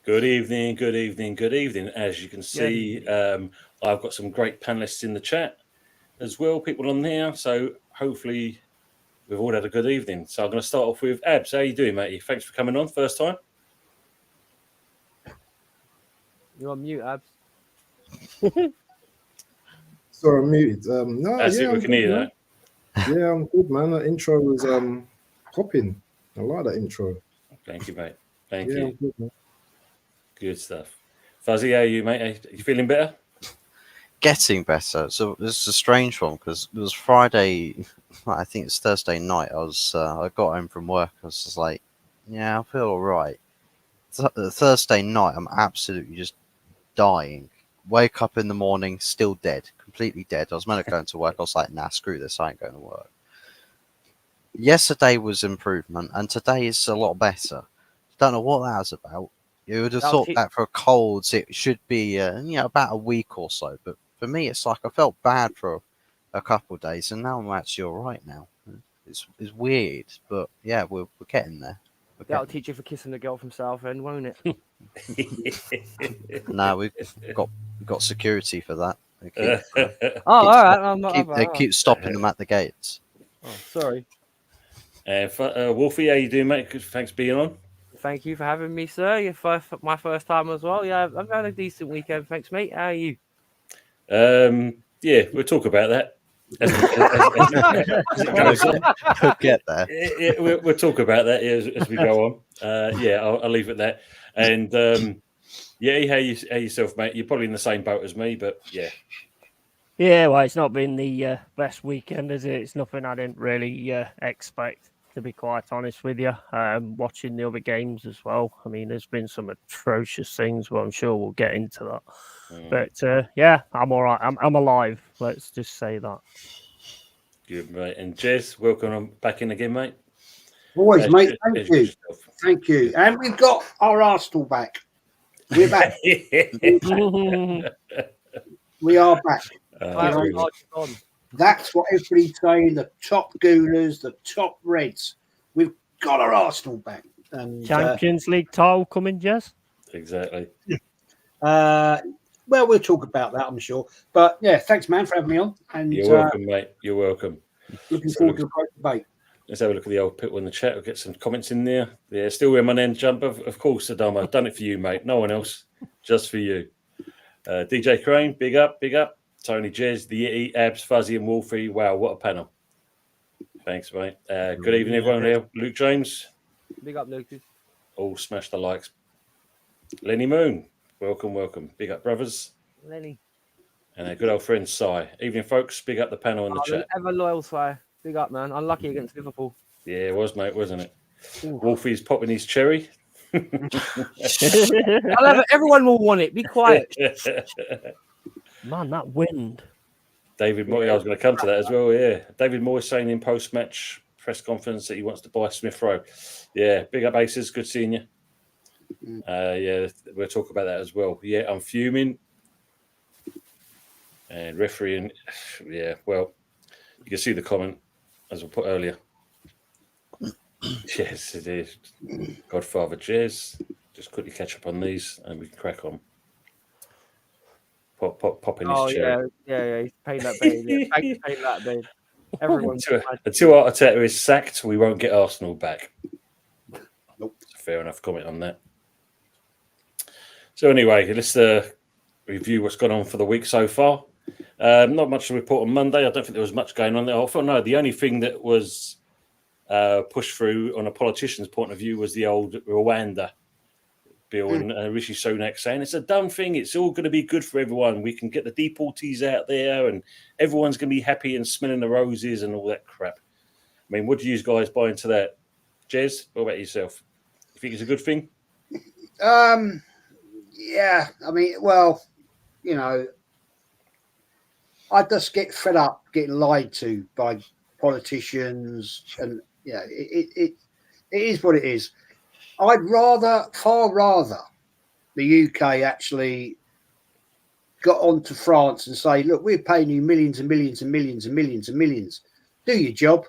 Good evening, good evening, good evening. As you can see, I've got some great panelists in the chat as well, people on there. So hopefully we've all had a good evening. So I'm going to start off with Abs. How you doing, mate? Thanks for coming on first time. You're on mute, Abs. Sorry, I'm muted. No, That's yeah, it. We I'm can good, hear man. Yeah, I'm good, man. That intro was popping. I like that intro. that. Thank you, mate. Thank Yeah, you. I'm good, man. Good stuff. Fuzzy, how are you, mate? Are you feeling better? Getting better. So this is a strange one because it was Friday. I think it's Thursday night. I got home from work. I was just like, yeah, I feel all right. Thursday night, I'm absolutely just dying. Wake up in the morning, still dead, completely dead. I was meant to go into work. I was like, nah, screw this. I ain't going to work. Yesterday was improvement, and today is a lot better. Don't know what that was about. You would have thought that for colds it should be about a week or so, but for me it's like I felt bad for a couple of days, and now I'm actually all right now. It's weird, but yeah, we're getting there. That'll teach you for kissing the girl from Southend, won't it? No, we've got security for that. All right. They keep stopping them at the gates. Oh, sorry. Wolfie, how you doing, mate? Thanks for being on. Thank you for having me, sir. My first time as well. Yeah, I've had a decent weekend. Thanks, mate. How are you? Yeah, we'll talk about that. As it goes on. We'll get there. Yeah, we'll talk about that as we go on. I'll leave it there. And how yourself, mate? You're probably in the same boat as me, but yeah. Yeah, well, it's not been the best weekend, is it? It's nothing I didn't really expect, to be quite honest with you. Watching the other games as well. I mean, there's been some atrocious things, but I'm sure we'll get into that. But I'm all right. I'm alive. Let's just say that. Good, mate. And Jez, welcome back in again, mate. Always, mate. Thank you. And we've got our Arsenal back. We're back. We are back. That's what everybody's saying. The top Gooners, the top Reds. We've got our Arsenal back. And, Champions League title coming, Jez? Exactly. Well, we'll talk about that, I'm sure. But yeah, thanks, man, for having me on. And you're welcome, mate. You're welcome. Looking forward to a great debate. Let's have a look at the old people in the chat. We'll get some comments in there. Yeah, still wearing my end jumper. Of course, Adama. I've done it for you, mate. No one else. Just for you. DJ Crane, big up, big up. Tony Jez, the Yeti, Abs, Fuzzy, and Wolfie. Wow, what a panel. Thanks, mate. Good evening, everyone here. Luke James. Big up, Lucas. All smash the likes. Lenny Moon. Welcome. Big up, brothers. Lenny. And our good old friend, Si. Evening, folks. Big up the panel in the chat. Ever loyal, Si. Big up, man. Unlucky against Liverpool. Yeah, it was, mate, wasn't it? Ooh. Wolfie's popping his cherry. Everyone will want it. Be quiet. Man, that wind. David Moore, I was going to come to that as well, yeah. David Moore saying in post-match press conference that he wants to buy Smith Rowe. Yeah, big up Aces. Good seeing you. We'll talk about that as well. Yeah, I'm fuming. And refereeing, yeah, well, you can see the comment as I put earlier. Yes, it is. Godfather Jez. Just quickly catch up on these and we can crack on. Pop in his chair. Yeah, he's paying that babe. Paying that babe. Everyone. Until Arteta is sacked, we won't get Arsenal back. Nope. Fair enough comment on that. So anyway, let's review what's gone on for the week so far. Not much to report on Monday. I don't think there was much going on there. I thought, no, the only thing that was pushed through on a politician's point of view was the old Rwanda bill, and Rishi Sunak saying it's a dumb thing. It's all going to be good for everyone. We can get the deportees out there, and everyone's going to be happy and smelling the roses and all that crap. I mean, what do you guys buy into that? Jez, what about yourself? You think it's a good thing? Yeah, I mean, well, you know, I just get fed up getting lied to by politicians, and yeah, it is what it is. I'd far rather the UK actually got on to France and say, look, we're paying you millions and millions and millions and millions and millions. Do your job.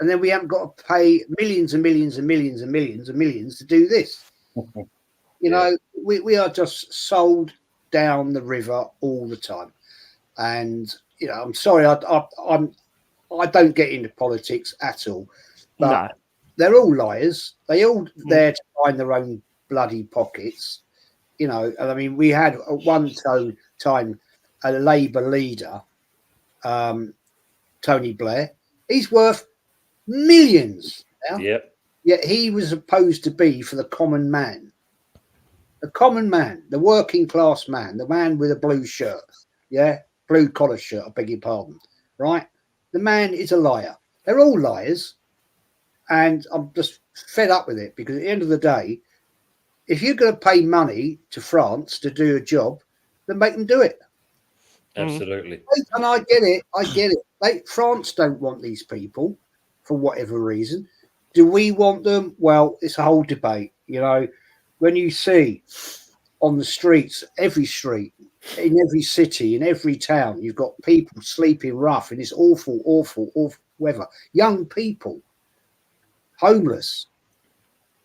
And then we haven't got to pay millions and millions and millions and millions and millions to do this. You know, we are just sold down the river all the time. And you know, I'm sorry, I don't get into politics at all, but No. they're all liars. They all there to line their own bloody pockets. You know, and I mean, we had at one time a Labour leader, Tony Blair. He's worth millions now. Yep. Yet he was supposed to be for the common man. The common man, the working class man, the man with a blue shirt. Yeah, blue collar shirt, I beg your pardon. Right? The man is a liar. They're all liars. And I'm just fed up with it because at the end of the day, if you're going to pay money to France to do a job, then make them do it. Absolutely. And I get it. France don't want these people for whatever reason. Do we want them? Well, it's a whole debate. You know, when you see on the streets, every street, in every city, in every town, you've got people sleeping rough in this awful, awful, awful weather. Young people, homeless,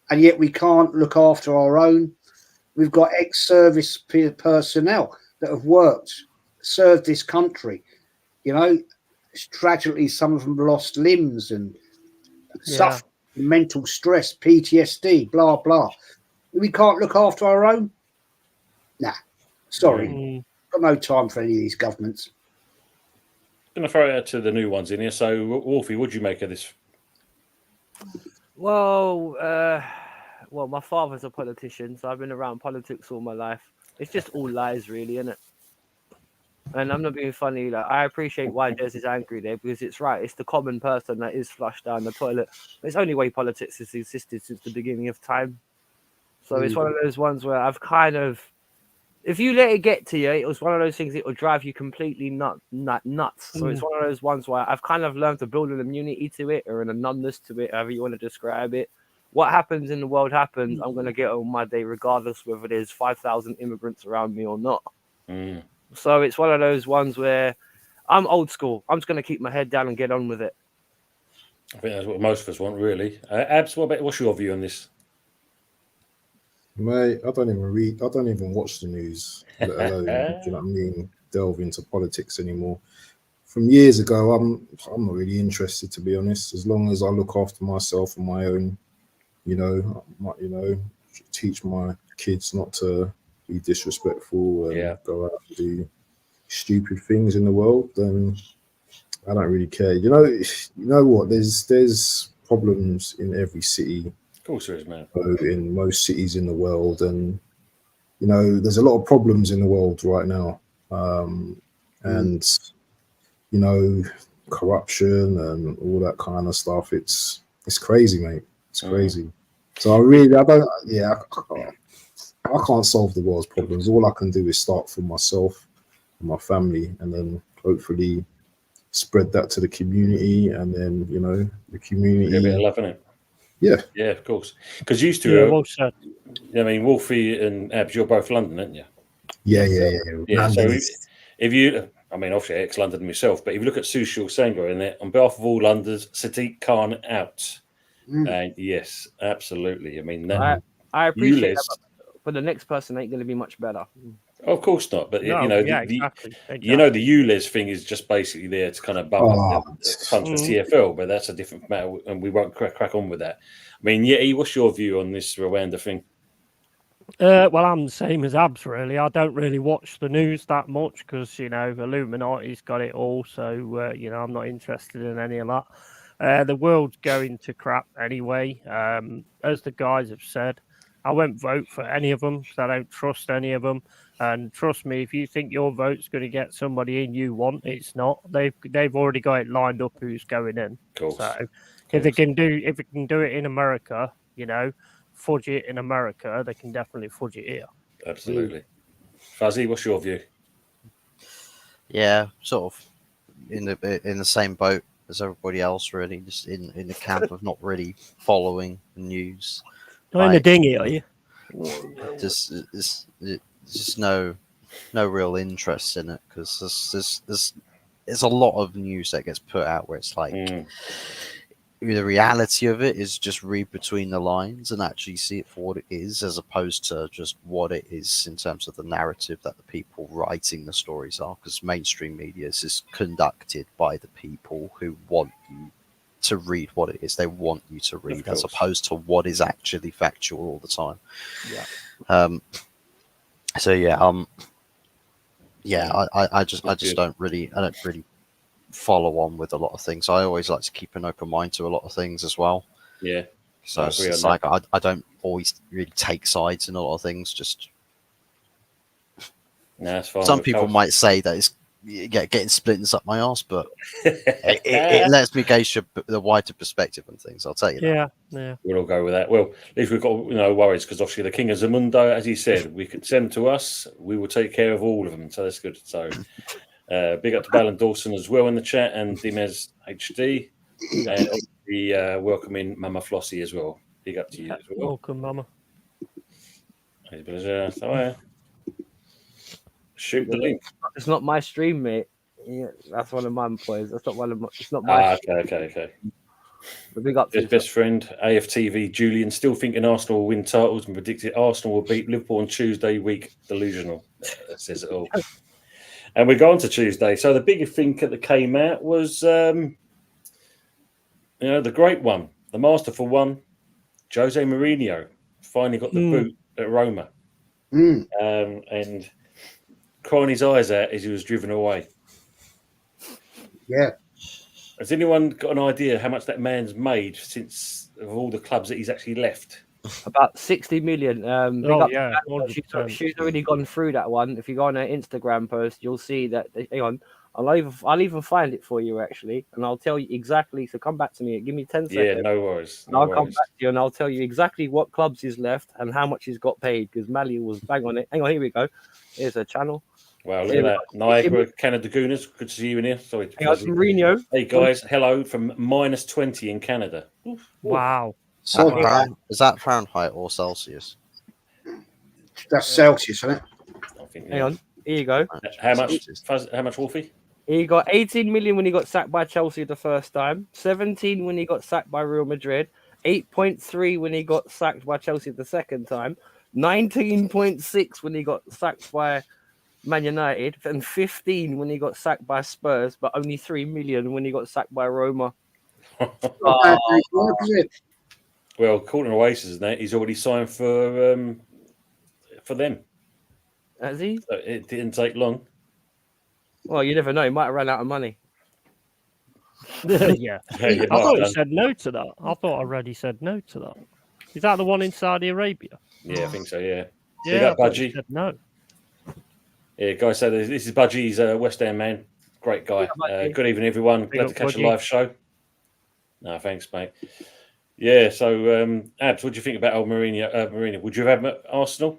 and yet we can't look after our own. We've got ex-service personnel that have served this country. You know, tragically, some of them lost limbs and suffered mental stress, PTSD, blah, blah. We can't look after our own? Nah, sorry. Got no time for any of these governments. Going to throw it out to the new ones in here. So, Wolfie, what do you make of this? Well, my father's a politician, so I've been around politics all my life. It's just all lies, really, isn't it? And I'm not being funny. Like, I appreciate why Des is angry there because it's right. It's the common person that is flushed down the toilet. It's the only way politics has existed since the beginning of time. So it's one of those ones where I've kind of, if you let it get to you, it was one of those things that will drive you completely nuts. So it's one of those ones where I've kind of learned to build an immunity to it or a numbness to it, however you want to describe it. What happens in the world happens. I'm going to get on my day regardless whether there's 5,000 immigrants around me or not. So it's one of those ones where I'm old school. I'm just going to keep my head down and get on with it. I think that's what most of us want, really. Abs, what's your view on this? Mate, I don't even read. I don't even watch the news, let alone, do you know what I mean, delve into politics anymore. From years ago, I'm not really interested, to be honest. As long as I look after myself and my own, teach my kids not to be disrespectful and go out and do stupid things in the world, then I don't really care. You know what? There's problems in every city. Of course there is, man. In most cities in the world, and there's a lot of problems in the world right now, and corruption and all that kind of stuff. It's crazy, mate. It's crazy. So I can't solve the world's problems. All I can do is start from myself and my family, and then hopefully spread that to the community, and then the community. A bit of love, innit? Yeah, of course. Because used to, I mean, Wolfie and Abs, you're both London, aren't you? Yeah. So if you, I mean, obviously ex-London myself, but if you look at Sushil Sangha in there, on behalf of all Londoners, Sadiq Khan out. Yes, absolutely. I mean, I appreciate that, but the next person ain't going to be much better. Of course not, but exactly. The ULEZ thing is just basically there to kind of bump up the punch for TFL, but that's a different matter, and we won't crack on with that. I mean, what's your view on this Rwanda thing? Well, I'm the same as Abs, really. I don't really watch the news that much because, Illuminati's got it all, so, I'm not interested in any of that. The world's going to crap anyway. As the guys have said, I won't vote for any of them because I don't trust any of them. And trust me, if you think your vote's going to get somebody in you want, it's not. They've already got it lined up who's going in. So if they can do it in America, fudge it in America, they can definitely fudge it here. Absolutely. Fuzzy, what's your view? Yeah, sort of in the same boat as everybody else, really. Just in the camp of not really following the news. Not in the dinghy, are you? Just no real interest in it because there's a lot of news that gets put out where it's like the reality of it is just read between the lines and actually see it for what it is, as opposed to just what it is in terms of the narrative that the people writing the stories are. Because mainstream media is conducted by the people who want you to read what it is they want you to read, as opposed to what is actually factual all the time. Yeah. So I just don't really follow on with a lot of things. I always like to keep an open mind to a lot of things as well. Yeah. So it's like I don't always really take sides in a lot of things. Just that's fine. Some people might say that it's getting splinters up my arse, but it lets me gauge the wider perspective on things. I'll tell you that. Yeah. We'll all go with that. Well, at least we've got no worries, because obviously the King of Zamundo, as he said, we could send them to us. We will take care of all of them. So that's good. So big up to Ballon Dawson as well in the chat, and Dimez HD, and obviously welcoming Mama Flossie as well. Big up to you as well. Welcome, Mama. So, shoot the link. It's not my stream, mate. Yeah, that's one of my boys. That's not one of my. It's not my. Okay. But big up to His best friend, AFTV Julian, still thinking Arsenal will win titles and predicted Arsenal will beat Liverpool on Tuesday week. Delusional. That says it all. And we go on to Tuesday. So the biggest thing that came out was, the great one, the masterful one, Jose Mourinho finally got the boot at Roma, and crying his eyes out as he was driven away. Yeah. Has anyone got an idea how much that man's made since of all the clubs that he's actually left? About 60 million. She's already gone through that one. If you go on her Instagram post, you'll see that. Hang on, I'll even find it for you actually, and I'll tell you exactly. So come back to me. Give me 10 seconds. Yeah, no worries. I'll come back to you and I'll tell you exactly what clubs he's left and how much he's got paid, because Mali was bang on it. Hang on, here we go. Here's a channel. Wow, look at that. Niagara, Canada Gooners. Good to see you in here. Sorry. Mourinho. Hey, guys. Hello from -20 in Canada. Wow. Is that Fahrenheit or Celsius? That's Celsius, isn't it? I think, Hang on. Here you go. How much, Wolfie? He got 18 million when he got sacked by Chelsea the first time, 17 when he got sacked by Real Madrid, 8.3 when he got sacked by Chelsea the second time, 19.6 when he got sacked by Man United, and 15 when he got sacked by Spurs, but only 3 million when he got sacked by Roma. Well, according to Oasis, he's already signed for them. Has he? So it didn't take long. Well, you never know. He might have run out of money. Yeah. I thought he said no to that. I thought I read he said no to that. Is that the one in Saudi Arabia? Yeah, I think so, yeah. Yeah, Budgie. Said no. Yeah, guy said this is Budgie. He's a West Ham man. Great guy. Good evening, everyone. Glad to catch a live show. No, thanks, mate. Yeah, so, Abs, what do you think about old Mourinho? Would you have him at Arsenal?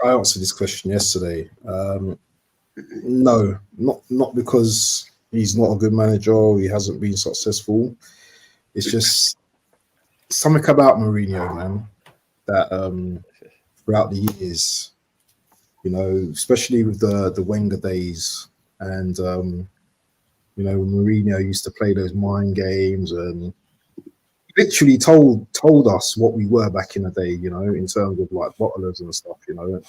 I answered this question yesterday. No, not because he's not a good manager or he hasn't been successful. It's just something about Mourinho, man, that throughout the years, especially with the Wenger days, and Mourinho used to play those mind games and literally told us what we were back in the day, in terms of like bottlers and stuff,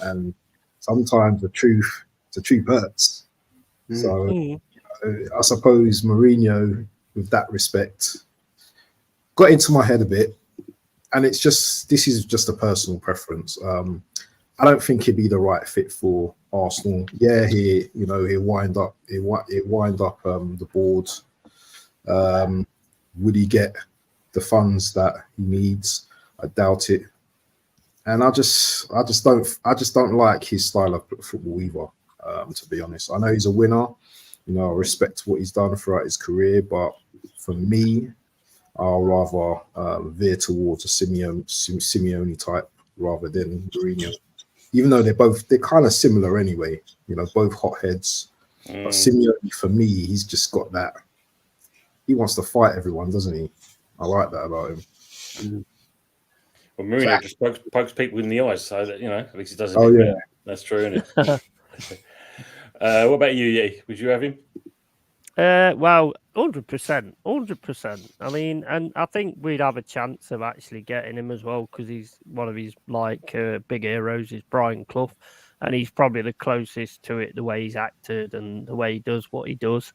and sometimes the truth hurts. So I suppose Mourinho, with that respect, got into my head a bit, and this is just a personal preference. I don't think he'd be the right fit for Arsenal. Yeah, he'll wind up the board. Would he get the funds that he needs? I doubt it. And I just don't like his style of football either, to be honest. I know he's a winner. I respect what he's done throughout his career, but for me, I'll rather veer towards a Simeone type rather than Mourinho. Even though they're kind of similar anyway, both hotheads. But Simeone, for me, he's just got that. He wants to fight everyone, doesn't he? I like that about him. Well, Mourinho just pokes people in the eyes, so that at least he doesn't. Oh yeah, that's true, isn't it? What about you, Yee? Would you have him? Well, 100%. I mean, and I think we'd have a chance of actually getting him as well because he's one of his big heroes is Brian Clough, and he's probably the closest to it the way he's acted and the way he does what he does.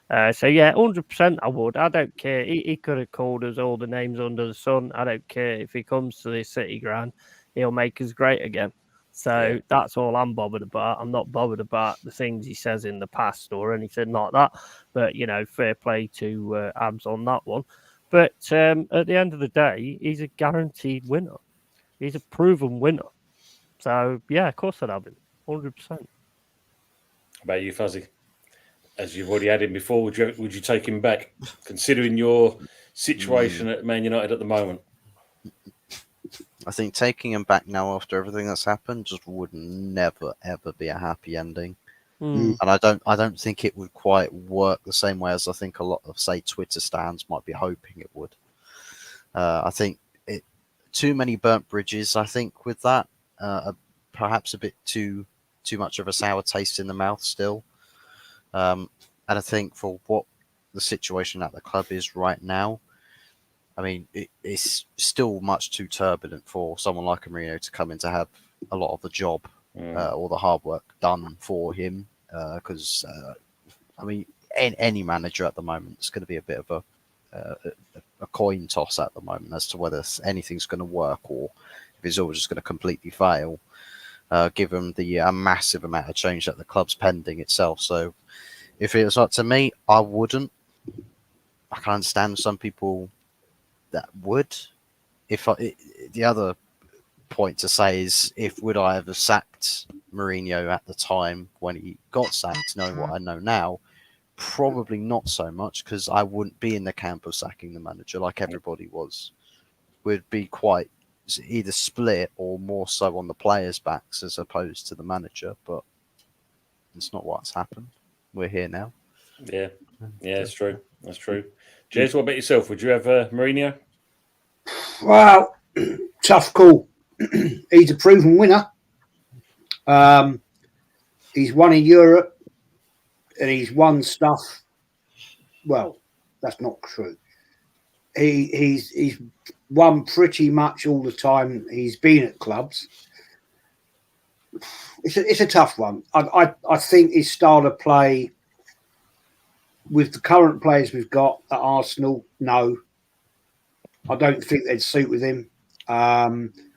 So yeah, 100% I would. I don't care. He could have called us all the names under the sun. I don't care if he comes to the City Ground, he'll make us great again. So that's all I'm bothered about. I'm not bothered about the things he says in the past or anything like that. But, fair play to Abs on that one. But at the end of the day, he's a guaranteed winner. He's a proven winner. So, yeah, of course I'd have him. 100%. How about you, Fuzzy? As you've already had him before, would you take him back, considering your situation at Man United at the moment? I think taking him back now after everything that's happened just would never ever be a happy ending. And I don't think it would quite work the same way as I think a lot of, say, Twitter stands might be hoping it would. I think too many burnt bridges. I think with that, perhaps a bit too much of a sour taste in the mouth still. And I think for what the situation at the club is right now, I mean, it's still much too turbulent for someone like Mourinho to come in to have a lot of the job or the hard work done for him. Because, I mean, any manager at the moment is going to be a bit of a coin toss at the moment as to whether anything's going to work or if it's all just going to completely fail, given the massive amount of change that the club's pending itself. So if it was up to me, I wouldn't. I can understand some people that would. The other point to say is, would I have sacked Mourinho at the time when he got sacked, knowing what I know now? Probably not so much, because I wouldn't be in the camp of sacking the manager like everybody was. We'd be quite either split or more so on the players' backs as opposed to the manager, but it's not what's happened. We're here now. Yeah, it's true. That's true. Jez, what about yourself? Would you have Mourinho? Well, tough call. He's a proven winner. He's won in Europe and he's won stuff. Well, that's not true. He's won pretty much all the time he's been at clubs. It's a tough one. I think his style of play with the current players we've got at Arsenal, no. I don't think they'd suit with him.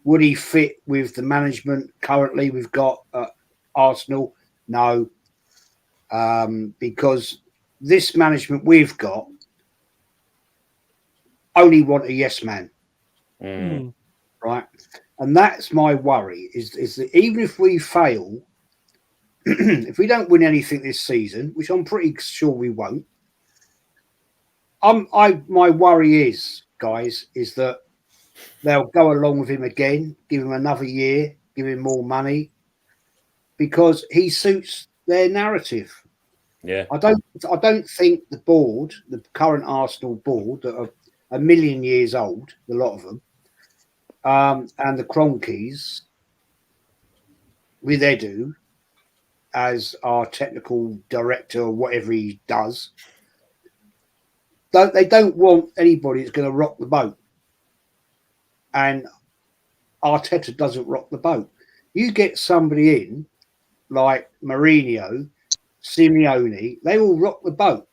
Would he fit with the management currently we've got at Arsenal? No. Because this management we've got only want a yes man. Right? And that's my worry, is that even if we fail, if we don't win anything this season, which I'm pretty sure we won't, my worry is, guys, is that they'll go along with him again, give him another year, give him more money, because he suits their narrative. Yeah, I don't think the board, the current Arsenal board, that are a million years old, a lot of them, and the Cronkies with Edu as our technical director or whatever he does, they don't want anybody that's going to rock the boat. And Arteta doesn't rock the boat. You get somebody in like Mourinho, Simeone, they will rock the boat.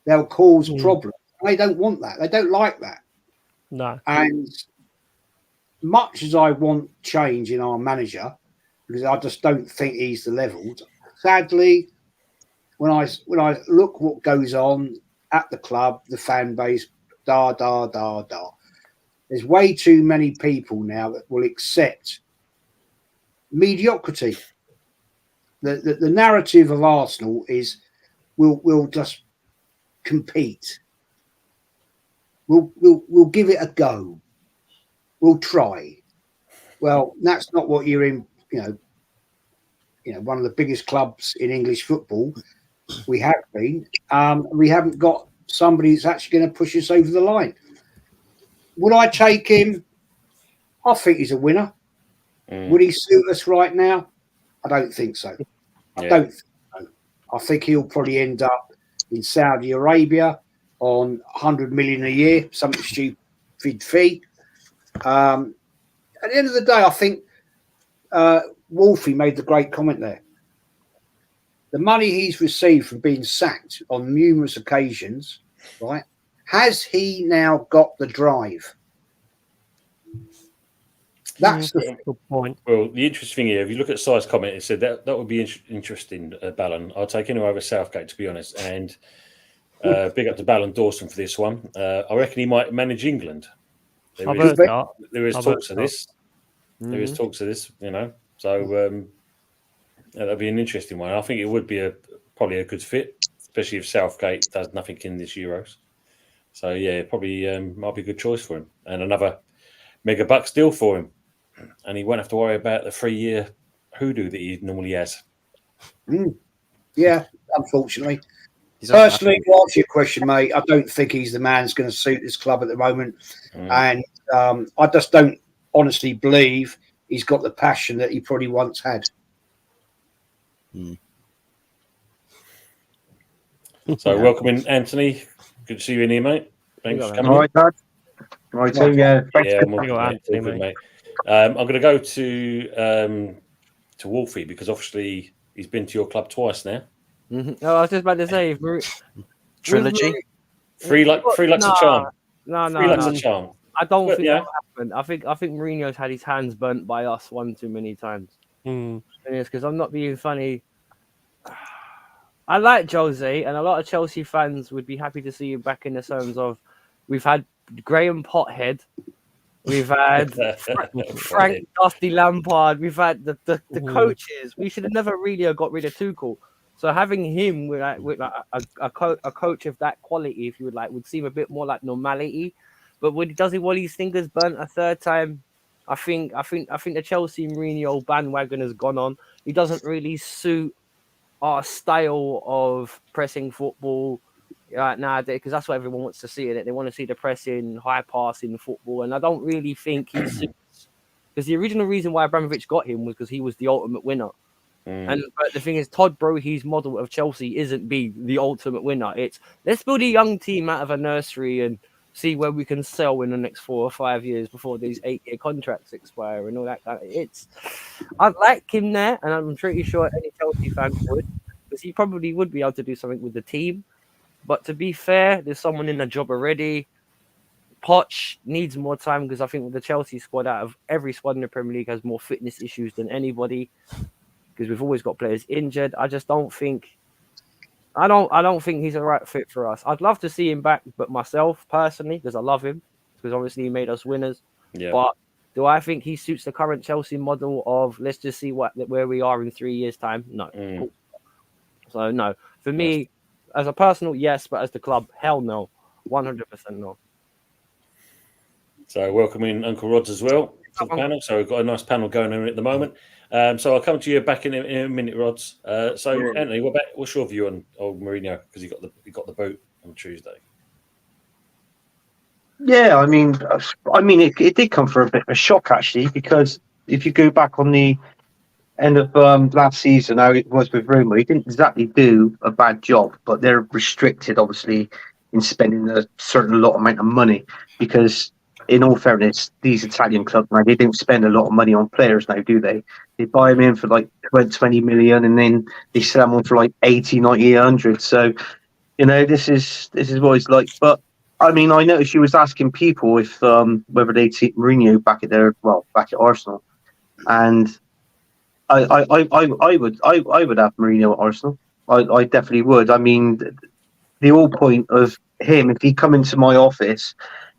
They'll cause problems. They don't want that. They don't like that. No. And much as I want change in our manager, because I just don't think he's the level, sadly, when I look what goes on at the club, the fan base, there's way too many people now that will accept mediocrity. The narrative of Arsenal is we'll just compete. We'll give it a go. We'll try. Well, that's not what you're in. One of the biggest clubs in English football. We have been. We haven't got somebody that's actually going to push us over the line. Would I take him? I think he's a winner. Would he suit us right now? I don't think so. I don't think so. I think he'll probably end up in Saudi Arabia on 100 million a year, something stupid fee. At the end of the day, I think Wolfie made the great comment there. The money he's received from being sacked on numerous occasions, right? Has he now got the drive? That's the good point. Well, the interesting thing here, if you look at Si's comment, it said that would be interesting, Ballon. I'll take anyone over Southgate, to be honest. And big up to Ballon Dawson for this one. I reckon he might manage England. There is talks of this. There is talks of this, you know. So that'd be an interesting one. I think it would be probably a good fit, especially if Southgate does nothing in this Euros. So yeah, probably might be a good choice for him, and another mega bucks deal for him, and he won't have to worry about the 3-year hoodoo that he normally has. Yeah, unfortunately. Personally, to answer your question, mate, I don't think he's the man who's going to suit this club at the moment, and I just don't honestly believe he's got the passion that he probably once had. So welcoming Anthony. Good to see you in here, mate. Thanks for coming. All right, Dad. Right, too, yeah. Thanks. Yeah, mate. I'm going to go to Wolfie because obviously he's been to your club twice now. Oh, I was just about to say, Trilogy. Three lucks a charm. No. 3 lucks a charm. I don't think that happened. I think Mourinho's had his hands burnt by us one too many times. Because I'm not being funny. I like Jose, and a lot of Chelsea fans would be happy to see him back in the terms of we've had Graham Pothead, we've had Frank Dusty Lampard, we've had the coaches. We should have never really got rid of Tuchel. So having him with a coach of that quality, if you would like, would seem a bit more like normality. But when he does it while his fingers burnt a third time, I think the Chelsea Mourinho bandwagon has gone on. He doesn't really suit our style of pressing football right now, because that's what everyone wants to see in it. They want to see the pressing, high passing football, and I don't really think he suits. Because the original reason why Abramovich got him was because he was the ultimate winner. But the thing is, Todd Brohy's model of Chelsea isn't be the ultimate winner. It's let's build a young team out of a nursery and see where we can sell in the next 4 or 5 years before these 8-year contracts expire and all that kind of. I like him there, and I'm pretty sure any Chelsea fan would, because he probably would be able to do something with the team. But to be fair, there's someone in the job already. Poch needs more time because I think with the Chelsea squad, out of every squad in the Premier League, has more fitness issues than anybody. Because we've always got players injured. I just don't think. I don't think he's the right fit for us. I'd love to see him back, but myself personally, because I love him, because obviously he made us winners. Yeah. But do I think he suits the current Chelsea model of let's just see where we are in 3 years' time? No. So no. For me, as a personal, yes, but as the club, hell no. 100% no. So welcoming Uncle Rods as well to the panel. So we've got a nice panel going on at the moment. So I'll come to you back in a minute, Rods. Anthony, what's your view on Mourinho? Because he got the boot on Tuesday. Yeah, I mean, it did come for a bit of a shock actually, because if you go back on the end of last season, how it was with Roma, he didn't exactly do a bad job, but they're restricted obviously in spending a certain lot amount of money because. In all fairness, these Italian clubs now, they don't spend a lot of money on players now, do they? They buy them in for like 20 million and then they sell them on for like 80, 90, 100. So, this is what it's like. But I mean, I noticed you was asking people if whether they'd see Mourinho back at Arsenal, and I would have Mourinho at Arsenal. I definitely would. I mean, the whole point of him, if he come into my office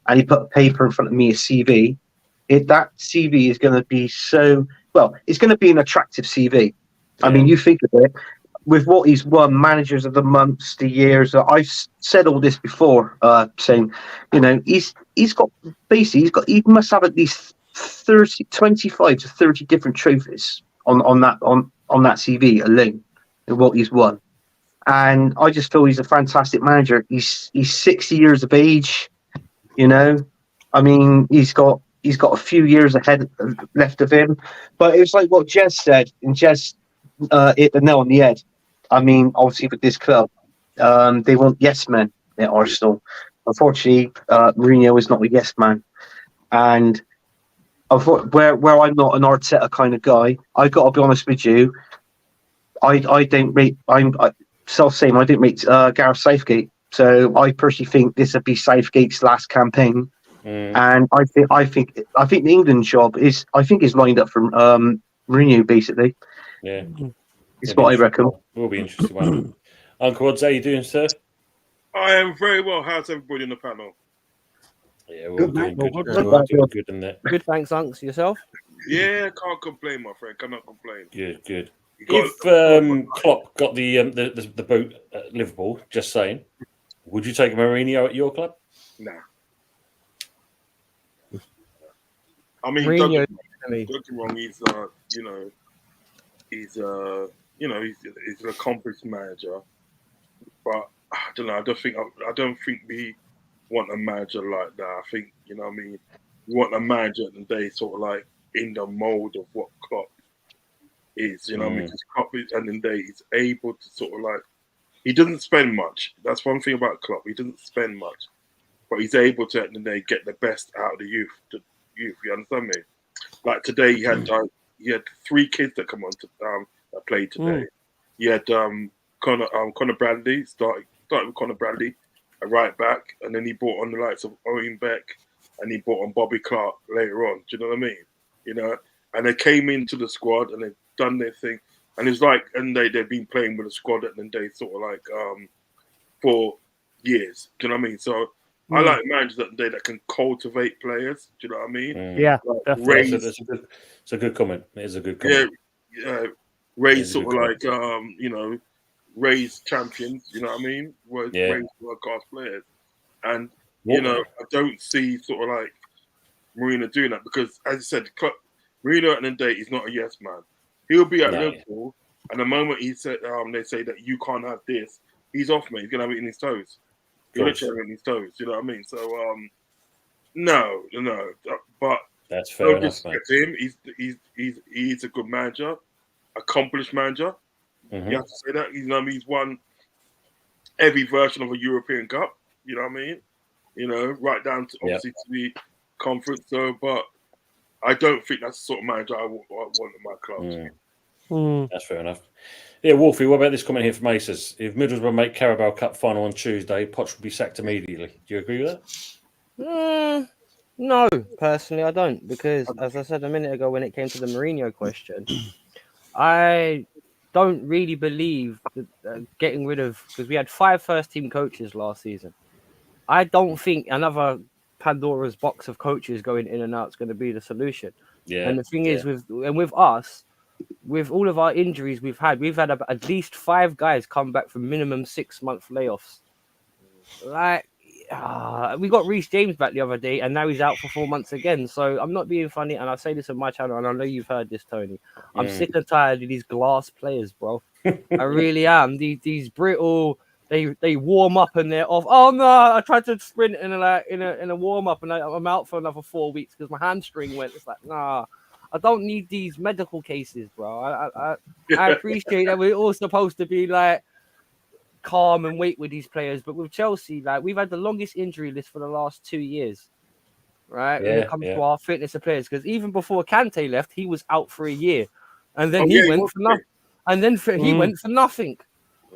and he put a paper in front of me, a CV, that CV is going to be it's going to be an attractive CV. Yeah. I mean, you think of it, with what he's won, managers of the months, the years, I've said all this before, saying, he must have at least 25 to 30 different trophies on that CV alone, and what he's won. And I just feel he's a fantastic manager. He's 60 years of age. I mean, he's got a few years left of him. But it was like what Jez said, and Jez hit the nail on the head. I mean, obviously with this club, they want yes men at Arsenal. Unfortunately, Mourinho is not a yes man, and where I'm not an Arteta kind of guy, I got to be honest with you. I don't rate. Self-same. I didn't rate Gareth Southgate. So I personally think this would be Southgate's last campaign, and I think the England job is lined up for Mourinho basically. Yeah, It's what I reckon. Will be interesting one. Uncle Odds, how you doing, sir? I am very well. How's everybody on the panel? Yeah, we're all doing good. Good. Good in there. Good, thanks, Unks. Yourself? Yeah, can't complain, my friend. Cannot complain. Good. If Klopp got the boot at Liverpool, just saying, would you take Mourinho at your club? Nah. I mean, Mourinho, don't get me wrong. He's he's an accomplished manager, but I don't know. I don't think we want a manager like that. I think we want a manager at the day sort of like in the mold of what Klopp is. Because Klopp is, at the end of the day, he's able to sort of like, he doesn't spend much. That's one thing about Klopp. He doesn't spend much, but he's able to at the end of the day get the best out of the youth. You understand me? Like today, he had 3 kids that come on to that played today. He had Conor Bradley started with Conor Bradley, a right back, and then he brought on the likes of Owen Beck, and he brought on Bobby Clark later on. Do you know what I mean? And they came into the squad and they've done their thing, and it's like, and they've been playing with the squad, and they sort of like for years. Do you know what I mean? So. I like managers that can cultivate players. Do you know what I mean? Yeah, definitely. It's a good comment. It is a good comment. Yeah, raise sort of like raise champions. You know what I mean? Raise world class players, and I don't see sort of like Mourinho doing that because, as I said, Mourinho at the end of the day is not a yes man. He'll be at Liverpool, and the moment he said they say that you can't have this, he's off, mate. He's gonna have it in his toes. Literally in his toes, you know what I mean? So, no, but that's fair enough, mate. Him, he's a good manager, accomplished manager. You have to say that. He's won every version of a European Cup. You know what I mean? Right down to obviously to the conference. So, but I don't think that's the sort of manager I want in my club. That's fair enough. Yeah, Wolfie, what about this comment here from Aces? If Middlesbrough make Carabao Cup final on Tuesday, Poch will be sacked immediately. Do you agree with that? No, personally, I don't. Because, as I said a minute ago when it came to the Mourinho question, I don't really believe that getting rid of... Because we had 5 first-team coaches last season. I don't think another Pandora's box of coaches going in and out is going to be the solution. Yeah. And the thing is, with us... With all of our injuries we've had at least 5 guys come back from minimum 6-month layoffs. Like, we got Reece James back the other day, and now he's out for 4 months again. So I'm not being funny, and I say this on my channel, and I know you've heard this, Tony. I'm sick and tired of these glass players, bro. I really am. These brittle. They warm up and they're off. Oh no! I tried to sprint in a warm up, and I'm out for another 4 weeks because my hamstring went. It's like, nah. I don't need these medical cases, bro. I appreciate that we're all supposed to be like calm and wait with these players, but with Chelsea, like we've had the longest injury list for the last 2 years, right? When it comes to our fitness of players, because even before Kante left, he was out for a year, and then he went for nothing, and then he went for nothing.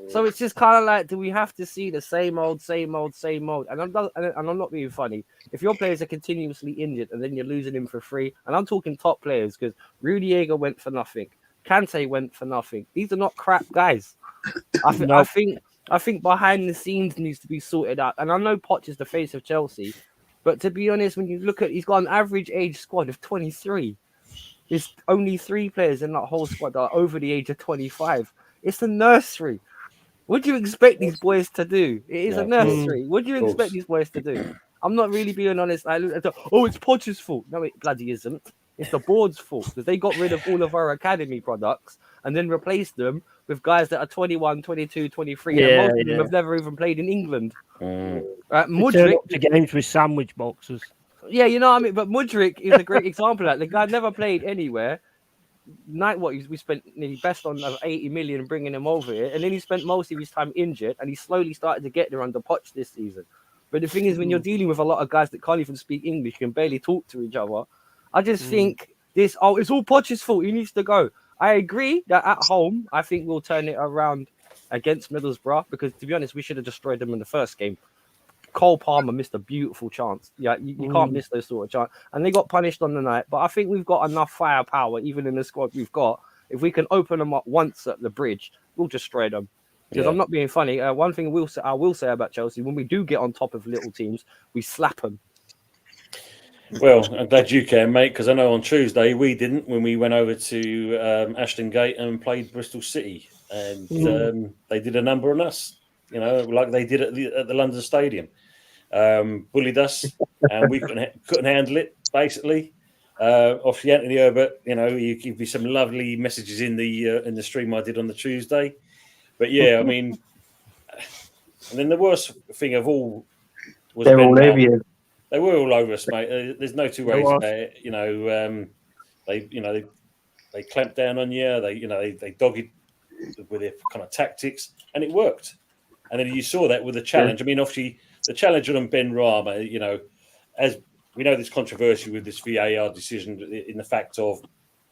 So it's just kind of like, do we have to see the same old? And I'm not being funny. If your players are continuously injured and then you're losing him for free, and I'm talking top players because Rudiger went for nothing, Kante went for nothing. These are not crap guys. I think behind the scenes needs to be sorted out. And I know Poch is the face of Chelsea, but to be honest, when you look at, he's got an average age squad of 23. There's only 3 players in that whole squad that are over the age of 25. It's a nursery. What do you expect these boys to do? It is a nursery. What do you expect these boys to do? I'm not really being honest. It's Poch's fault. No, it bloody isn't. It's the board's fault because they got rid of all of our academy products and then replaced them with guys that are 21, 22, 23. And most of them have never even played in England. Mudryk to games with sandwich boxes. Yeah, you know what I mean? But Mudryk is a great example of that. The guy never played anywhere. we spent nearly best on 80 million bringing him over here, and then he spent most of his time injured, and he slowly started to get there under Poch this season. But the thing is, when you're dealing with a lot of guys that can't even speak English, can barely talk to each other, I just think it's all Poch's fault. He needs to go. I agree that at home, I think we'll turn it around against Middlesbrough, because to be honest, we should have destroyed them in the first game. Cole Palmer missed a beautiful chance. Yeah, you can't miss those sort of chance. And they got punished on the night. But I think we've got enough firepower, even in the squad we've got. If we can open them up once at the bridge, we'll destroy them. Because I'm not being funny. One thing I will say about Chelsea, when we do get on top of little teams, we slap them. Well, I'm glad you care, mate, because I know on Tuesday we didn't when we went over to Ashton Gate and played Bristol City. And they did a number on us, like they did at the London Stadium. Bullied us, and we couldn't handle it. Basically, obviously Anthony Herbert, you give me some lovely messages in the stream I did on the Tuesday. But yeah, I mean, and then the worst thing of all was they're all over you. They were all over us, mate. There's no two ways about it. They clamped down on you. They dogged with their kind of tactics, and it worked. And then you saw that with the challenge. I mean, obviously, the challenge on Ben Rama, as we know, there's controversy with this VAR decision in the fact of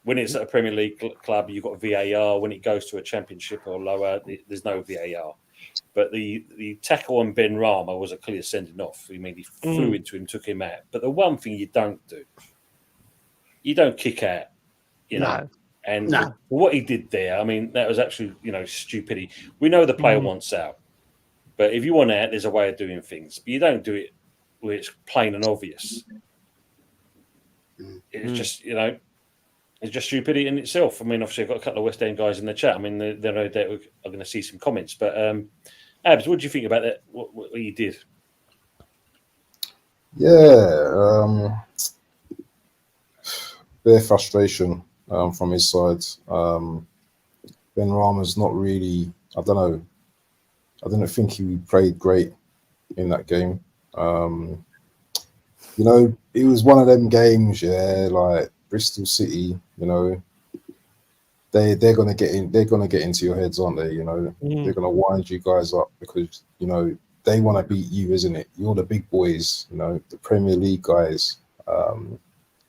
when it's at a Premier League club, you've got VAR. When it goes to a Championship or lower, there's no VAR. But the tackle on Ben Rama was a clear sending off. I mean, he flew into him, took him out. But the one thing you don't do, you don't kick out, No. And what he did there, I mean, that was actually, stupidity. We know the player wants out. But if you want out, there's a way of doing things. But you don't do it where it's plain and obvious. It's just, it's just stupidity in itself. I mean, obviously, I've got a couple of West End guys in the chat. I mean, they're no doubt are going to see some comments. But, Abs, what do you think about that, what he did? Yeah, bare frustration from his side. Ben Rama's not really, I don't know, I didn't think he played great in that game. It was one of them games, like Bristol City, they're gonna get in, they're gonna get into your heads, aren't they? They're gonna wind you guys up because they want to beat you, isn't it? You're the big boys, the Premier League guys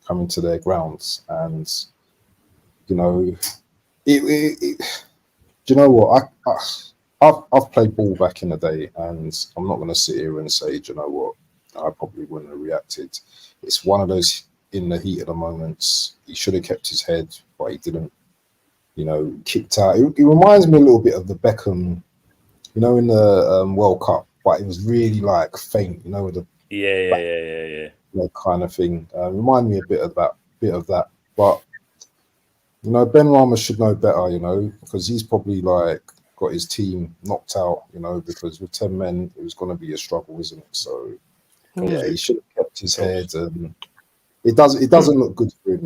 coming to their grounds, and do you know what? I've played ball back in the day, and I'm not going to sit here and say, do you know what? I probably wouldn't have reacted. It's one of those in the heat of the moments. He should have kept his head, but he didn't. Kicked out. It reminds me a little bit of the Beckham, in the World Cup, but it was really like faint, with the that kind of thing. Remind me a bit of that. But Ben Rama should know better, because he's probably got his team knocked out, because with 10 men, it was going to be a struggle, isn't it? So, he should have kept his head. And it doesn't look good for him,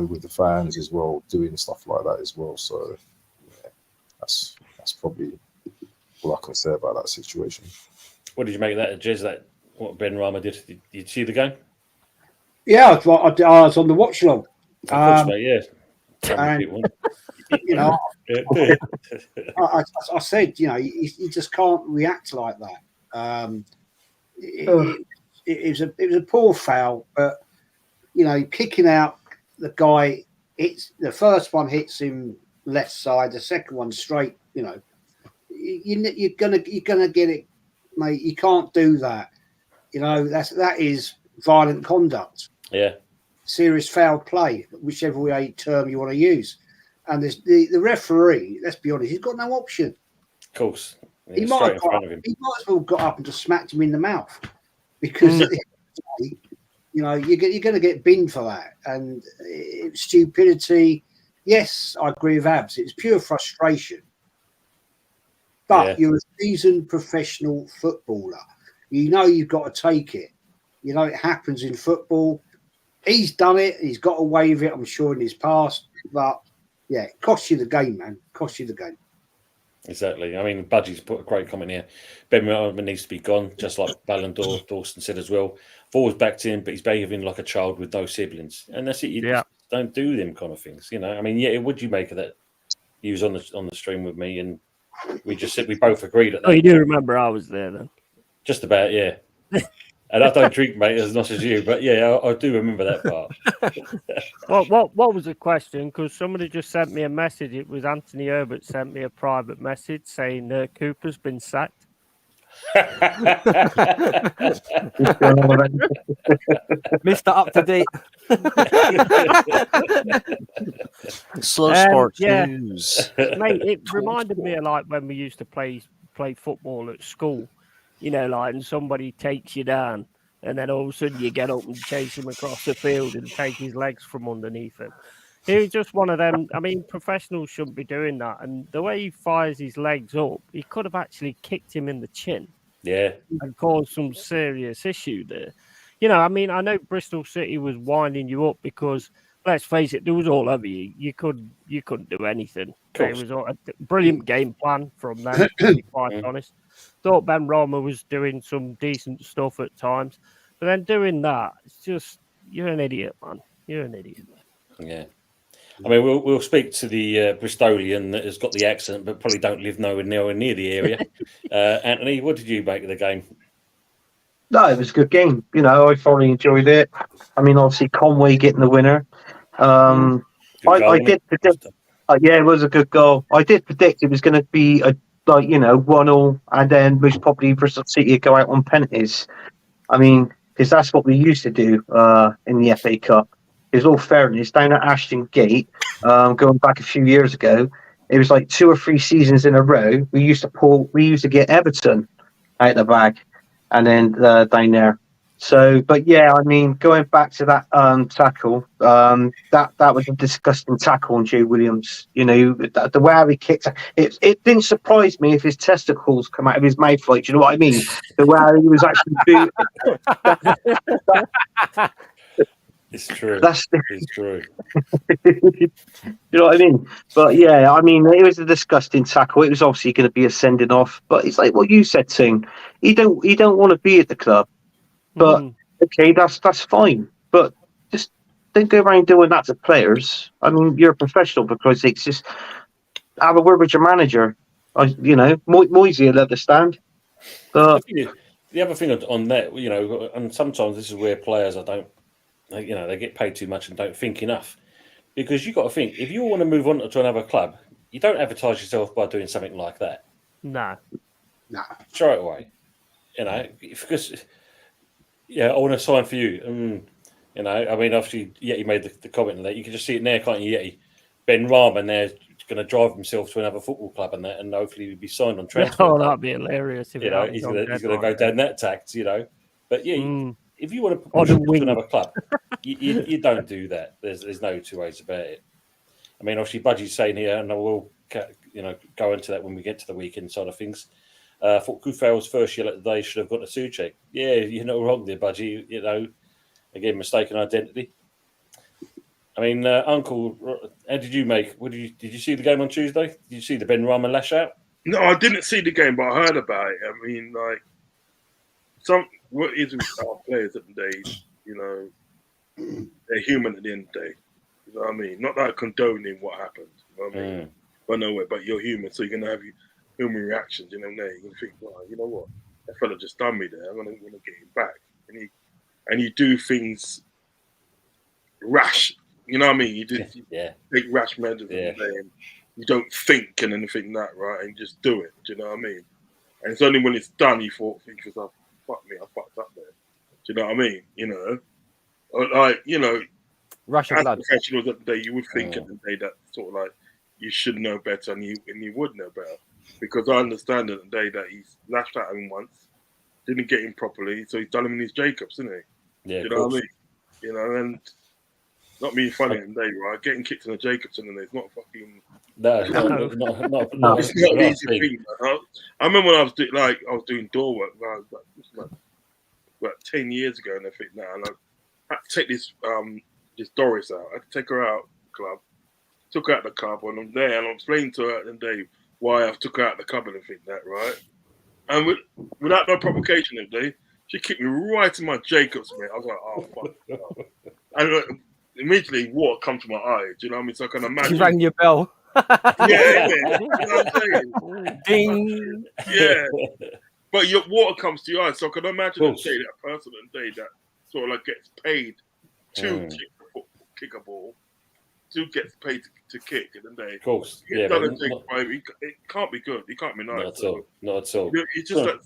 with the fans as well, doing stuff like that as well. So, that's probably all I can say about that situation. What did you make of that, Jez, what Ben Rama did? Did you see the game? Yeah, I was on the watch along. Of course, mate, and, I said, you just can't react like that. It was a poor foul, but kicking out the guy, the first one hits him left side, the second one straight. You're gonna get it, mate. You can't do that. That is violent conduct. Yeah. Serious foul play, whichever way term you want to use. And the referee, let's be honest, he's got no option. Of course. He might as well got up and just smacked him in the mouth, because you're going to get binned for that. And stupidity. Yes, I agree with Abs. It's pure frustration. But you're a seasoned professional footballer. You've got to take it. It happens in football. He's done it. He's got away with it, I'm sure, in his past. But, it costs you the game, man. Costs you the game. Exactly. I mean, Budgie's put a great comment here. Ben Rama needs to be gone, just like Ballon d'Or Dawson said as well. I've always backed him, but he's behaving like a child with no siblings. And that's it. don't do them kind of things. You know, I mean, yeah, would you make of that? He was on the stream with me, and we both agreed at that. Oh, you do remember I was there then? Just about, yeah. And I don't drink, mate, as much as you, but yeah, I do remember that part. What was the question? Because somebody just sent me a message. It was Anthony Herbert sent me a private message saying Cooper's been sacked. Mr. Up to Date. Slow sports news. Mate, it reminded me of like when we used to play football at school, you know, like, and somebody takes you down, and then all of a sudden you get up and chase him across the field and take his legs from underneath him. He was just one of them. I mean, professionals shouldn't be doing that. And the way he fires his legs up, he could have actually kicked him in the chin. Yeah. And caused some serious issue there. You know, I mean, I know Bristol City was winding you up because, let's face it, there was all over you. You couldn't do anything. It was a brilliant game plan from them, to be quite honest. Thought Ben Rama was doing some decent stuff at times. But then doing that, it's just, you're an idiot, man. You're an idiot. Yeah. I mean, we'll speak to the Bristolian that has got the accent, but probably don't live nowhere near the area. Anthony, what did you make of the game? No, it was a good game. You know, I thoroughly enjoyed it. I mean, obviously Conway getting the winner. I did predict. Yeah, it was a good goal. I did predict it was going to be a 1-0, and then most probably Bristol City would go out on penalties. I mean, because that's what we used to do in the FA Cup. It's all fairness, down at Ashton Gate, going back a few years ago, it was like 2 or 3 seasons in a row. We used to get Everton out the bag, and then down there. So, but yeah, I mean, going back to that tackle, that was a disgusting tackle on Joe Williams. You know, the way he kicked it didn't surprise me if his testicles come out of his mouth. Like, do you know what I mean? The way he was actually doing it. It's true. It's true. You know what I mean? But yeah, I mean, it was a disgusting tackle. It was obviously going to be a sending off, but it's like what you said, Toon. He don't want to be at the club, but okay, that's fine. But just don't go around doing that to players. I mean, you're a professional, because it's just have a word with your manager. Moisey will understand. But the other thing on that, you know, and sometimes this is where players they get paid too much and don't think enough. Because you've got to think, if you want to move on to another club, you don't advertise yourself by doing something like that. No. Straight away. You know, because, I want to sign for you. You know, I mean, obviously, Yeti made the comment on that. You can just see it there, can't you, Yeti? Ben Rahman there's going to drive himself to another football club and that, and hopefully he'll be signed on transfer. Oh, that'd be hilarious. If you know, he's going to go down that tact, you know. But yeah, if you want to push to another club, you don't do that. There's no 2 ways about it. I mean, obviously, Budgie's saying here, and I will, go into that when we get to the weekend side of things. I thought Kufel's first yellow today should have got a Soucek. Yeah, you're not wrong there, Budgie. You know, again, mistaken identity. I mean, Uncle, how did you make? Did you see the game on Tuesday? Did you see the Ben Rahman lash out? No, I didn't see the game, but I heard about it. I mean, like, what is with our players at the day, you know, they're human at the end of the day. You know what I mean? Not like condoning what happened. You know what I mean? But no way, but you're human, so you're gonna have human reactions. You know, you're gonna think, well, you know what, that fella just done me there. I'm gonna get him back, and you do things rash. You know what I mean? You just take rash measures and you don't think and anything that, right? And just do it. Do you know what I mean? And it's only when it's done you think to yourself, fuck me, I fucked up there. Do you know what I mean? You know, like, you know, rush of blood. Professionals at the day, you would think at the day that sort of like you should know better, and you would know better, because I understand at the day that he's lashed at him once, didn't get him properly, so he's done him in his Jacobs, isn't he? Yeah, you know what I mean? You know, and not being funny at the day, right? Getting kicked in the Jacobson and it's not fucking. No, it's not an easy thing. I remember when I was doing door work, about 10 years ago, and I think now, and I had to take this Doris out. I had to take her out of the club. Took her out of the club, and I'm there, and I'm explaining to her and Dave why I took her out of the club and everything that, right? And without no provocation of day, she kicked me right in my Jacobs, mate. I was like, oh fuck. And immediately water comes to my eye. Do you know what I mean? So I can imagine. You rang your bell. Yeah, you know what I'm saying? Ding. Yeah. But your water comes to your eyes, so I can imagine that person that sort of like gets paid to kick a ball, gets paid to kick in the day. Of course, yeah. It can't be good. It can't be nice. Not at all. It's just that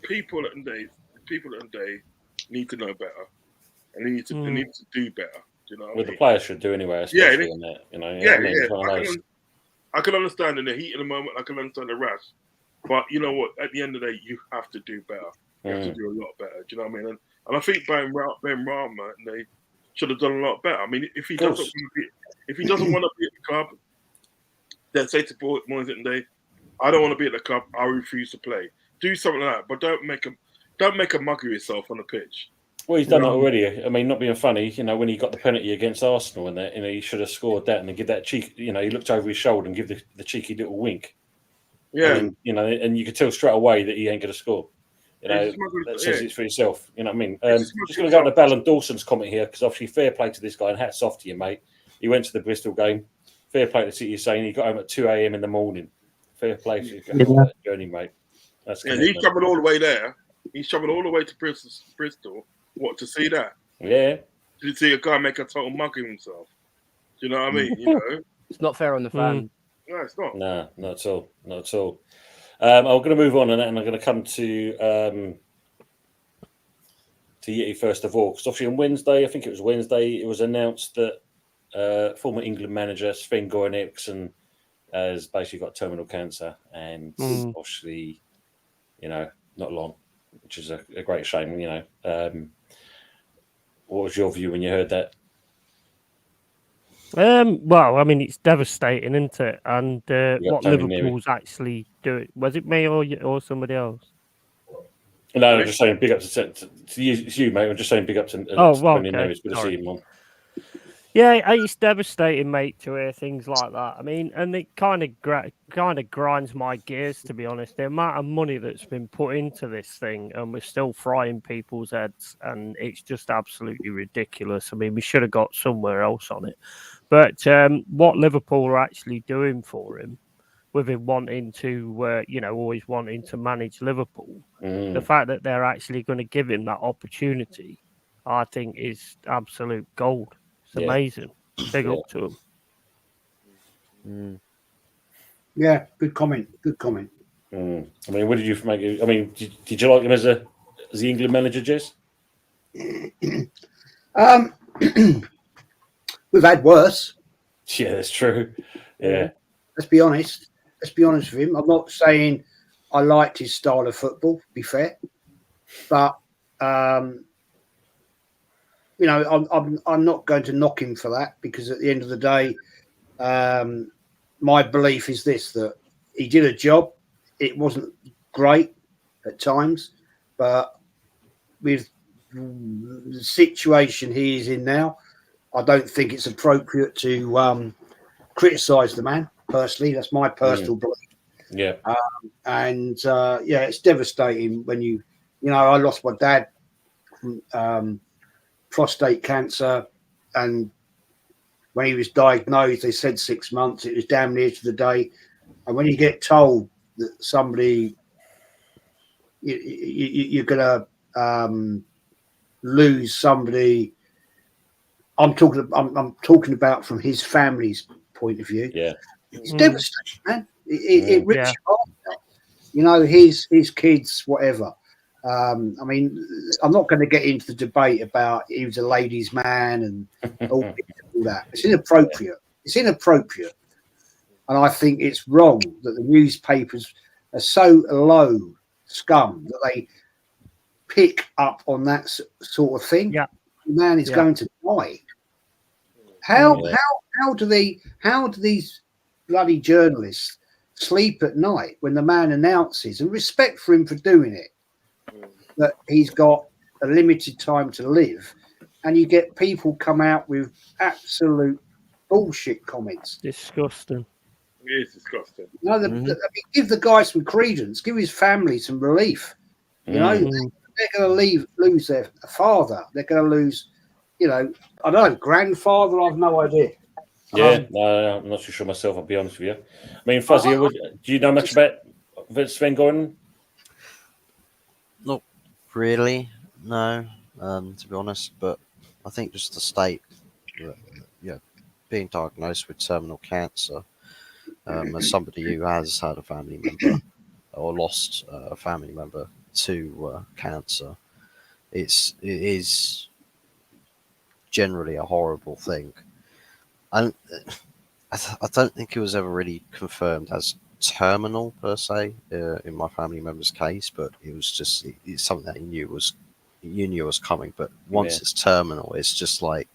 people at the day need to know better, and they need to do better. Do you know what I mean? The players should do anyway, especially in that. You know, I can understand in the heat of the moment. I can understand the rash. But you know what? At the end of the day, you have to do better. You have to do a lot better. Do you know what I mean? And I think Ben Rama and they should have done a lot better. I mean, if he doesn't want to be at the club, then say to boys and day, I don't want to be at the club. I refuse to play. Do something like that, but don't make a mug of yourself on the pitch. Well, he's done that already. I mean, not being funny, you know, when he got the penalty against Arsenal and that, you know, he should have scored that and then give that cheek. You know, he looked over his shoulder and give the cheeky little wink. Yeah, and, you know, and you could tell straight away that he ain't going to score. You know, that says it for yourself. You know what I mean? Just going to go to Ballon Dawson's comment here because obviously fair play to this guy and hats off to you, mate. He went to the Bristol game. Fair play to City saying he got home at 2 a.m. in the morning. Fair play to you that journey, mate. That's he's travelled all the way there. He's travelled all the way to Bristol. What, to see that? Yeah. To see a guy make a total mug of himself. Do you know what I mean? You know, it's not fair on the fan. No, it's not. No, not at all. Not at all. I'm going to move on and I'm going to come to Yeti first of all. Because obviously on Wednesday, I think it was Wednesday, it was announced that former England manager Sven Goran Eriksson has basically got terminal cancer. And obviously, you know, not long, which is a great shame, you know. What was your view when you heard that? Well, I mean, it's devastating, isn't it? And what Liverpool's actually doing, was it me or somebody else? No, I'm just saying big up to you, mate. I'm just saying big up to okay. It's good to see him on. Yeah, it's devastating, mate, to hear things like that. I mean, and it kind of grinds my gears, to be honest. The amount of money that's been put into this thing, and we're still frying people's heads, and it's just absolutely ridiculous. I mean, we should have got somewhere else on it. But what Liverpool are actually doing for him, with him wanting to, always wanting to manage Liverpool, the fact that they're actually going to give him that opportunity, I think is absolute gold. It's amazing. Big up to him. Yeah, good comment. Good comment. I mean, what did you make? I mean, did you like him as the England manager, Jess? We've had worse. Yeah, that's true. Yeah. Let's be honest. Let's be honest with him. I'm not saying I liked his style of football, to be fair. But you know, I'm not going to knock him for that because at the end of the day, my belief is this, that he did a job. It wasn't great at times, but with the situation he is in now, I don't think it's appropriate to criticise the man personally. That's my personal belief. Yeah. It's devastating when you know, I lost my dad from prostate cancer, and when he was diagnosed, they said 6 months. It was damn near to the day. And when you get told that somebody, you're going to lose somebody, I'm talking about from his family's point of view. Yeah, it's devastating, man. It rips your heart out. You know, his kids, whatever. I mean, I'm not going to get into the debate about he was a ladies' man and all that. It's inappropriate. It's inappropriate. And I think it's wrong that the newspapers are so low scum that they pick up on that sort of thing. Yeah. The man is going to die. How do these bloody journalists sleep at night when the man announces, and respect for him for doing it, that he's got a limited time to live, and you get people come out with absolute bullshit comments. Disgusting. It is disgusting. You know, give the guy some credence, give his family some relief. You know, they're going to lose their father. They're going to lose you know, I don't know, grandfather. I've no idea. Yeah, no, I'm not too sure myself. I'll be honest with you. I mean, Fuzzy, do you know much about Sven Gordon? Not really, no. To be honest, but I think just the state, being diagnosed with terminal cancer, as somebody who has had a family member or lost a family member to cancer, it is generally a horrible thing. And I don't think it was ever really confirmed as terminal per se in my family member's case, but it was just it's something that you knew was coming. But once it's terminal, it's just like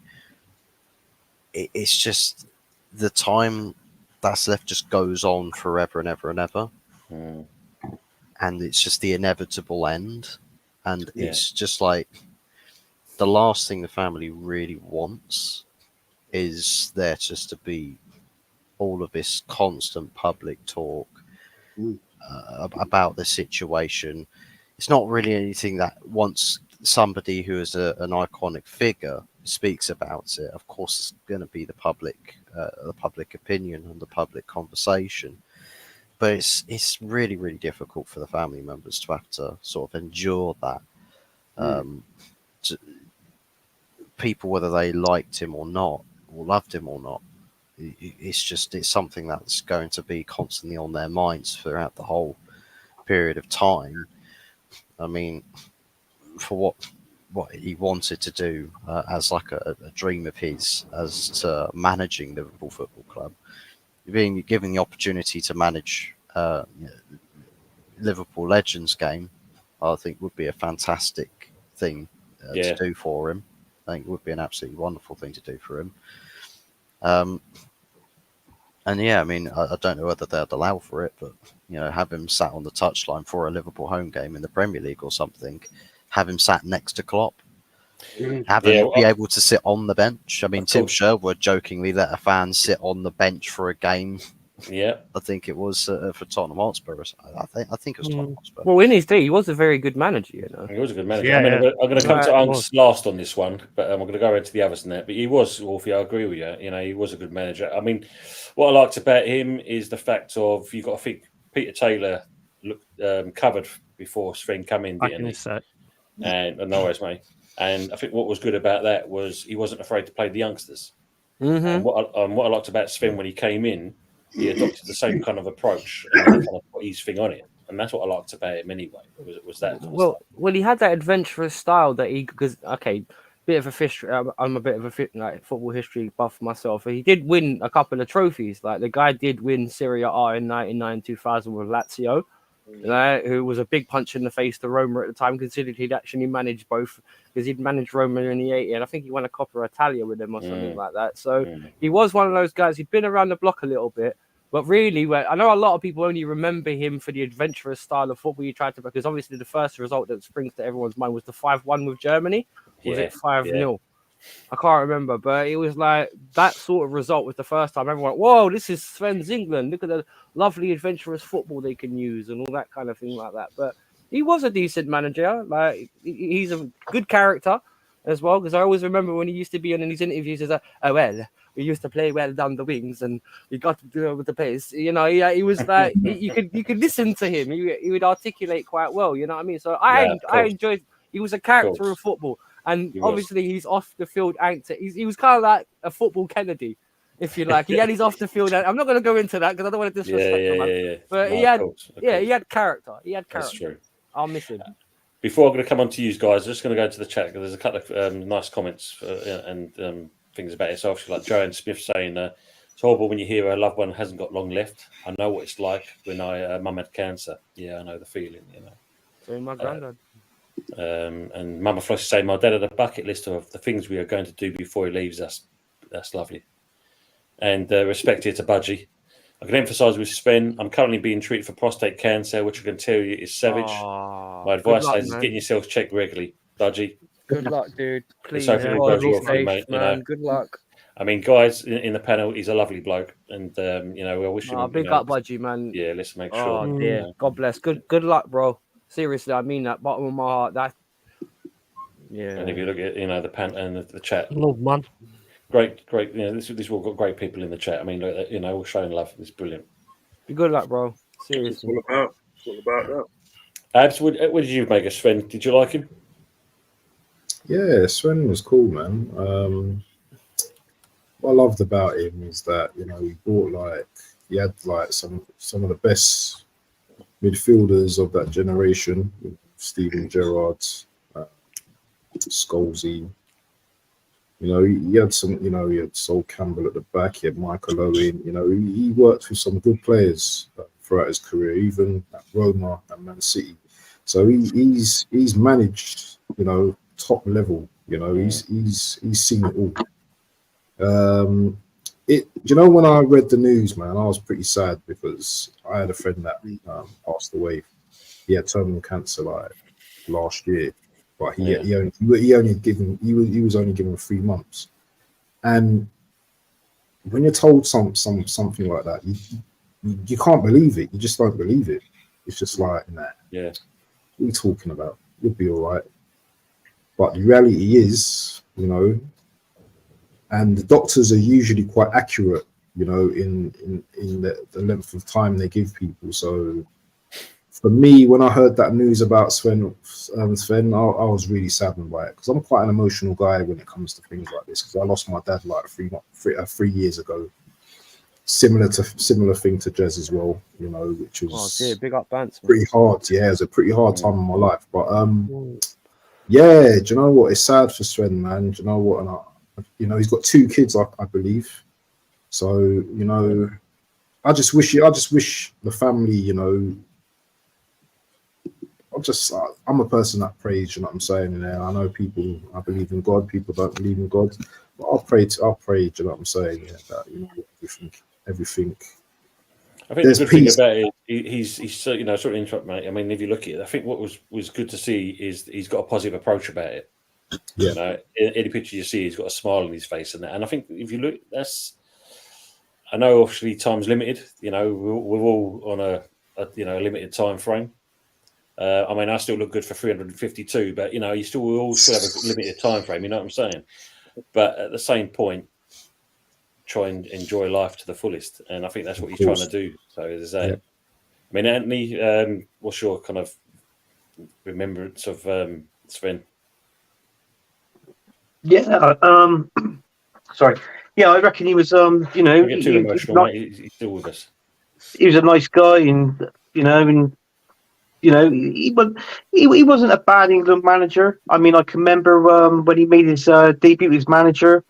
it's just the time that's left just goes on forever and ever and ever, and it's just the inevitable end. And it's just like the last thing the family really wants is there just to be all of this constant public talk about the situation. It's not really anything that once somebody who is an iconic figure speaks about it, of course, it's going to be the public opinion and the public conversation. But it's really, really difficult for the family members to have to sort of endure that. People, whether they liked him or not, or loved him or not, it's something that's going to be constantly on their minds throughout the whole period of time. I mean, for what he wanted to do as like a dream of his as to managing Liverpool Football Club, being given the opportunity to manage Liverpool Legends game, I think would be a fantastic thing to do for him. I think it would be an absolutely wonderful thing to do for him. And yeah, I mean, I don't know whether they'd allow for it, but have him sat on the touchline for a Liverpool home game in the Premier League or something. Have him sat next to Klopp. Have him be able to sit on the bench. I mean, Tim Sherwood jokingly let a fan sit on the bench for a game. Yeah, I think it was for Tottenham Hotspur. I think it was Tottenham Hotspur. Well, in his day, he was a very good manager. He was a good manager. Yeah, I mean, I'm going to come to Unks Well, last on this one, but I'm going to go into the others now. But he was, Wolfie, I agree with you. He was a good manager. I mean, what I liked about him is the fact of you've got to think Peter Taylor looked covered before Sven came in, didn't he? And no worries, mate. And I think what was good about that was he wasn't afraid to play the youngsters. And what I liked about Sven when he came in, he adopted the same kind of approach and kind of put his thing on it. And that's what I liked about him anyway. Was that kind of stuff. Well, he had that adventurous style that bit of a fish. I'm a bit of a football history buff myself. He did win a couple of trophies. Like the guy did win Serie A in 1999-2000 with Lazio. Who was a big punch in the face to Roma at the time, considering he'd actually managed both, because he'd managed Roma in the 80s, and I think he won a Coppa Italia with them or something like that. So he was one of those guys. He'd been around the block a little bit, but really, I know a lot of people only remember him for the adventurous style of football he tried to, because obviously the first result that springs to everyone's mind was the 5-1 with Germany. Was it 5-0? I can't remember, but it was like that sort of result was the first time everyone went, whoa, this is Sven's England. Look at the lovely adventurous football they can use and all that kind of thing like that. But he was a decent manager. Like he's a good character as well, because I always remember when he used to be on these interviews as we used to play well down the wings and we got to do it with the pace. He was like you could listen to him. He would articulate quite well. You know what I mean? So I enjoyed. He was a character of football. And obviously, he's off the field anchor. He was kind of like a football Kennedy, if you like. He had his off the field. I'm not going to go into that because I don't want to disrespect him. Yeah. But he had character. He had character. That's true. I'll miss him. Before I'm going to come on to you guys, I'm just going to go to the chat because there's a couple of nice comments and things about it. So obviously, like Joanne Smith saying, it's horrible when you hear a loved one hasn't got long left. I know what it's like when mum had cancer. Yeah, I know the feeling. So my granddad. And Mama Floss is saying, my dad had a bucket list of the things we are going to do before he leaves us. That's lovely. And respect here to Budgie. I can emphasise with Sven, I'm currently being treated for prostate cancer, which I can tell you is savage. My advice is getting yourself checked regularly, Budgie. Good luck, dude. Please, goes well for you, mate. Man. Good luck. I mean, guys in the panel, he's a lovely bloke, and I wish him. Big up, Budgie, man. Yeah, let's make sure. Oh dear, God bless. Good luck, bro. Seriously, I mean that, bottom of my heart. Yeah. And if you look at the pan and the chat, Love, man. great. This all got great people in the chat. I mean, all showing love. It's brilliant. Be good luck, bro. It's Seriously. all about. It's all about that. Abs, what did you make of Sven? Did you like him? Yeah, Sven was cool, man. What I loved about him is that he had some of the best midfielders of that generation, Steven Gerrard, Scholesy. He had he had Sol Campbell at the back, he had Michael Owen. He worked with some good players throughout his career, even at Roma and Man City. So he's managed, top level. He's seen it all. When I read the news, man, I was pretty sad because I had a friend that passed away. He had terminal cancer last year, but he was only given 3 months. And when you're told something like that, you can't believe it. You just don't believe it. It's just like, nah. Yeah. What are you talking about? You'll be all right. But the reality is, and the doctors are usually quite accurate, in the length of time they give people. So for me, when I heard that news about Sven, I was really saddened by it because I'm quite an emotional guy when it comes to things like this. Because I lost my dad like 3 years ago. Similar thing to Jez as well, which was big up banter. Pretty hard. Yeah, it was a pretty hard time in my life. But yeah, do you know what? It's sad for Sven, man. Do you know what? And he's got 2 kids, I believe. So I just wish the family, I'm a person that prays. You know what I'm saying? And I know I believe in God. People don't believe in God, but I'll pray. Do you know what I'm saying? Yeah, that everything. I think the good thing about it, he's sort of interrupt, mate. I mean, if you look at it, I think what was good to see is he's got a positive approach about it. Yeah. Any picture you see, he's got a smile on his face, and I think if you look, I know obviously time's limited. We're all on a limited time frame. I mean, I still look good for 352, but you all still have a limited time frame. You know what I'm saying? But at the same point, try and enjoy life to the fullest, and I think that's what he's trying to do. So as I say, I mean, Anthony, what's your kind of remembrance of Sven? Yeah. Sorry. Yeah, I reckon he was. Don't get too emotional, mate. He's still with us. He was a nice guy, and he wasn't a bad England manager. I mean, I can remember when he made his debut as manager.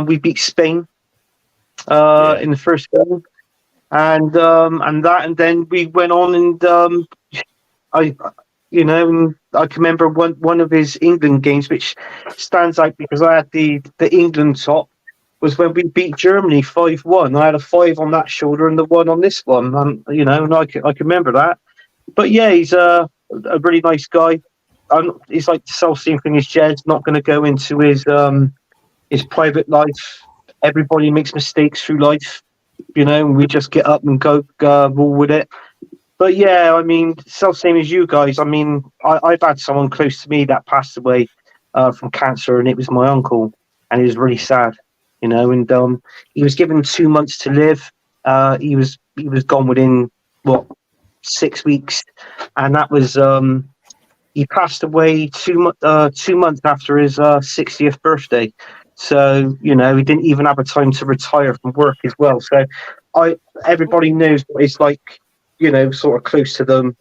We beat Spain in the first game, and then we went on, and I can remember one of his England games which stands out because I had the England top was when we beat Germany 5-1. I had a 5 on that shoulder and the 1 on this one, and and I can remember that. But yeah, he's a really nice guy. He's like the self-same thing as Jed's, not going to go into his private life. Everybody makes mistakes through life, and we just get up and go roll with it. But yeah, I mean, self-same as you guys. I mean, I've had someone close to me that passed away from cancer, and it was my uncle, and it was really sad, and he was given 2 months to live. He was gone within 6 weeks, and that was he passed away 2 months after his 60th birthday. So he didn't even have a time to retire from work as well. So everybody knows what it's like, sort of close to them,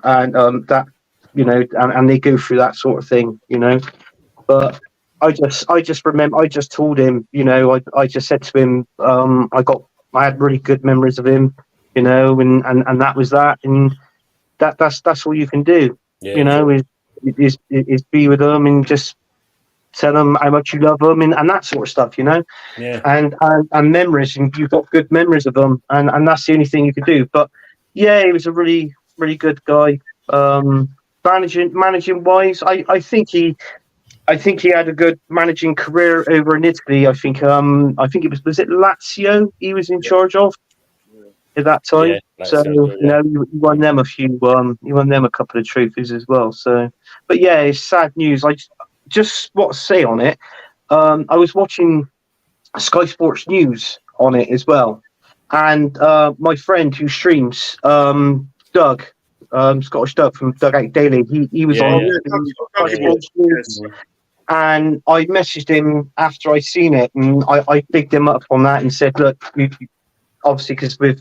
and that and they go through that sort of thing, But I just remember, I just told him, I just said to him, I had really good memories of him, and that was that, and that's all you can do, is be with them and just tell them how much you love them and that sort of stuff, and memories, and you've got good memories of them, and that's the only thing you can do. But yeah, he was a really, really good guy. Managing wise, I think he had a good managing career over in Italy. I think it was it Lazio he was in charge of at that time. So he won them a few. He won them a couple of trophies as well. So, but yeah, it's sad news. just what to say on it. I was watching Sky Sports News on it as well, and my friend who streams, Doug, Scottish Doug from Dugout Daily, he was on Sky Sports News, and I messaged him after I seen it, and I bigged him up on that and said, look, obviously because with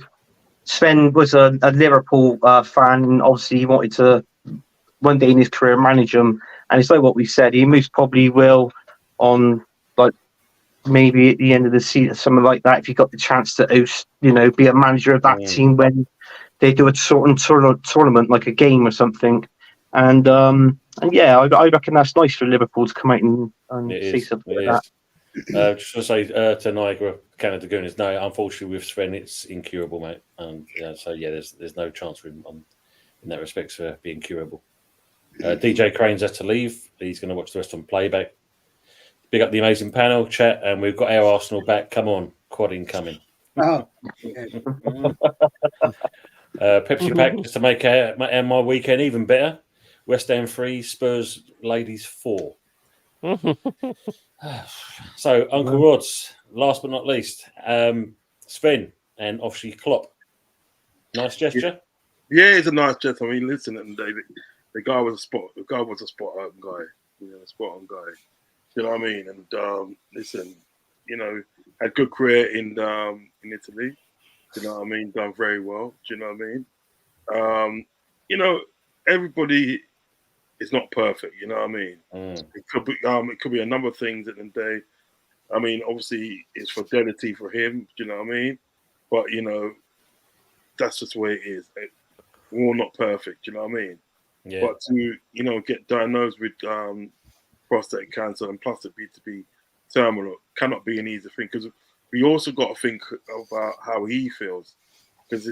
Sven was a Liverpool fan, and obviously he wanted to one day in his career manage them, and it's like what we said, he most probably will on like maybe at the end of the season, something like that, if you got the chance to host, be a manager of that team when they do a tournament like a game or something. And yeah, I reckon that's nice for Liverpool to come out and say something like that. Just to say to Niagara, Canada Gooners, no, unfortunately with Sven, it's incurable, mate. And so yeah, there's no chance for him in that respect for being curable. DJ Crane's had to leave. He's going to watch the rest on playback. Big up the amazing panel chat, and we've got our Arsenal back. Come on, quad incoming. Oh, Pepsi Pack just to make my weekend even better. West Ham 3, Spurs ladies 4. So Uncle Rod's, last but not least, Sven and obviously Klopp. Nice gesture. Yeah, it's a nice gesture. I mean, listen, David, the guy was a spot on guy. Spot on guy. You know what I mean? And listen, had good career in Italy. You know what I mean? Done very well. Do you know what I mean? Everybody is not perfect. You know what I mean? It could be a number of things at the end of the day. I mean, obviously, it's fidelity for him. Do you know what I mean? But that's just the way it is. We're all not perfect. You know what I mean? Yeah. But to get diagnosed with prostate cancer and plus it to be terminal cannot be an easy thing, because we also got to think about how he feels, because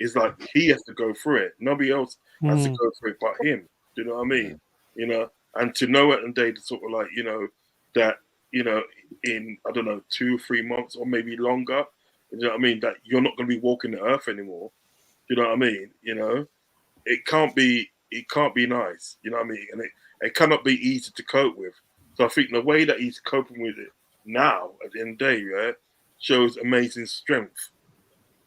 it's like he has to go through it. Nobody else has to go through it but him. Do you know what I mean? And to know it and day to sort of like that in I don't know 2 or 3 months or maybe longer. You know what I mean? That you're not going to be walking the earth anymore. Do you know what I mean? It can't be nice. You know what I mean? And it cannot be easy to cope with. So I think the way that he's coping with it now, at the end of the day, yeah, shows amazing strength.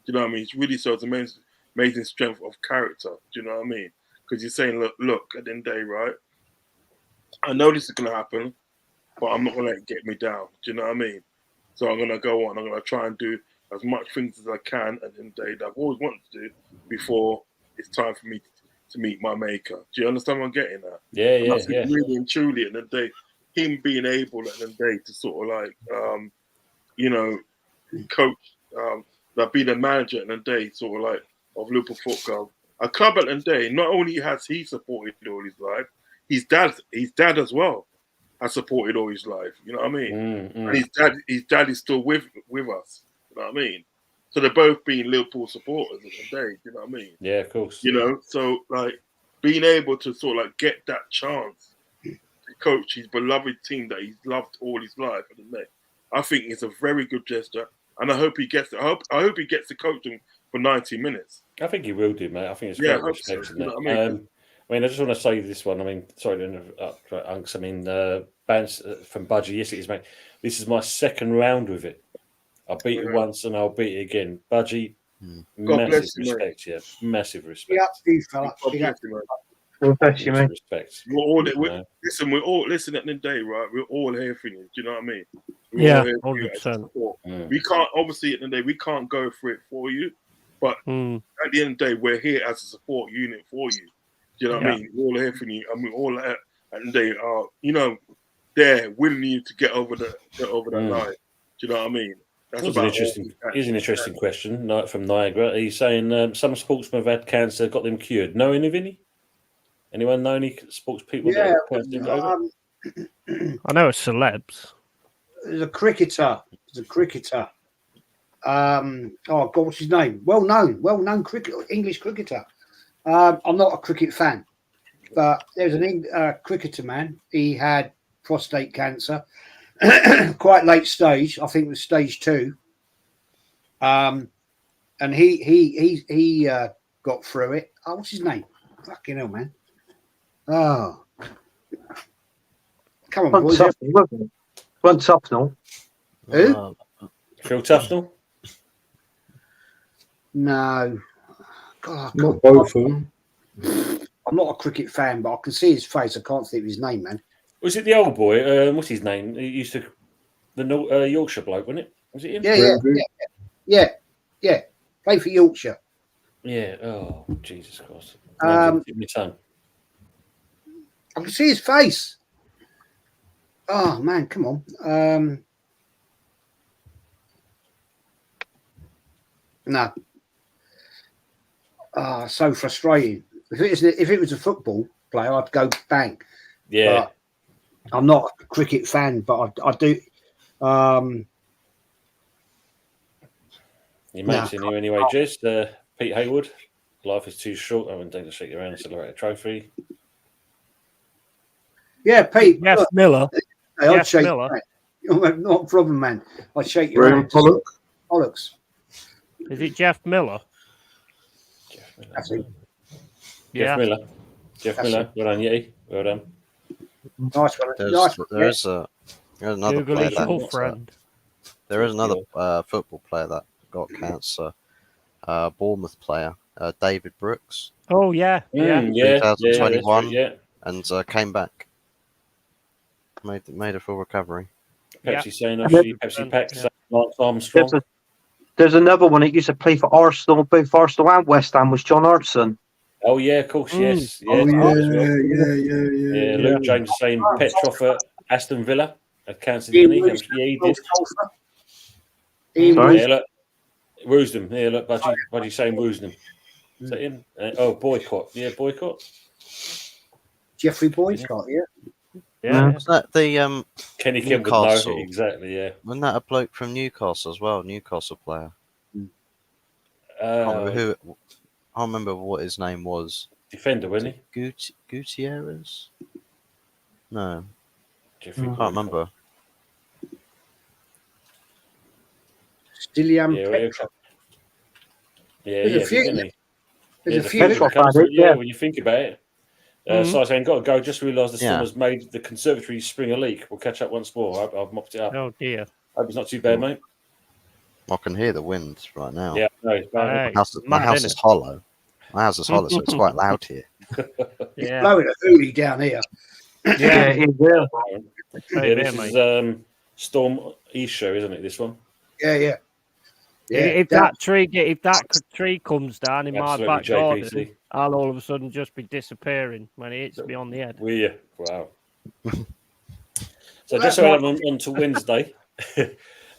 Do you know what I mean? It really shows amazing strength of character. Do you know what I mean? Because you're saying, look, at the end of the day, right? I know this is going to happen, but I'm not going to let it get me down. Do you know what I mean? So I'm going to go on. I'm going to try and do as much things as I can at the end of the day that I've always wanted to do before it's time for me to meet my maker. Do you understand what I'm getting at? Yeah. Really and truly, at the end of the day, him being able at the end of the day to sort of like, coach, like be the manager at the end of the day, sort of like of Liverpool Football. A club at the end of the day, not only has he supported all his life, his dad as well has supported all his life. You know what I mean? And his dad is still with us. You know what I mean? So they're both being Liverpool supporters at the end of the day. You know what I mean? Yeah, of course. So like being able to sort of like get that chance to coach his beloved team that he's loved all his life at the end of the day, I think it's a very good gesture, and I hope he gets it. I hope he gets to coach them for 90 minutes. I think he will do, mate. I think it's great respect. So. You know I mean, I just want to say this one. I mean, sorry to interrupt, Unks. I mean, Bans from Budgie, yes, it is, mate. This is my second round with it. I beat it once and I'll beat it again. Budgie, massive respect, yeah. Massive respect. Yeah, you fella. God bless you, mate. Respect. Listen, we're all listen at the end of the day, right? We're all here for you. Do you know what I mean? Yeah, 100%. We can't obviously at the end of the day we can't go through it for you, but at the end of the day, we're here as a support unit for you. Do you know what I mean? We're all here for you, and we're all at the end of the day are there willing you to get over that line. Do you know what I mean? Here's an interesting question from Niagara. He's saying some sportsmen have had cancer, got them cured. Know any of any? Anyone know any sports people that have cancer? I know it's celebs. There's a cricketer. Oh God, what's his name? Well known English cricketer. I'm not a cricket fan, but there's an cricketer man. He had prostate cancer, quite late stage. I think it was stage 2. And he got through it. Oh, what's his name? Fucking hell, man. Oh, Come on, boys. One Tufnell. Who? Phil Tufnell? No. God, Not both of them. I'm not a cricket fan, but I can see his face. I can't think of his name, man. Was it the old boy? What's his name? He used to the Yorkshire bloke, wasn't it? Was it him? Yeah. Play for Yorkshire. Yeah. Oh, Jesus Christ. Um, my tongue. I can see his face. Oh man, come on. No. Ah, so frustrating. If it was a football player, I'd go bang. Yeah. But I'm not a cricket fan, but I do. Your mate's in here anyway, Jez. Pete Hayward. Life is too short. I wouldn't take to shake your hand and celebrate a trophy. Yeah, Pete. Jeff look, Miller. I'd Jeff shake Miller. your hand. Not a problem, man. I'd shake your Graham hand. Pollock. Bollocks. Is it Jeff Miller? That's it. Yeah. Jeff Miller. Well done, Yeti. Well done. Nice one. There's another Google player is your that friend. there is another football player that got cancer. Bournemouth player, David Brooks. Oh yeah, yeah. 2021, yeah. And came back. Made a full recovery. Pepsi saying obviously Pepsi Pack, Lance Armstrong. There's another one that used to play for Arsenal, both Arsenal and West Ham, was John Hartson. Oh yeah, of course, yes. Oh yeah. Luke James saying Petrov at Aston Villa had cancer, didn't he? Yeah, he did. Sorry? Yeah, look, Woosnam. Yeah, look, Budgie saying Woosnam. Is that him? Boycott. Yeah, Boycott. Jeffrey Boycott, yeah. Yeah. Was that the Kenny Kim would know exactly, yeah. Wasn't that a bloke from Newcastle as well? Newcastle player. I can't remember what his name was. Defender, wasn't he? Gutierrez? No. Jeffrey I can't remember. Stilian Petrov. Yeah, There's a few. There's a few. When you think about it. So saying, got to go. Just realised the storm has made the conservatory spring a leak. We'll catch up once more. I've mopped it up. Oh dear. Hope it's not too bad, mate. I can hear the wind right now. Yeah, no, it's bad. My house is hollow. My house is hollow, so it's quite loud here. It's blowing a hoolie down here. Yeah. This is Storm Isha, isn't it? This one. Yeah. If that tree comes down in my back garden, JPC. I'll all of a sudden just be disappearing when it hits me on the head. Will you? Wow. So just so on to Wednesday.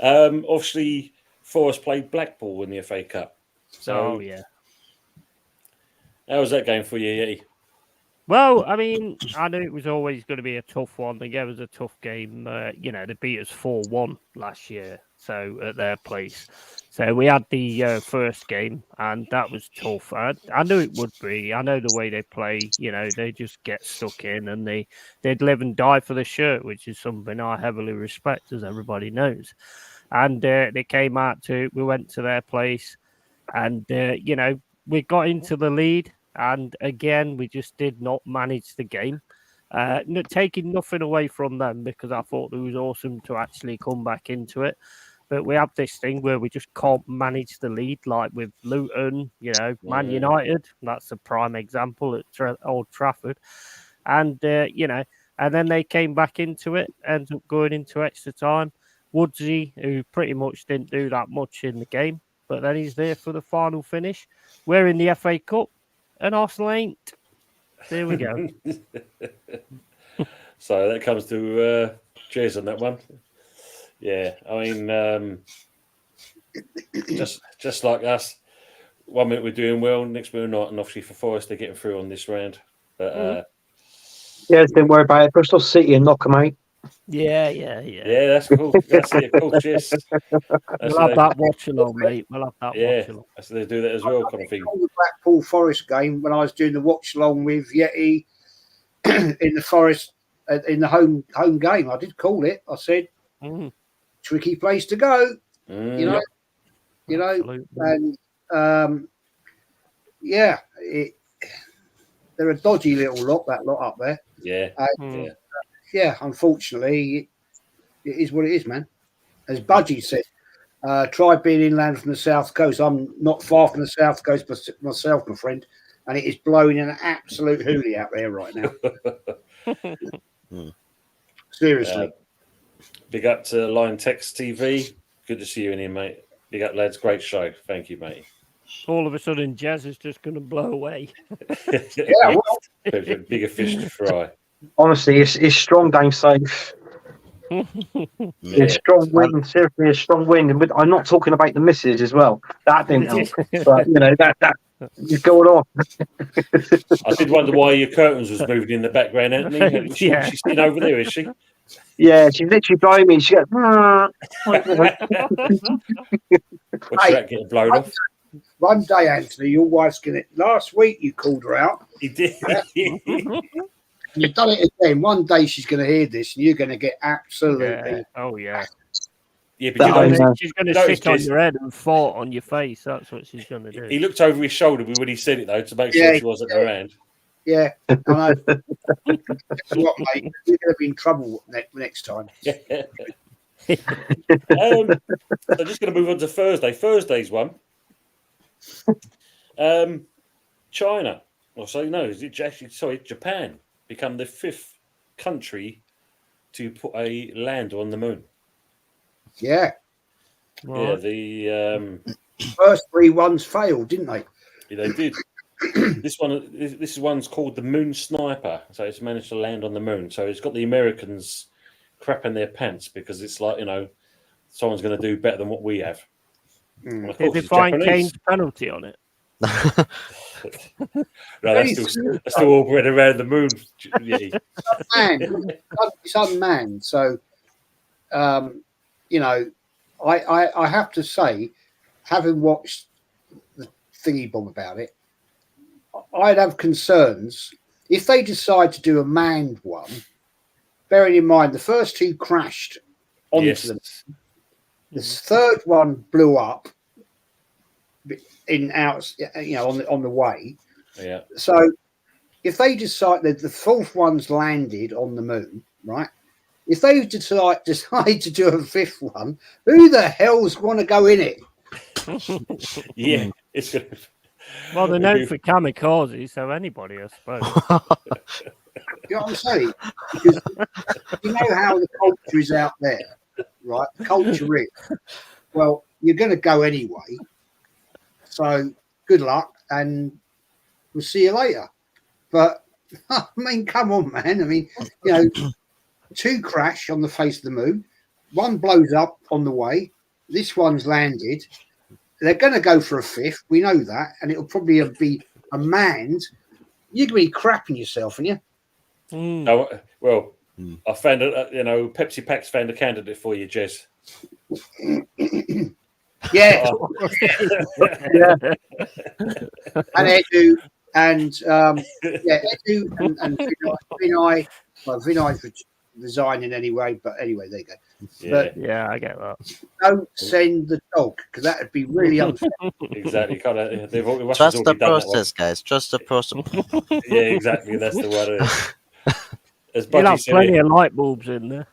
Obviously, Forest played Blackpool in the FA Cup. So, how was that game for you, Yeti? Well, I mean, I knew it was always going to be a tough one. They gave us a tough game. They beat us 4-1 last year, so at their place. So we had the first game, and that was tough. I knew it would be. I know the way they play. They just get stuck in, and they'd live and die for the shirt, which is something I heavily respect, as everybody knows. And they came out we went to their place, and we got into the lead. And again, we just did not manage the game. Taking nothing away from them, because I thought it was awesome to actually come back into it. But we have this thing where we just can't manage the lead, like with Luton, Man United. That's a prime example at Old Trafford. And, and then they came back into it, ended up going into extra time. Woodsy, who pretty much didn't do that much in the game, but then he's there for the final finish. We're in the FA Cup. And Arsenal ain't. There we go. So that comes to Jez on that one. Yeah, I mean, just like us, 1 minute we're doing well, next minute we're not, and obviously for Forest they're getting through on this round. But don't worry about it. Bristol City and knock them out. Yeah, that's cool. That's it, cool. Cheers. We'll have that watch along, mate. We'll have that watch along. So they do that as well, kind of thing. The Blackpool Forest game when I was doing the watch along with Yeti in the Forest in the home game. I did call it. I said, tricky place to go. And they're a dodgy little lot. That lot up there. Yeah. yeah, unfortunately, it is what it is, man. As Budgie said, try being inland from the south coast. I'm not far from the south coast myself, my friend, and it is blowing an absolute hoolie out there right now. Seriously. Big up to Line Text TV. Good to see you in here, mate. Big up, lads. Great show. Thank you, mate. All of a sudden, Jazz is just going to blow away. Yeah, well, Bigger fish to fry. Honestly, it's strong down south. It's strong wind, seriously, a strong wind. And I'm not talking about the misses as well. That didn't help. But you know that is going on. I did wonder why your curtains was moving in the background, Anthony. She's sitting over there, is she? Yeah, she's literally blowing me. She goes, What's that getting blown off? one day, Anthony, your wife's gonna. Last week you called her out. He did. You've done it again. One day she's going to hear this, and you're going to get absolutely. Yeah. Oh yeah. Yeah, but she's going to sit on your head and fart on your face. That's what she's going to do. He looked over his shoulder when he said it, though, to make sure she wasn't around. Yeah, I know. What, mate? You're going to be in trouble next time. I'm just going to move on to Thursday. Thursday's one. China. Or so no, is it actually? Sorry, Japan become the 5th country to put a lander on the moon. Yeah. Right. Yeah, the first 3 ones failed, didn't they? Yeah, they did. This one's called the Moon Sniper. So it's managed to land on the moon. So it's got the Americans crapping their pants because it's like, someone's going to do better than what we have. Did they find Kane's penalty on it? No, that's still all bred around the moon. It's unmanned. So, I have to say, having watched the thingy bomb about it, I'd have concerns if they decide to do a manned one. Bearing in mind the first 2 crashed onto them, the third one blew up on the way. Yeah. So if they decide that the 4th one's landed on the moon, right? If they decide to do a 5th one, who the hell's want to go in it? Yeah, it's good. Well, they're known for kamikaze, so anybody, I suppose. You know what I'm saying? Because you know how the culture is out there, right? The culture is. Well, you're going to go anyway. So good luck, and we'll see you later. But I mean, come on, man. I mean, 2 crash on the face of the moon, 1 blows up on the way. This one's landed. They're going to go for a 5th. We know that, and it'll probably be a manned. You're going to be crapping yourself, aren't you? Oh, well, I found Pepsi Pac's found a candidate for you, Jez. Yeah. Yeah. And Edu and Edu and Vinay. Well, Vinay's resigning anyway, but anyway, there you go. Yeah, yeah, I get that. Don't send the dog because that would be really unfair. Exactly. Trust the process, guys. Trust the process. Yeah, exactly. That's the word. As You'll have plenty of light bulbs in there.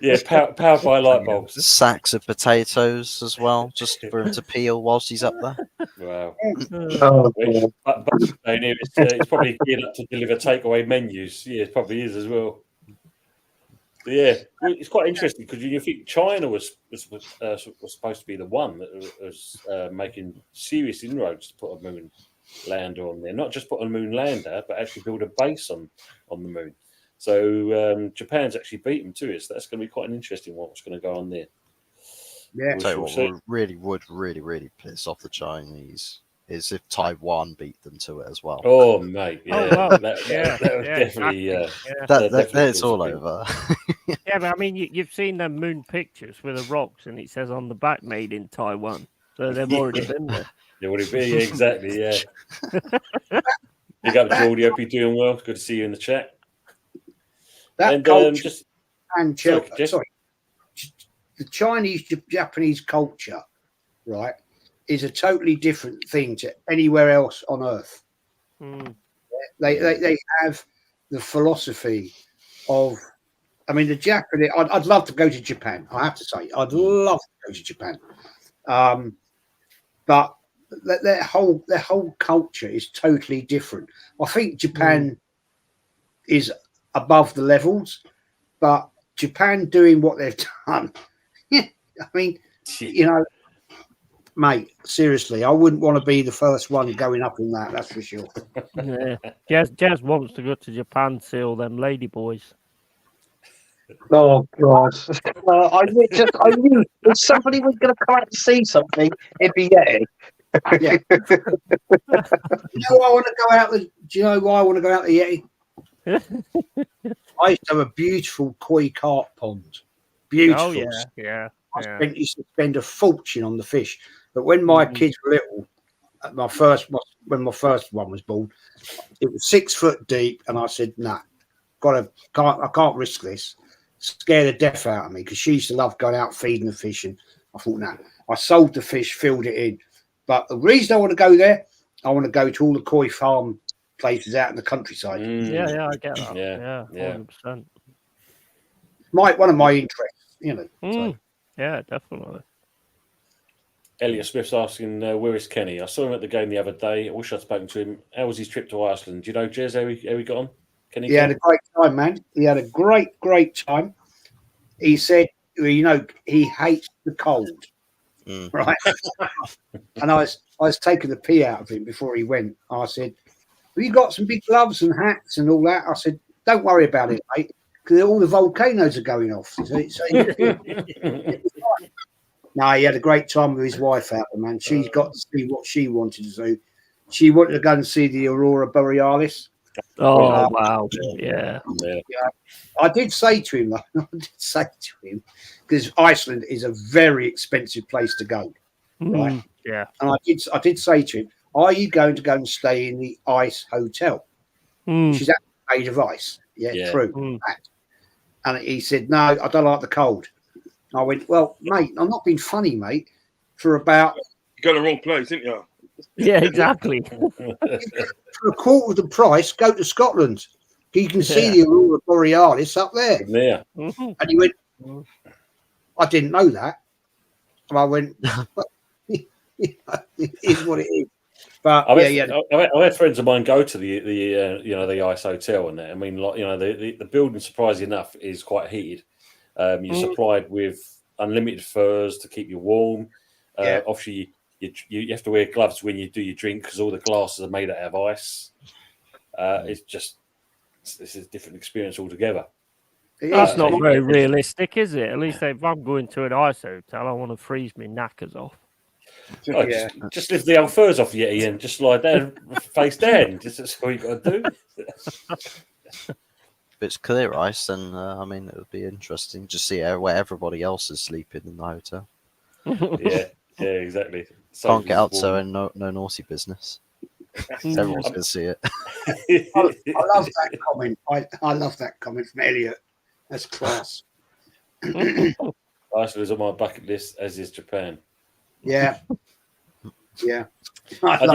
Yeah, powered by light bulbs. Sacks of potatoes as well, just for him to peel whilst he's up there. Wow. Oh, It's probably geared up to deliver takeaway menus. Yeah, it probably is as well. But yeah, it's quite interesting because you think China was supposed to be the one that was making serious inroads to put a moon lander on there, not just put a moon lander, but actually build a base on the moon. So Japan's actually beat them to it. So that's going to be quite an interesting one. What's going to go on there? Yeah. Tell you what would really piss off the Chinese is if Taiwan beat them to it as well. Oh mate, yeah, Oh, wow. that would Yeah, definitely. exactly. It's all over. Yeah, but I mean, you've seen the moon pictures with the rocks, and it says on the back "Made in Taiwan," so they've already been there. Yeah, would it be? Yeah, exactly. Yeah. Big up, Geordie. Hope you're doing well. Good to see you in the chat. That And culture just and sorry, the Chinese Japanese culture, right, is a totally different thing to anywhere else on earth. Mm. They have the philosophy of. I mean, the Japanese. I'd love to go to Japan. I have to say, I'd love to go to Japan. But their whole culture is totally different. I think Japan is above the levels, but Japan doing what they've done. I mean, you know, mate, seriously, I wouldn't want to be the first one going up in that. That's for sure. Yeah, Jazz wants to go to Japan to see all them lady boys. Oh God! I knew if somebody was going to come out to see something, it'd be Yeti. Yeah. You know why I want to go out? Do you know why I want to go out the Yeti? I used to have a beautiful koi carp pond. Beautiful. Oh yeah. I used to spend a fortune on the fish. But when my kids were little, when my first one was born, it was 6 foot deep, and I said, "Nah, I can't risk this." Scare the death out of me, because she used to love going out feeding the fish, and I thought, "Nah." I sold the fish, filled it in. But the reason I want to go there, I want to go to all the koi farm places out in the countryside. Yeah, I get that. Yeah, 100%. One of my interests, you know. So. Yeah, definitely. Elliot Smith's asking, where is Kenny? I saw him at the game the other day. I wish I'd spoken to him. How was his trip to Iceland? Do you know, Jez, how he got on? Kenny he had a great time, man. He had a great time. He said, you know, he hates the cold, right? And I was taking the pee out of him before he went. I said, "Have you got some big gloves and hats and all that?" I said, "Don't worry about it, mate, because all the volcanoes are going off." No, he had a great time with his wife out there, man. She's got to see what she wanted to do. She wanted to go and see the Aurora Borealis. Oh, wow. Yeah. I did say to him, because Iceland is a very expensive place to go, right? Yeah. And I did say to him, "Are you going to go and stay in the ice hotel?" Which is actually made of ice. Yeah. True. And he said, "No, I don't like the cold." I went, "Well, mate, I'm not being funny, mate. For about you got the wrong place, didn't you?" Yeah, exactly. For a quarter of the price, go to Scotland. You can see the Aurora Borealis up there. Yeah. And he went, "I didn't know that." And I went, "It is what it is." But I've had friends of mine go to the ice hotel and that. I mean, like, you know, the building, surprisingly enough, is quite heated. You're supplied with unlimited furs to keep you warm. Obviously, you have to wear gloves when you do your drink, because all the glasses are made out of ice. It's a different experience altogether. That's not very realistic, is it? At least if I'm going to an ice hotel, I want to freeze my knackers off. Just lift the old furs off Yeti and just lie down, face down. That's all you got to do. If it's clear ice, then I mean, it would be interesting to see where everybody else is sleeping in the hotel. Yeah, exactly. Can't get out, so no naughty business. Everyone's going to see it. I love that comment. I love that comment from Elliot. That's class. Iceland is on my bucket list, as is Japan. Yeah. I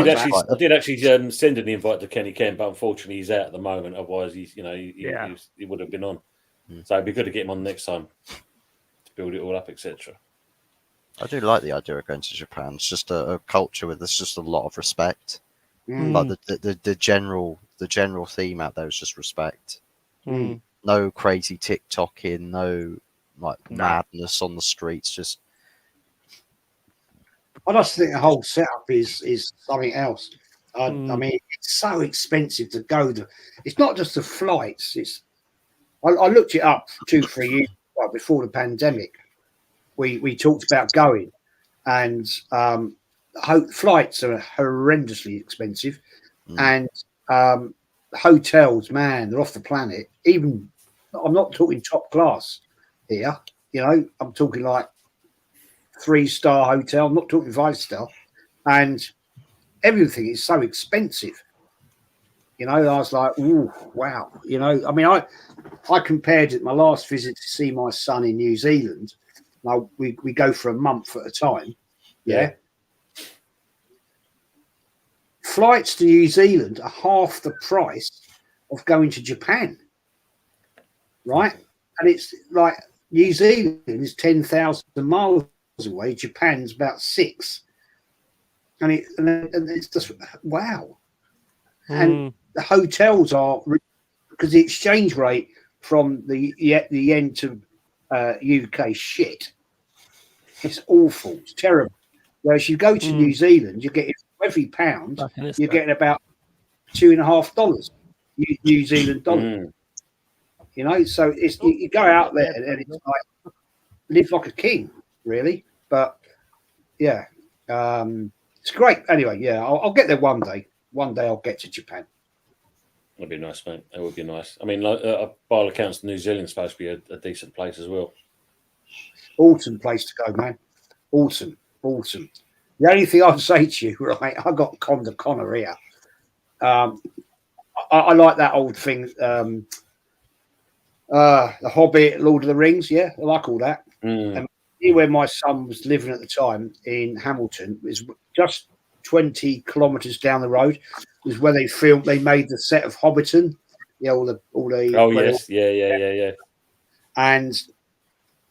did actually send an invite to Kenny Kemp, but unfortunately he's out at the moment. Otherwise, he would have been on. So it'd be good to get him on next time to build it all up, etc. I do like the idea of going to Japan. It's just a culture where there's just a lot of respect. Like the general theme out there is just respect. No crazy TikToking, no madness on the streets. Just I just think the whole setup is something else. I mean, it's so expensive to go there. It's not just the flights. I looked it up 2-3 years before the pandemic. We talked about going, and flights are horrendously expensive, and hotels, man, they're off the planet. Even I'm not talking top class here. You know, I'm talking like 3-star hotel. I'm not talking 5-star, and everything is so expensive. You know, I was like, "Ooh, wow!" You know, I mean, I compared it. My last visit to see my son in New Zealand. Now we go for a month at a time. Yeah. Flights to New Zealand are half the price of going to Japan, right? And it's like New Zealand is 10,000 miles away. Japan's about 6. And it's just, wow. And the hotels are, because the exchange rate from the yen to UK shit, it's awful. It's terrible. Whereas you go to New Zealand, you get every pound, you're getting about $2.50 New Zealand dollars. You know, so it's you go out there and it's like live like a king, really. But yeah, it's great. Anyway, yeah, I'll get there one day. One day I'll get to Japan. That'd be nice, mate. That would be nice. I mean, like, by all accounts, New Zealand's supposed to be a decent place as well. Awesome place to go, man. Awesome. The only thing I'd say to you, right? I got gonorrhea. I like that old thing. The Hobbit, Lord of the Rings. Yeah, I like all that. And where my son was living at the time in Hamilton is just 20 kilometres down the road. Was where they made the set of Hobbiton. Yeah, all the. Oh yes, yeah. And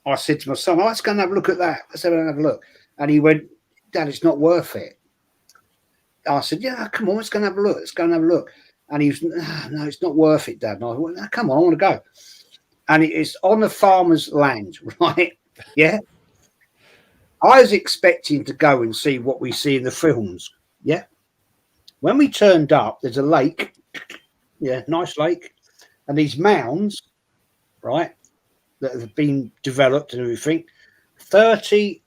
I said to my son, "Let's go and have a look at that. Let's have a look." And he went, "Dad, it's not worth it." I said, "Yeah, come on, let's go and have a look. Let's go and have a look." And he was, "No, it's not worth it, Dad." And I went, "No, come on, I want to go." And it's on the farmer's land, right? Yeah. I was expecting to go and see what we see in the films. Yeah. When we turned up, there's a lake. Yeah, nice lake. And these mounds, right, that have been developed and everything, $30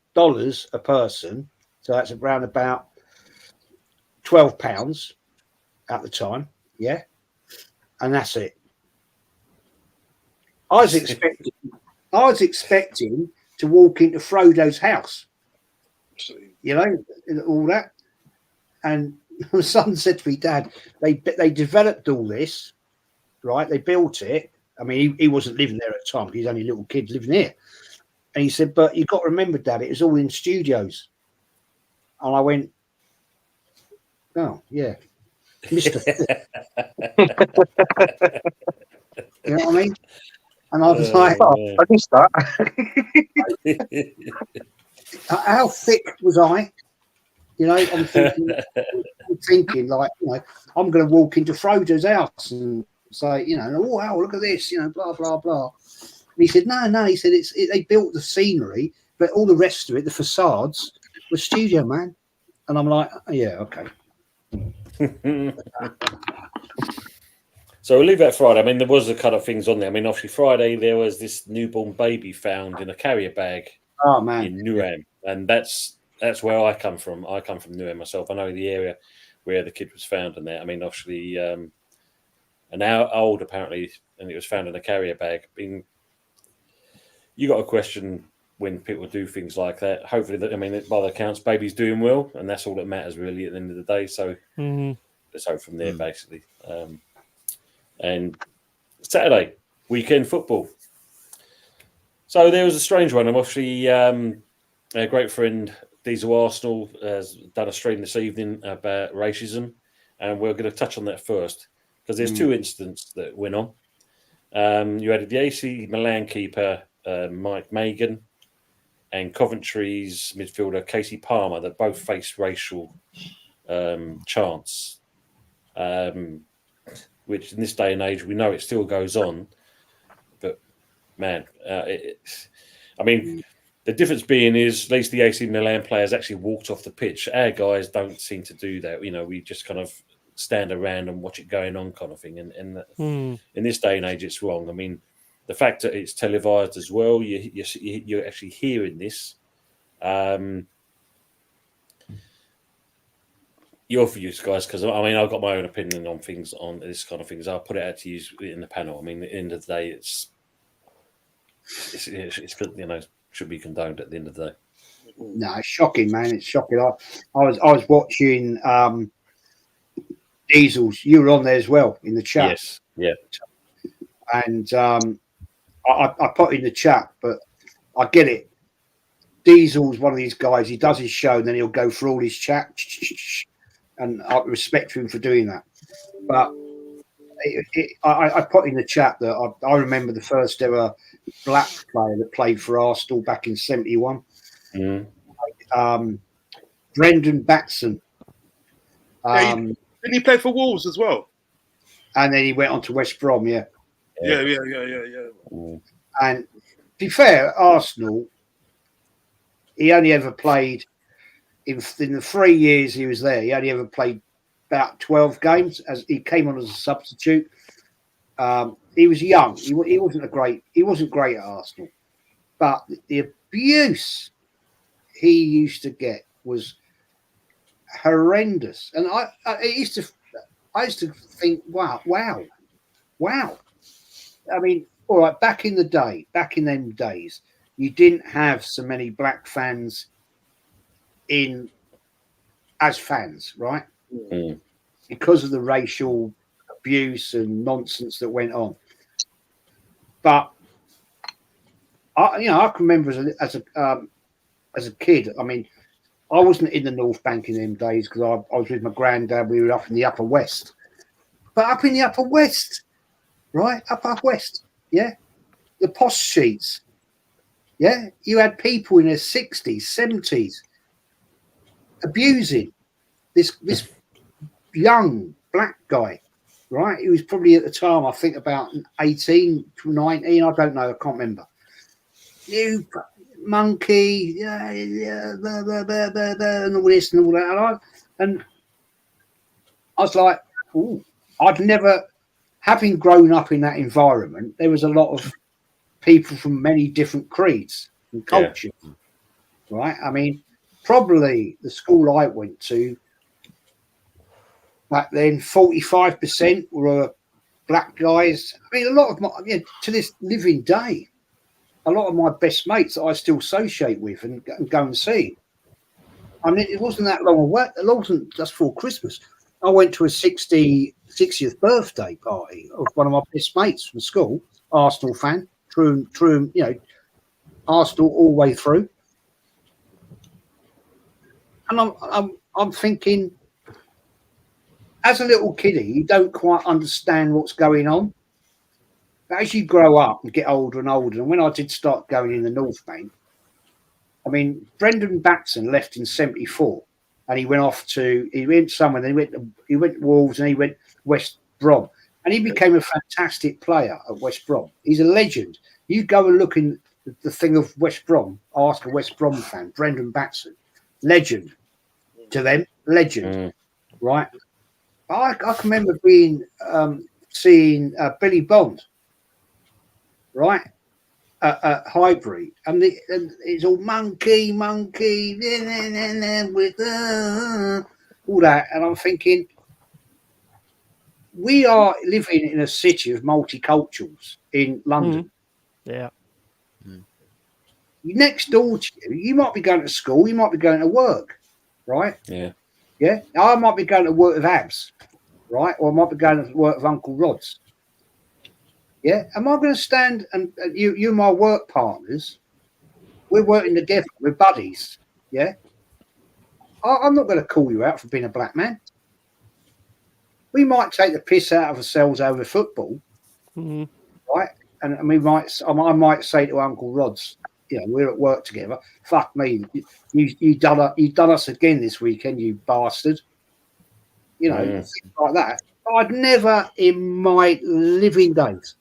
a person. So that's around about £12 at the time. Yeah. And that's it. I was expecting to walk into Frodo's house, you know, all that. And my son said to me, "Dad, they developed all this, right? They built it. I mean, he wasn't living there at the time. He's only a little kid living here." And he said, "But you've got to remember, Dad, it was all in studios." And I went, "Oh, yeah, Mr. You know what I mean?" And I was like, I missed that. How thick was I? You know, I'm thinking like, you know, I'm going to walk into Frodo's house and say, you know, "Oh, wow, look at this," you know, blah, blah, blah. And he said, no. He said, they built the scenery, but all the rest of it, the facades, was studio, man. And I'm like, "Oh, yeah, okay." So we'll leave that Friday. I mean, there was a kind of things on there. I mean, obviously Friday there was this newborn baby found in a carrier bag in Newham, and that's where I come from. I come from Newham myself. I know the area where the kid was found in there. I mean, obviously an hour old apparently, and it was found in a carrier bag. You got to question when people do things like that. Hopefully, by the accounts, baby's doing well, and that's all that matters really at the end of the day. So let's hope from there, basically. And Saturday, weekend football. So there was a strange one. I'm obviously a great friend, Diesel Arsenal, has done a stream this evening about racism, and we're going to touch on that first because there's two incidents that went on. You had the AC Milan keeper, Mike Magan, and Coventry's midfielder, Casey Palmer, that both faced racial chants. Which in this day and age, we know it still goes on. But, man, the difference being is at least the AC Milan players actually walked off the pitch. Our guys don't seem to do that. You know, we just kind of stand around and watch it going on kind of thing. And in this day and age, it's wrong. I mean, the fact that it's televised as well, you're actually hearing this. Your views, guys, because I mean, I've got my own opinion on things, on this kind of things. I'll put it out to you in the panel. I mean, at the end of the day, it's you know, should be condoned at the end of the day. No, it's shocking, man. It's shocking. I was watching Diesels. You were on there as well in the chat. Yes, yeah. And I put in the chat, but I get it. Diesel's one of these guys. He does his show, and then he'll go through all his chat. And I respect him for doing that. But I put in the chat that I remember the first ever black player that played for Arsenal back in '71. Brendan Batson. Didn't he play for Wolves as well? And then he went on to West Brom, yeah. Yeah. And to be fair, Arsenal, he only ever played in the 3 years he was there. He only ever played about 12 games as he came on as a substitute. He was young. He wasn't great at Arsenal, but the abuse he used to get was horrendous. And I used to think, wow. I mean, all right, back in them days, you didn't have so many black fans as fans, right? Because of the racial abuse and nonsense that went on. But I can remember as a kid. I mean, I wasn't in the North Bank in them days because I was with my granddad. We were up in the Upper West, but up in the Upper West, right? Upper West, yeah. The posh sheets, yeah. You had people in their 60s, 70s abusing this young black guy, right? He was probably at the time, I think, about 18 to 19. I don't know. I can't remember. You monkey, blah, blah, blah, blah, blah, and all this and all that. And I was like, ooh, I'd never, having grown up in that environment, there was a lot of people from many different creeds and cultures, right? I mean, probably the school I went to back then, 45% were black guys. I mean, a lot of to this living day, a lot of my best mates that I still associate with and go and see. I mean, it wasn't that long away. It wasn't just for Christmas. I went to a 60th birthday party of one of my best mates from school, Arsenal fan, true, Arsenal all the way through. And I'm thinking, as a little kiddie, you don't quite understand what's going on. But as you grow up and get older and older, and when I did start going in the North Bank, I mean, Brendan Batson left in '74, and he went somewhere. Then he went to Wolves, and he went West Brom, and he became a fantastic player at West Brom. He's a legend. You go and look in the thing of West Brom. Ask a West Brom fan, Brendan Batson, legend to them, legend, right? I can remember seeing Billy Bond, right, at Highbury, and it's all monkey, with all that, and I'm thinking, we are living in a city of multiculturals in London. Yeah. Next door to you might be going to school, you might be going to work, right? Yeah. Yeah. I might be going to work with Abs, right? Or I might be going to work with Uncle Rod's. Yeah. Am I going to stand and you my work partners? We're working together. We're buddies. Yeah. I'm not going to call you out for being a black man. We might take the piss out of ourselves over football, right? And I might say to Uncle Rod's, we're at work together. Fuck me, you done us again this weekend, you bastard. Things like that. I'd never in my living days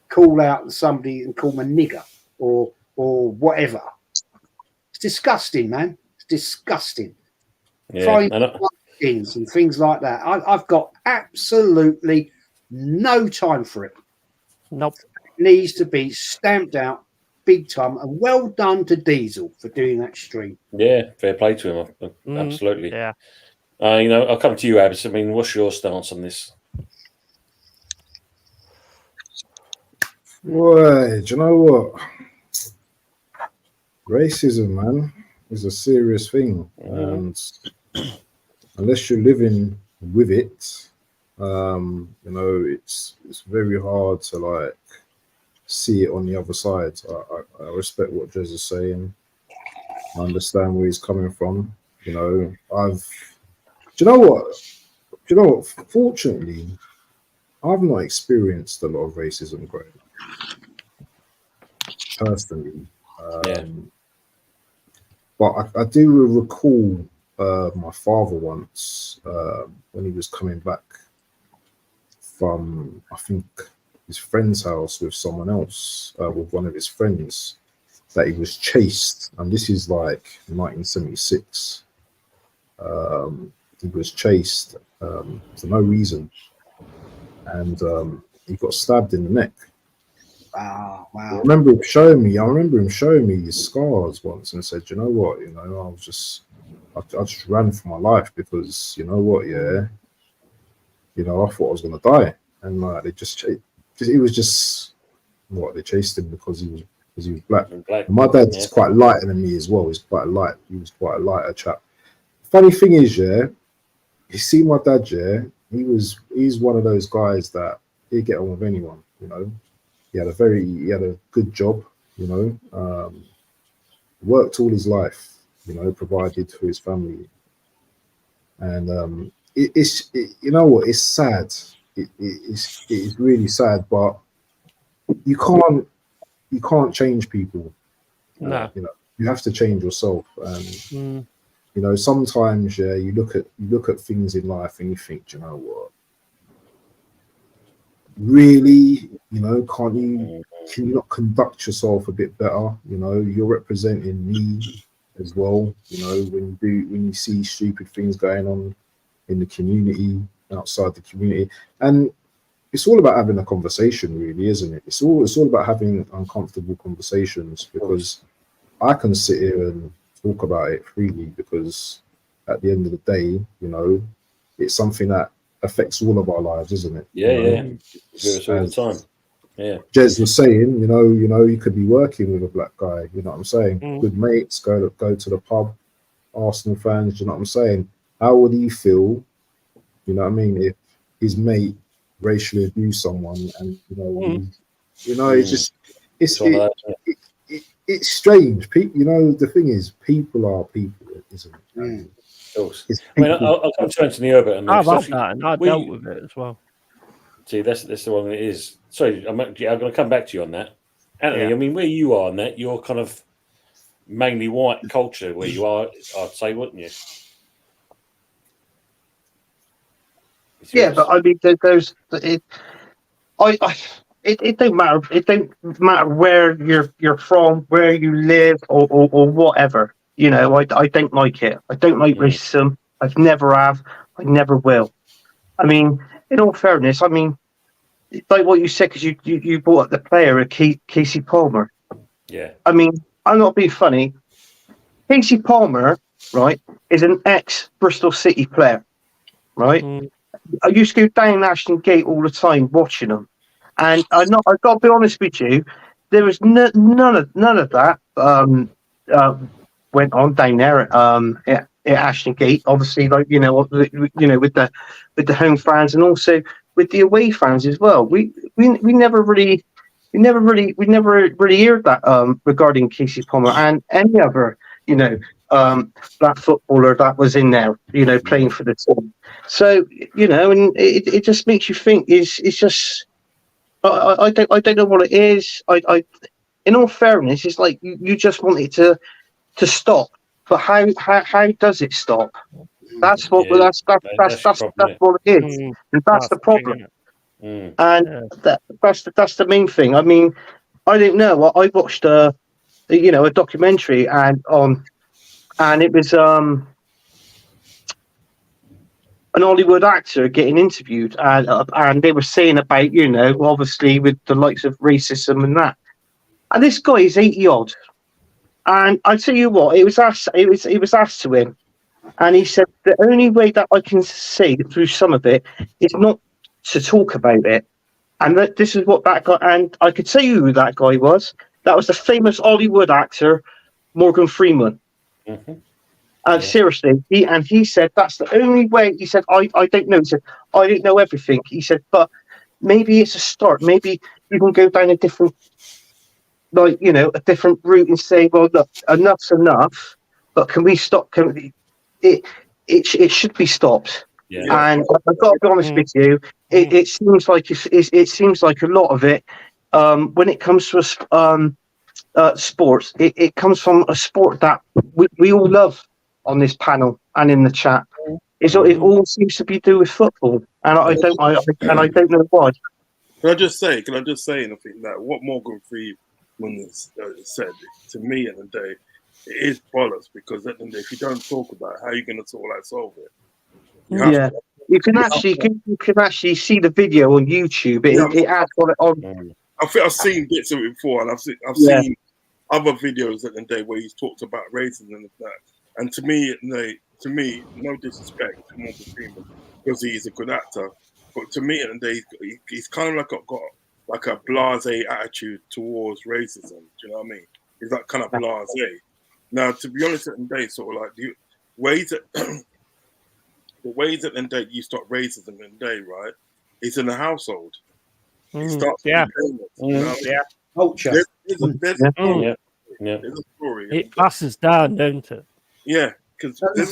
call out somebody and call them a nigger or whatever. It's disgusting, man. It's disgusting. Yeah. And things like that. I've got absolutely no time for it. Nope. It needs to be stamped out big time, and well done to Diesel for doing that stream. Yeah, fair play to him. Absolutely. Yeah. I'll come to you, Abs. I mean, what's your stance on this? Well, do you know what? Racism, man, is a serious thing, and unless you're living with it, it's very hard to see it on the other side. I respect what Jez is saying. I understand where he's coming from. Do you know what? Fortunately, I've not experienced a lot of racism growing up, personally. But I do recall my father once when he was coming back from, I think, his friend's house with someone else, with one of his friends, that he was chased. And this is like 1976. He was chased for no reason. And he got stabbed in the neck. Wow. I remember him showing me his scars once and said, you know what, I just ran for my life because, you know what, I thought I was gonna die. And like they chased him because he was black. And my dad's quite lighter than me as well. He was quite a lighter chap. Funny thing is, you see my dad, he's one of those guys that he'd get on with anyone, He had a good job, worked all his life, provided for his family. And it's sad. It is really sad, but you can't change people. No. You have to change yourself. And sometimes you look at things in life and you think, do you know what? Really, can you not conduct yourself a bit better? You're representing me as well. When you see stupid things going on in the community, outside the community, and it's all about having a conversation, really, isn't it? It's all about having uncomfortable conversations, because I can sit here and talk about it freely, because at the end of the day, it's something that affects all of our lives, isn't it? Yeah. Do it all the time. Yeah. Jez was saying, you could be working with a black guy, you know what I'm saying? Good mates, go to the pub, Arsenal fans, you know what I'm saying? How would he feel, you know what I mean, if his mate racially abused someone and, it's strange. The thing is, people are people, isn't it? I'll come to Anthony Herbert. And I've had that, and I dealt with it as well. See, that's the one it is. Sorry, I'm going to come back to you on that. Anthony, I mean, where you are on that, you're kind of mainly white culture where you are, I'd say, wouldn't you? Yeah, but I mean, it don't matter. It don't matter where you're from, where you live, or whatever. I don't like it. I don't like racism. I've never have. I never will. I mean, in all fairness, I mean, like what you said, because you brought up the player, Casey Palmer. Yeah. I mean, I'm not being funny. Casey Palmer, right, is an ex-Bristol City player, right? I used to go down Ashton Gate all the time watching them, and I've got to be honest with you, there was none of that went on down there at Ashton Gate. Obviously, like with the home fans and also with the away fans as well. We never really heard that regarding Casey Palmer and any other black footballer that was in there, playing for the team. So and it just makes you think. It's just I don't know what it is. I in all fairness, it's like you just want it to stop, but how does it stop? That's what that's what it is, and that's the problem. And that's the main thing. I mean, I don't know. I watched a documentary and it was an Hollywood actor getting interviewed, and they were saying about obviously with the likes of racism and that, and this guy is 80 odd, and I tell you what, it was asked to him, and he said the only way that I can see through some of it is not to talk about it, and this is what that guy, and I could tell you who that guy was. That was the famous Hollywood actor Morgan Freeman. And seriously, he said that's the only way. He said, I don't know. He said, I don't know everything. He said, but maybe it's a start. Maybe you can go down a different, a different route and say, well, look, enough's enough. But can we stop? It should be stopped. And I've got to be honest with you, it seems like it seems like a lot of it. When it comes to sports, it comes from a sport that we all love on this panel and in the chat. It all seems to be do with football, and I don't know why. Can I just say anything that what Morgan Freeman said to me at the day, it is bollocks, because at the end of the day, if you don't talk about it, how are you going to sort of like solve it? You can actually see the video on YouTube. It has got it on. I think I've seen bits of it before, and I've seen other videos at the day where he's talked about racism and that. And to me, no disrespect to Morgan Freeman, because he's a good actor, but to me, at the day, he's kind of like got like a blasé attitude towards racism. Do you know what I mean? He's like kind of blasé. Now, to be honest, at the day, sort of like the ways that the day you stop racism in the day, right? It's in the household. It starts with the parents, you know what I mean? Culture. There's a story. It passes down, don't it? Yeah, because the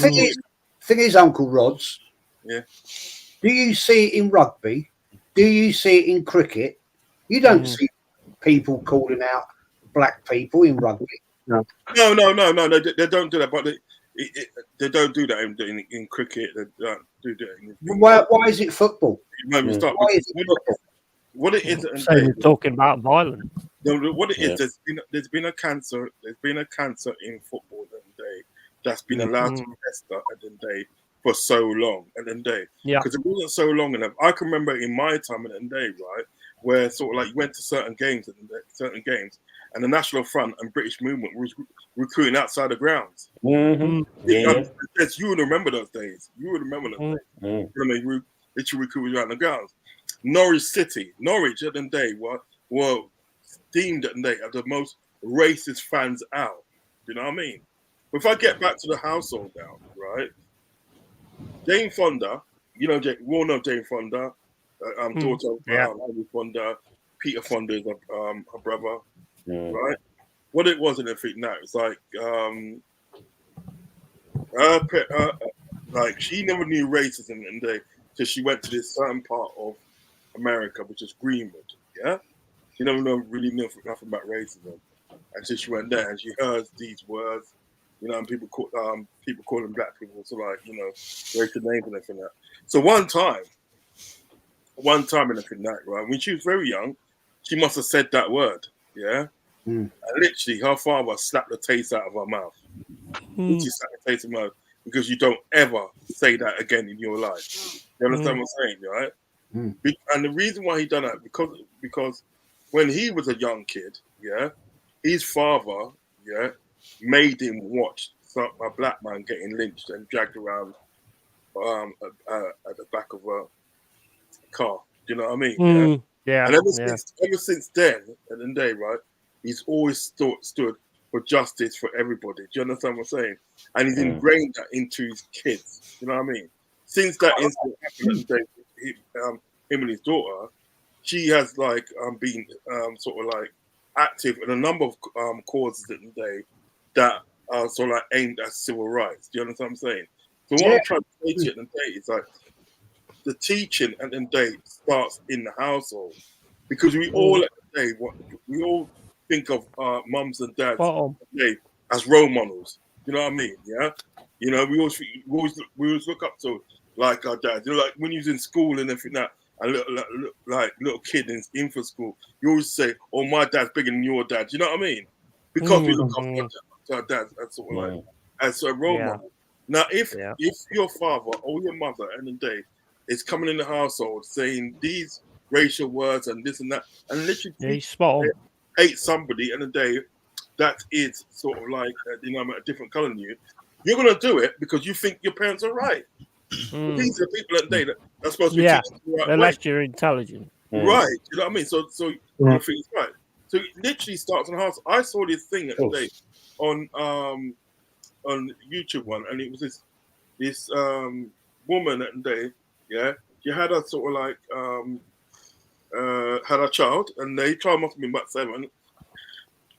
thing is, Uncle Rods. Yeah. Do you see it in rugby? Do you see it in cricket? You don't see people calling out black people in rugby. No. They don't do that. But they don't do that in cricket. They don't do that. Why is it football? Why is it football? What it is, we're talking about violence. No, what it is, there's been a cancer in football today that's been allowed to fester at the day for so long at the day. Yeah. Because it wasn't so long enough. I can remember in my time at the day, right, where sort of like you went to certain games and the National Front and British movement was recruiting outside the grounds. Mm-hmm. Yeah. You would remember those days. You would remember those days. When they literally recruited around the grounds. Norwich at the day were deemed at the day as the most racist fans out. You know what I mean? But if I get back to the household now, right? Jane Fonda, we all know Jane Fonda, daughter of Henry Fonda, Peter Fonda is her brother, right? What it was in the thing now, it's like like she never knew racism in the day till she went to this certain part of America, which is Greenwood. Yeah, she never really knew nothing about racism until she went there and she heard these words, and people calling black people so like racial names and everything like that. So one time in the thing that, right, when she was very young, she must have said that word, yeah. And literally, her father slapped the taste out of her mouth. Literally slapped the taste of her mouth, because you don't ever say that again in your life. You understand what I'm saying, right? And the reason why he done that, because when he was a young kid, yeah, his father, yeah, made him watch a black man getting lynched and dragged around at the back of a car. Do you know what I mean? Yeah. And ever since then, at the day, right, he's always stood for justice for everybody. Do you understand what I'm saying? And he's ingrained that into his kids. You know what I mean? Since that incident happened, him and his daughter, she has been sort of like active in a number of causes at the day that are sort of like aimed at civil rights. Do you understand what I'm saying? So what I'm trying to say to you at the day is like the teaching at the day starts in the household, because we all at the day we all think of mums and dads as role models. You know what I mean? Yeah. We always look up to like our dads. Like when you was in school and everything that. A little kid in for school, you always say, "Oh, my dad's bigger than your dad." You know what I mean? Because we look up to our dads as sort of like as a role model. Now, if your father or your mother in the day is coming in the household saying these racial words and this and that, and literally hate somebody in the day that is sort of like a different color than you, you're gonna do it because you think your parents are right. These are people at the day that are supposed to be teaching the right unless way. you're intelligent. Right. You know what I mean? So you think it's right. So it literally starts on the house. I saw this thing at the day on YouTube one, and it was this woman at the day, yeah. She had a sort of like had a child, and the child must have been about 7.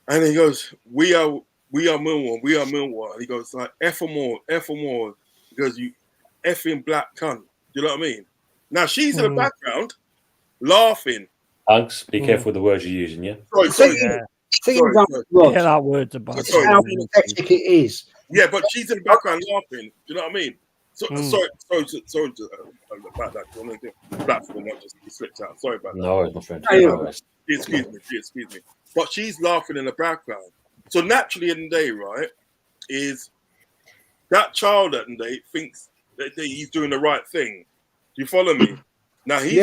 And he goes, we are Millwall. And he goes like, F or more. He goes, you effing black cunt. You know what I mean? Now she's in the background laughing. Hugs, be careful with the words you're using, yeah? Sorry. Rod, yeah, that word's a bad Sorry. how pathetic it is. Yeah, but she's in the background laughing. Do you know what I mean? So, sorry about that. I'm going to do platform, not just slipped out. Sorry about that. No, my friend. Excuse me. But she's laughing in the background. So naturally, in the day, right, is that child at the day thinks that he's doing the right thing. Do you follow me? Now he's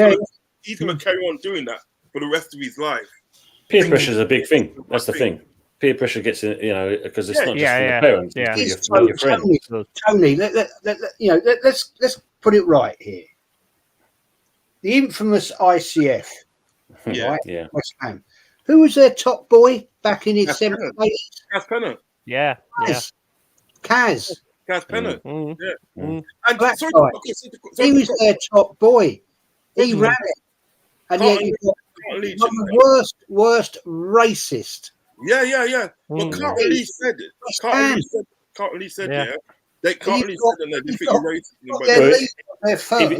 going to carry on doing that for the rest of his life. Peer pressure is a big thing. That's the thing. Peer pressure gets in, because it's not just from the parents. It's from your friends. Tony, let's put it right here. The infamous ICF, right? Yeah. West Ham. Who was their top boy back in its 70s? Kaz Pennant. Yeah. Kaz Pennant. Yeah. And he was their top boy. He ran it. And yet you got the worst racist. Yeah. But Cartley said it. Cartley said, They Cartley said that they think you're racist. Their firm.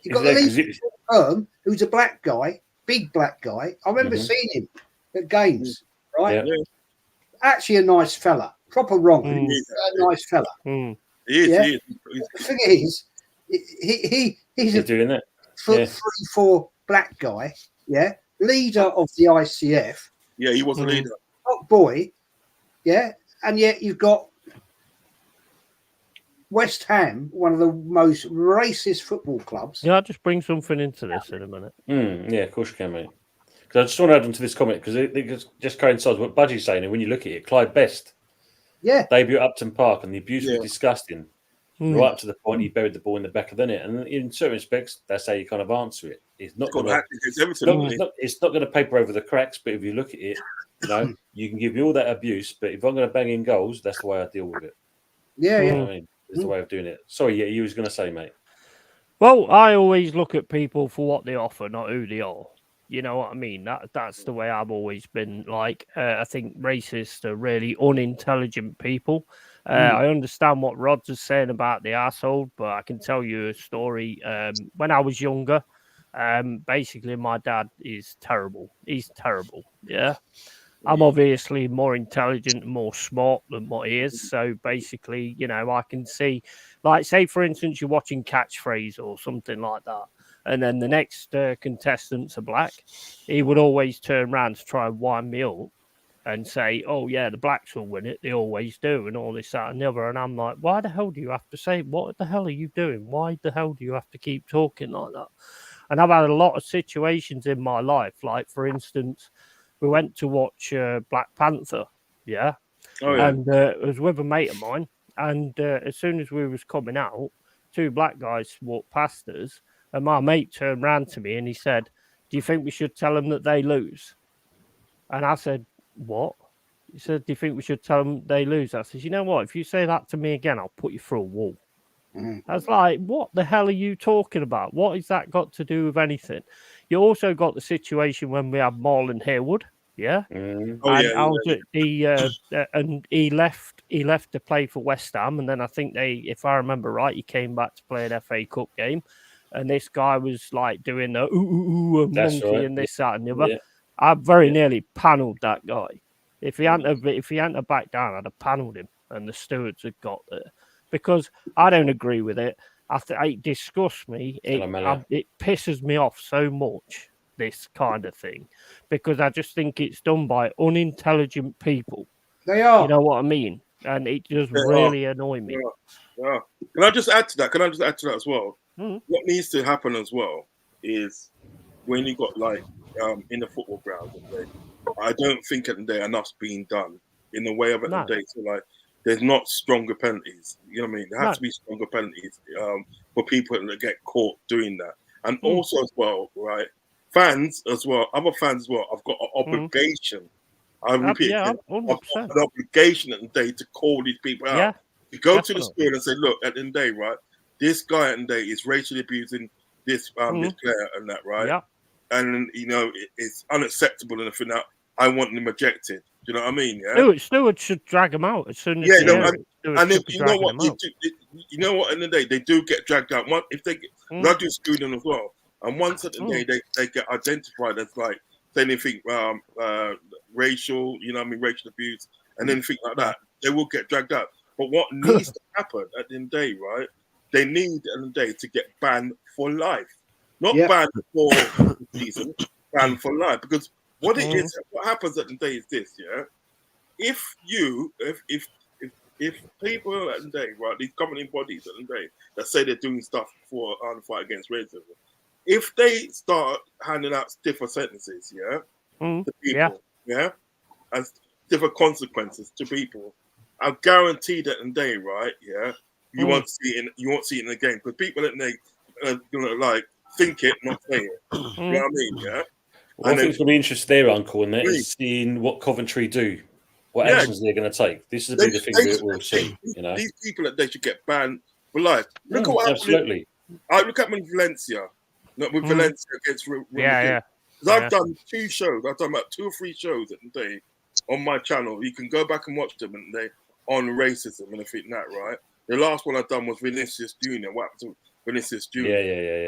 You got the leader of the firm who's a black guy, big black guy. I remember seeing him at games, right? Yeah. Actually, a nice fella. Proper wrong. He's a nice fella. He is. The thing is, he's doing that. 3-4 black guy, leader of the ICF. Yeah, he was a leader. Top boy, and yet you've got West Ham, one of the most racist football clubs. Yeah, I'll just bring something into this in a minute. Yeah, of course you can, mate. Because I just want to add on to this comment because it just coincides with what Budgie's saying. And when you look at it, Clyde Best, debut at Upton Park, and the abuse was disgusting. Right up to the point he buried the ball in the back of the net. And in certain respects, that's how you kind of answer it. It's not going to paper over the cracks, but if you look at it, you can give me all that abuse, but if I'm going to bang in goals, that's the way I deal with it. Yeah. I mean, it's the way of doing it. Sorry, you was going to say, mate. Well, I always look at people for what they offer, not who they are. You know what I mean? That's the way I've always been. Like, I think racists are really unintelligent people. I understand what Rod's is saying about the arsehole, but I can tell you a story. When I was younger, basically my dad is terrible. He's terrible. Yeah. I'm obviously more intelligent and more smart than what he is. So basically, I can see, like, say, for instance, you're watching Catchphrase or something like that. And then the next contestants are black. He would always turn around to try and wind me up and say, oh, yeah, the blacks will win it. They always do. And all this, that, and the other. And I'm like, why the hell do you have to say, what the hell are you doing? Why the hell do you have to keep talking like that? And I've had a lot of situations in my life. Like, for instance, we went to watch Black Panther. Yeah. Oh, yeah. And it was with a mate of mine. And as soon as we was coming out, two black guys walked past us. And my mate turned around to me and he said, do you think we should tell them that they lose? And I said, what? He said, do you think we should tell them they lose? I said, you know what? If you say that to me again, I'll put you through a wall. I was like, what the hell are you talking about? What has that got to do with anything? You also got the situation when we had Marlon Harewood. Yeah. And he left to play for West Ham. And then I think if I remember right, he came back to play an FA Cup game. And this guy was like doing the and monkey and this, that, and the other. Yeah. I very nearly panelled that guy. If he hadn't backed down, I'd have panelled him, and the stewards had got there because I don't agree with it. It disgusts me. It pisses me off so much. This kind of thing, because I just think it's done by unintelligent people. They are. You know what I mean? And it just really annoys me. Yeah. Can I just add to that? As well? What needs to happen as well is when you got like in the football ground, I don't think at the day enough's being done in the way of at the day. So like, there's not stronger penalties. You know what I mean? There has to be stronger penalties for people that get caught doing that, and also as well, right? Fans as well, other fans as well. I've got an obligation. I repeat, I've got an obligation at the day to call these people out. To go to the school and say, look, at the end of the day, right? This guy at the day is racially abusing this this player and that, right? Yeah. And it's unacceptable and everything. Now, I want them ejected. Do you know what I mean? Yeah. Stewart should drag him out as soon as Yeah. he No, hears it. Stewart and then should be you know dragging what? him out. You know what? In the day, they do get dragged out. One, if they get, I do screw them as well. And once at the day, they get identified as like anything racial, you know what I mean, racial abuse, and anything like that, they will get dragged out. But what needs to happen at the end of the day, right? They need at the end of the day to get banned for life, not banned for the season, banned for life. Because what it is, what happens at the end of the day is this, yeah. If people at the day, right, these governing bodies at the day that say they're doing stuff for the fight against racism, if they start handing out stiffer sentences, to people, and stiffer consequences to people, I guarantee that in the day, right, you won't see it. You won't see it in the game because people at the day are gonna like think it, not say it. You know what I mean? Yeah. Well, I think it's going to be interesting there, Uncle, and that is seeing what Coventry do, what actions they're going to take. This will be the thing we'll see. You know, these people that they should get banned for life. Look at what absolutely. I look at them in Valencia, with Valencia against Real Madrid. Because I've done 2 shows. I've done about 2 or 3 shows at the day on my channel. You can go back and watch them and they on racism and everything that, right? The last one I've done was Vinicius Jr. What happened to Vinicius Jr.? Yeah.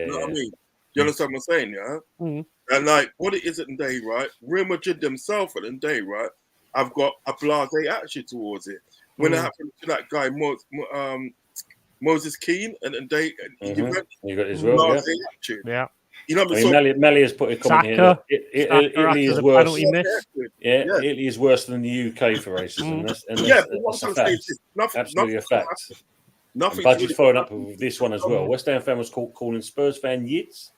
You know what I mean? You understand what I'm saying, yeah? And like what it is at the day, right? Real Madrid themselves at the day, right? I've got a blasé attitude towards it. When it happened to that guy, Moses Keane, and they you got his well, attitude. Yeah. You know what I mean, Melly has put a comment here. Italy is worse. Italy is worse than the UK for racism. That's a fact. Absolutely a fact. Nothing. Budgie's following up with this one as well. West Ham fan was calling Spurs fan Yits.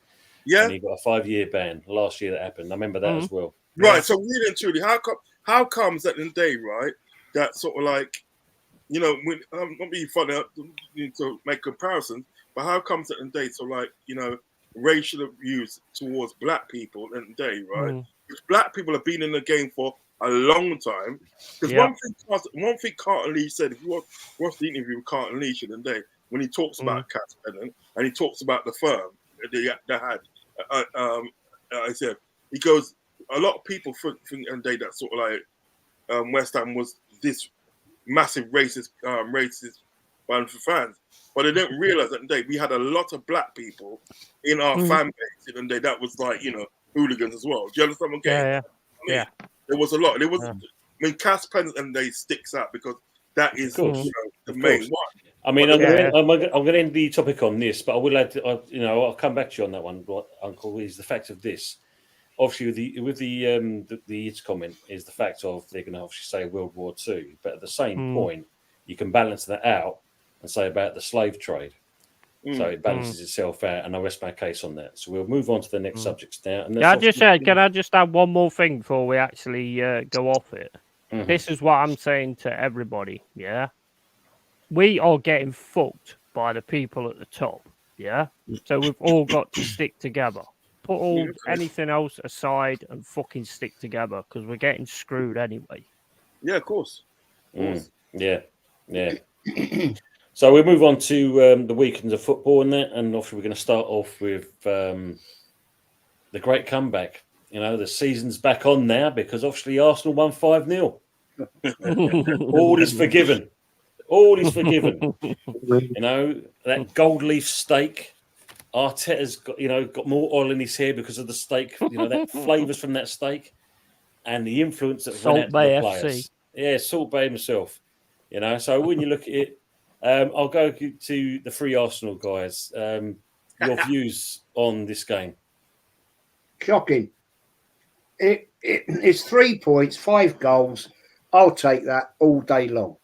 Yeah. And he got a 5-year ban last year that happened. I remember that as well. Right. So really and truly, how comes at the day, right, that sort of like, you know, I'm not being funny to make comparisons, but how comes at the day, so like, you know, racial abuse towards black people at the day, right? Because black people have been in the game for a long time. Because one thing Carlton Lee said, if you watch the interview with Carlton Lee the other day, when he talks about Cat Pennant and he talks about the firm that they had, I said, he goes, a lot of people think and they that sort of like West Ham was this massive racist one for fans, but they didn't realize that day we had a lot of black people in our fan base, and that was like, you know, hooligans as well. Do you understand what I'm getting? Yeah. There was a lot. There was. I mean, Cass Pennant and they sticks out because that is the main one. I mean, I'm going to end the topic on this, but I will add, I'll come back to you on that one, Uncle. Is the fact of this. Obviously, with the comment is the fact of they're going to obviously say World War II, but at the same point, you can balance that out and say about the slave trade. So it balances itself out, and I rest my case on that. So we'll move on to the next subjects now. And can I just add one more thing before we actually go off it? This is what I'm saying to everybody. Yeah, we are getting fucked by the people at the top. Yeah, so we've all got to stick together. Put anything else aside and fucking stick together because we're getting screwed anyway. Yeah, of course. Yeah. So we'll move on to the weekends of football and that, and obviously we're going to start off with the great comeback. You know, the season's back on now because obviously Arsenal won 5-0. All is forgiven. All is forgiven. You know, that gold leaf steak. Arteta's got more oil in his hair because of the steak. You know, that flavours from that steak and the influence that went out to the players. Yeah, Salt Bay himself. You know, so when you look at it, I'll go to the 3 Arsenal guys. Your views on this game? Shocking. It's 3 points, 5 goals. I'll take that all day long.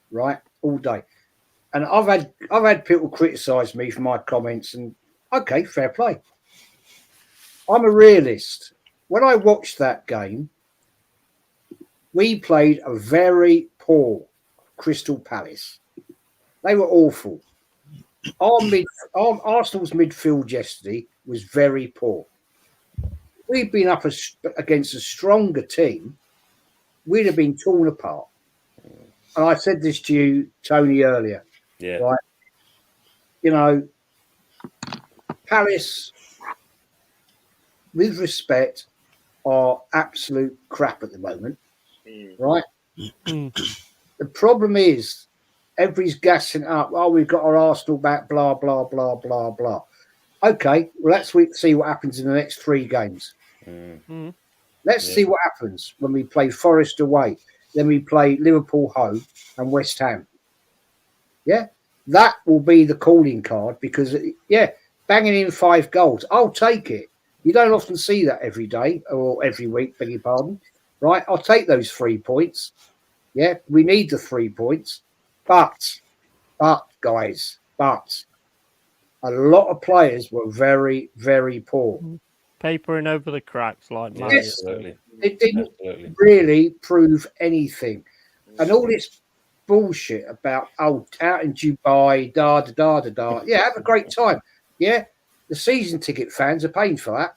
Right, all day. And I've had people criticise me for my comments, and okay, fair play. I'm a realist. When I watched that game, we played a very poor Crystal Palace. They were awful. Arsenal's midfield yesterday was very poor. We'd been up against a stronger team, we'd have been torn apart. And I said this to you, Tony, earlier. Yeah. Right. You know, Palace, with respect, are absolute crap at the moment, Mm. right? Mm. The problem is everybody's gassing up. Oh, we've got our Arsenal back, blah, blah, blah, blah, blah. Okay, well, let's see what happens in the next 3 games. Mm. Let's see what happens when we play Forest away. Then we play Liverpool home and West Ham. Yeah, that will be the calling card because, banging in 5 goals, I'll take it. You don't often see that every day or every week, beg your pardon, right? I'll take those 3 points. Yeah, we need the 3 points. But, guys, a lot of players were very, very poor. Papering over the cracks like Yeah, mad. absolutely. It didn't Absolutely. really prove anything. And all this bullshit about, out in Dubai, da, da, da, da, da. Yeah, have a great time. Yeah, the season ticket fans are paying for that.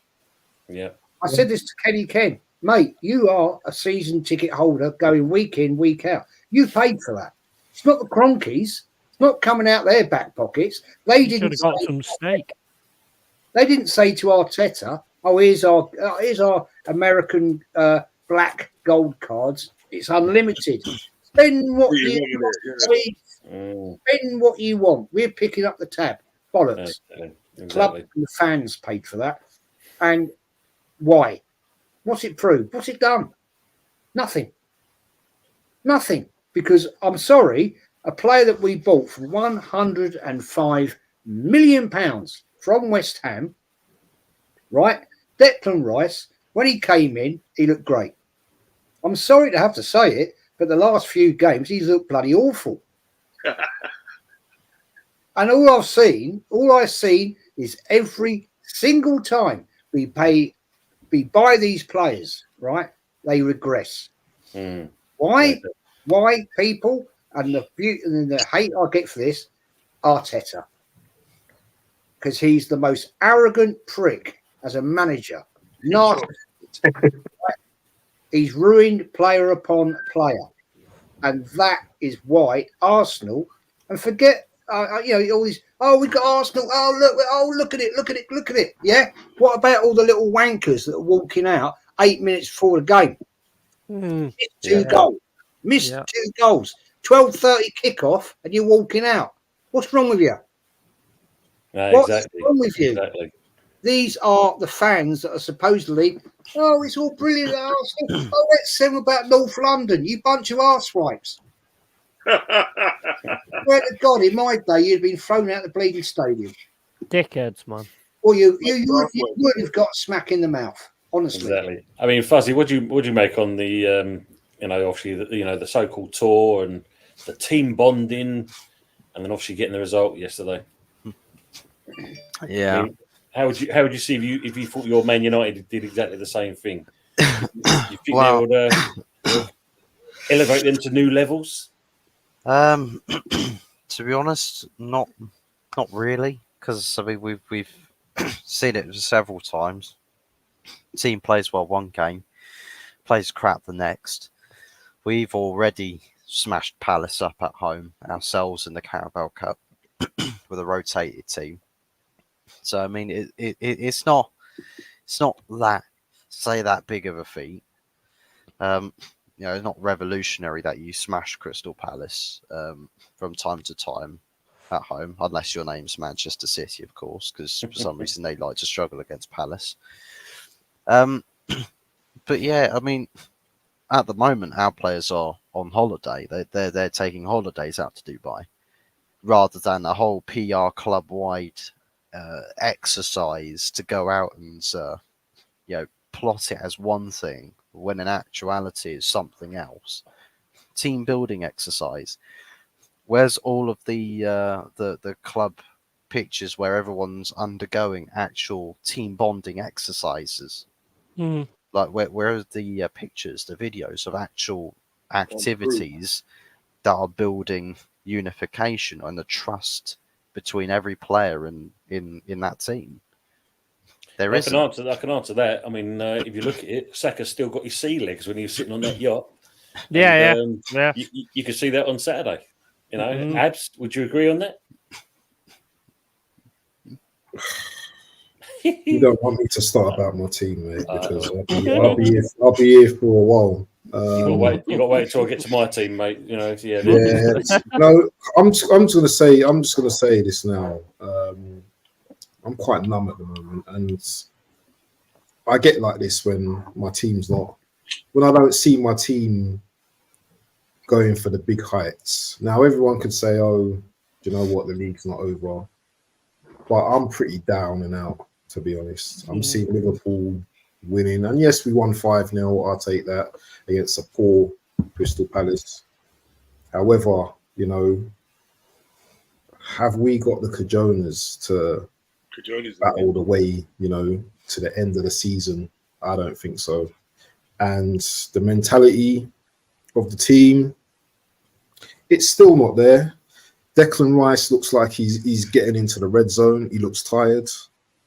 Yeah. I said this to Kenny Ken. Mate, you are a season ticket holder going week in, week out. You paid for that. It's not the Cronkies. It's not coming out their back pockets. They Should didn't have got say, some steak. they didn't say to Arteta, "Oh, here's our American black gold cards. It's unlimited. Spend what you spend what you want. We're picking up the tab." Bollocks. Exactly. The club and the fans paid for that. And why? What's it proved? What's it done? Nothing. Nothing. Because I'm sorry, a player that we bought for £105 million from West Ham, right? Declan Rice, when he came in, he looked great. I'm sorry to have to say it, but the last few games, he's looked bloody awful. And all I've seen is every single time we buy these players, right? They regress. Why? Why, people? And the hate I get for this, Arteta. Because he's the most arrogant prick as a manager. He's ruined player upon player. And that is why Arsenal, and forget, all these, we got Arsenal, look at it. Yeah? What about all the little wankers that are walking out 8 minutes before the game? Missed 2 goals. 12:30 kickoff, and you're walking out. What's wrong with you? What's wrong with you? Exactly. These are the fans that are supposedly, it's all brilliant. Let's sing about North London, you bunch of arsewipes. Swear to God, in my day, you'd been thrown out the bleeding stadium. Dickheads, man. Or you would have got a smack in the mouth, honestly. Exactly. I mean, Fuzzy, what do you make on the, obviously, the so-called tour and the team bonding, and then obviously getting the result yesterday? Yeah. I mean, how would you see if you thought your Man United did exactly the same thing? You think they would elevate them to new levels? To be honest, not really, because I mean we've seen it several times. Team plays well one game, plays crap the next. We've already smashed Palace up at home ourselves in the Carabao Cup with a rotated team. So I mean, it's not that big of a feat. It's not revolutionary that you smash Crystal Palace from time to time at home, unless your name's Manchester City, of course, because for some reason they like to struggle against Palace. But yeah, I mean, at the moment our players are on holiday. They're taking holidays out to Dubai, rather than a whole PR club-wide exercise to go out and plot it as one thing when in actuality it's something else. Team building exercise. Where's all of the club pictures where everyone's undergoing actual team bonding exercises? Like where are the pictures, the videos of actual activities that are building unification and the trust between every player in that team? I can answer that. I mean, if you look at it, Saka's still got his sea legs when he was sitting on that yacht. Yeah. You could see that on Saturday. Abs, would you agree on that? You don't want me to start about my team, mate, because I'll be here for a while. You got to wait. You got to wait until I get to my team, mate. You know, yeah. No, I'm just gonna say this now. I'm quite numb at the moment, and I get like this when my team's not. When I don't see my team going for the big heights. Now everyone could say, "Oh, do you know what? The league's not over," but I'm pretty down and out, to be honest. I'm seeing Liverpool winning, and yes, we won 5-0. I'll take that against a poor Crystal Palace. However, you know, have we got the cajonas to battle the way, you know, to the end of the season? I don't think so. And the mentality of the team, it's still not there. Declan Rice looks like he's getting into the red zone. He looks tired,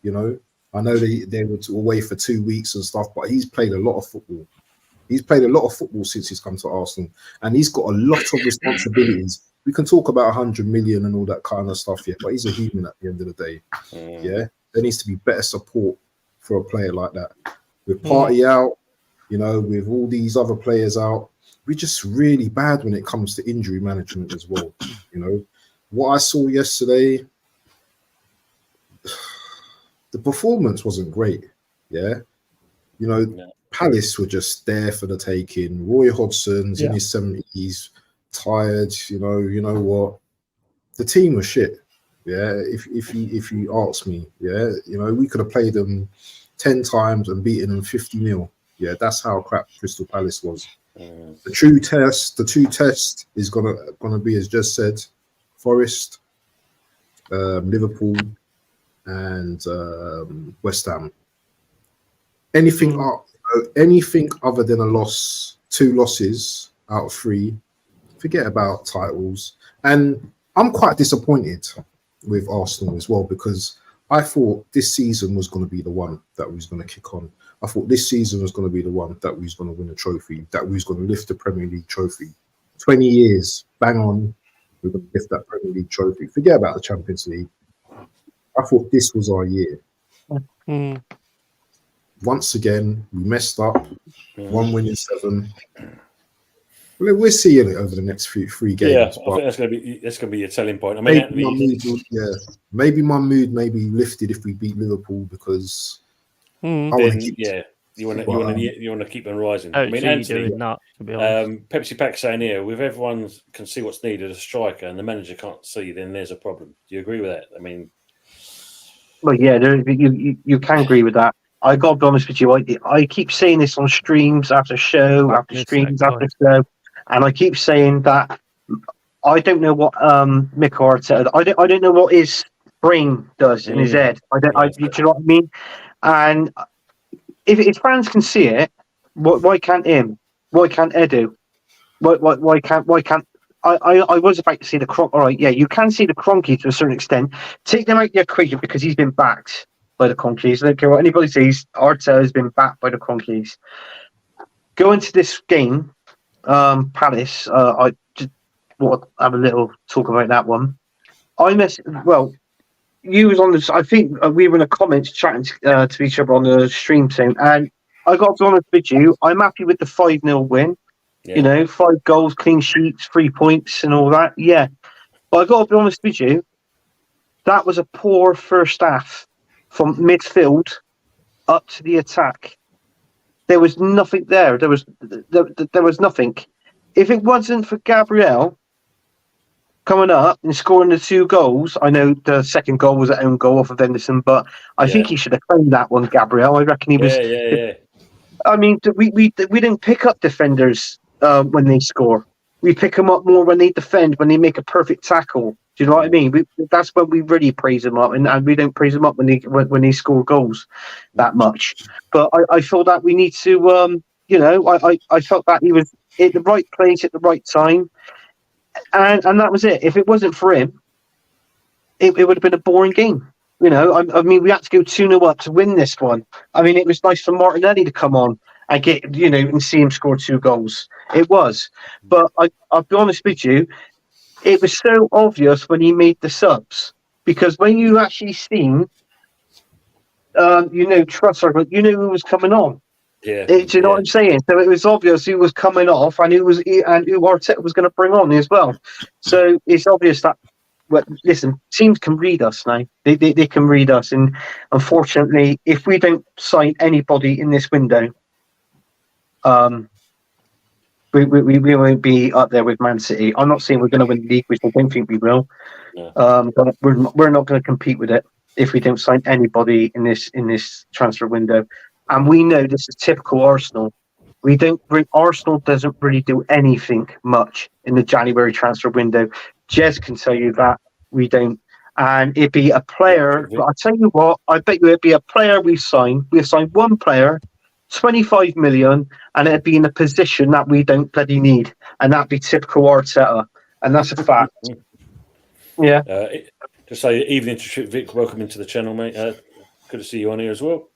you know. I know they were away for 2 weeks and stuff, but he's played a lot of football. He's played a lot of football since he's come to Arsenal, and he's got a lot of responsibilities. We can talk about 100 million and all that kind of stuff, yeah, but he's a human at the end of the day. Yeah, there needs to be better support for a player like that. With Party out, you know, with all these other players out, we're just really bad when it comes to injury management as well. You know, what I saw yesterday, the performance wasn't great. Yeah, you know, Palace were just there for the taking. Roy Hodgson's in his 70s, tired. You know what? The team was shit. Yeah, if you ask me, yeah, you know, we could have played them 10 times and beaten them 50-0. Yeah, that's how crap Crystal Palace was. The two test is gonna be, as just said, Forest, Liverpool, and West Ham. Anything other than a loss, 2 losses out of 3, forget about titles. And I'm quite disappointed with Arsenal as well, because I thought this season was going to be the one that we was going to kick on. I thought this season was going to be the one that we was going to win a trophy, that we was going to lift the Premier League trophy. 20 years, bang on, we're going to lift that Premier League trophy. Forget about the Champions League. I thought this was our year. Once again, we messed up. 1 win in 7. We're seeing it over the next three games. Yeah, I think that's going to be your telling point. I mean, maybe my mood may be lifted if we beat Liverpool, because I want to keep. Yeah, you want to keep them rising. I mean, Anthony, not, to be honest. Pepsi Pack saying here, if everyone can see what's needed, a striker, and the manager can't see, then there's a problem. Do you agree with that? I mean, well, yeah, you can agree with that. I got to be honest with you. I keep saying this on streams after show after streams after show, and I keep saying that I don't know what Mikel Arteta. I don't know what his brain does in his head. Do you know what I mean? And if fans can see it, why can't him? Why can't Edu? Why can't? I was about to see the Cronk. All right, yeah, you can see the Cronky to a certain extent. Take them out of the equation because he's been backed by the Cronkies. I don't care what anybody says. Arteta has been backed by the Cronkies. Go into this game, Palace. I just want to have a little talk about that one. You was on this. I think we were in the comments chatting to each other on the stream thing, and I got to be honest with you. I'm happy with the 5-0 win. Yeah. You know, 5 goals, clean sheets, 3 points, and all that. Yeah, but I got to be honest with you. That was a poor first half from midfield up to the attack. There was nothing there. There was nothing. If it wasn't for Gabriel coming up and scoring the 2 goals, I know the second goal was an own goal off of Henderson, but I think he should have claimed that one, Gabriel. I reckon he was. Yeah. I mean, we didn't pick up defenders when they score. We pick them up more when they defend, when they make a perfect tackle. Do you know what I mean? That's when we really praise them up, and we don't praise them up when they score goals that much. But I feel that we need to, I felt that he was at the right place at the right time, and that was it. If it wasn't for him, it would have been a boring game. You know, I mean, we had to go 2-0 up to win this one. I mean, it was nice for Martinelli to come on and get, and see him score 2 goals. It was, but I'll be honest with you. It was so obvious when he made the subs, because when you actually seen Trossard, but you knew who was coming on. Yeah. Do you know what I'm saying? So it was obvious who was coming off and who Arteta was going to bring on as well. So it's obvious that. Well, listen, teams can read us now. They can read us, and unfortunately, if we don't sign anybody in this window, we won't be up there with Man City. I'm not saying we're going to win the league, which I don't think we will. No. But we're not going to compete with it if we don't sign anybody in this transfer window. And we know this is typical Arsenal. Arsenal doesn't really do anything much in the January transfer window. Jez can tell you that we don't. And it'd be a player. But I tell you what, I bet you it'd be a player we sign. We signed one player, 25 million, and it'd be in a position that we don't bloody need, and that'd be typical Arteta, and that's a fact. Yeah. Just say evening to Vic. Welcome into the channel, mate. Good to see you on here as well.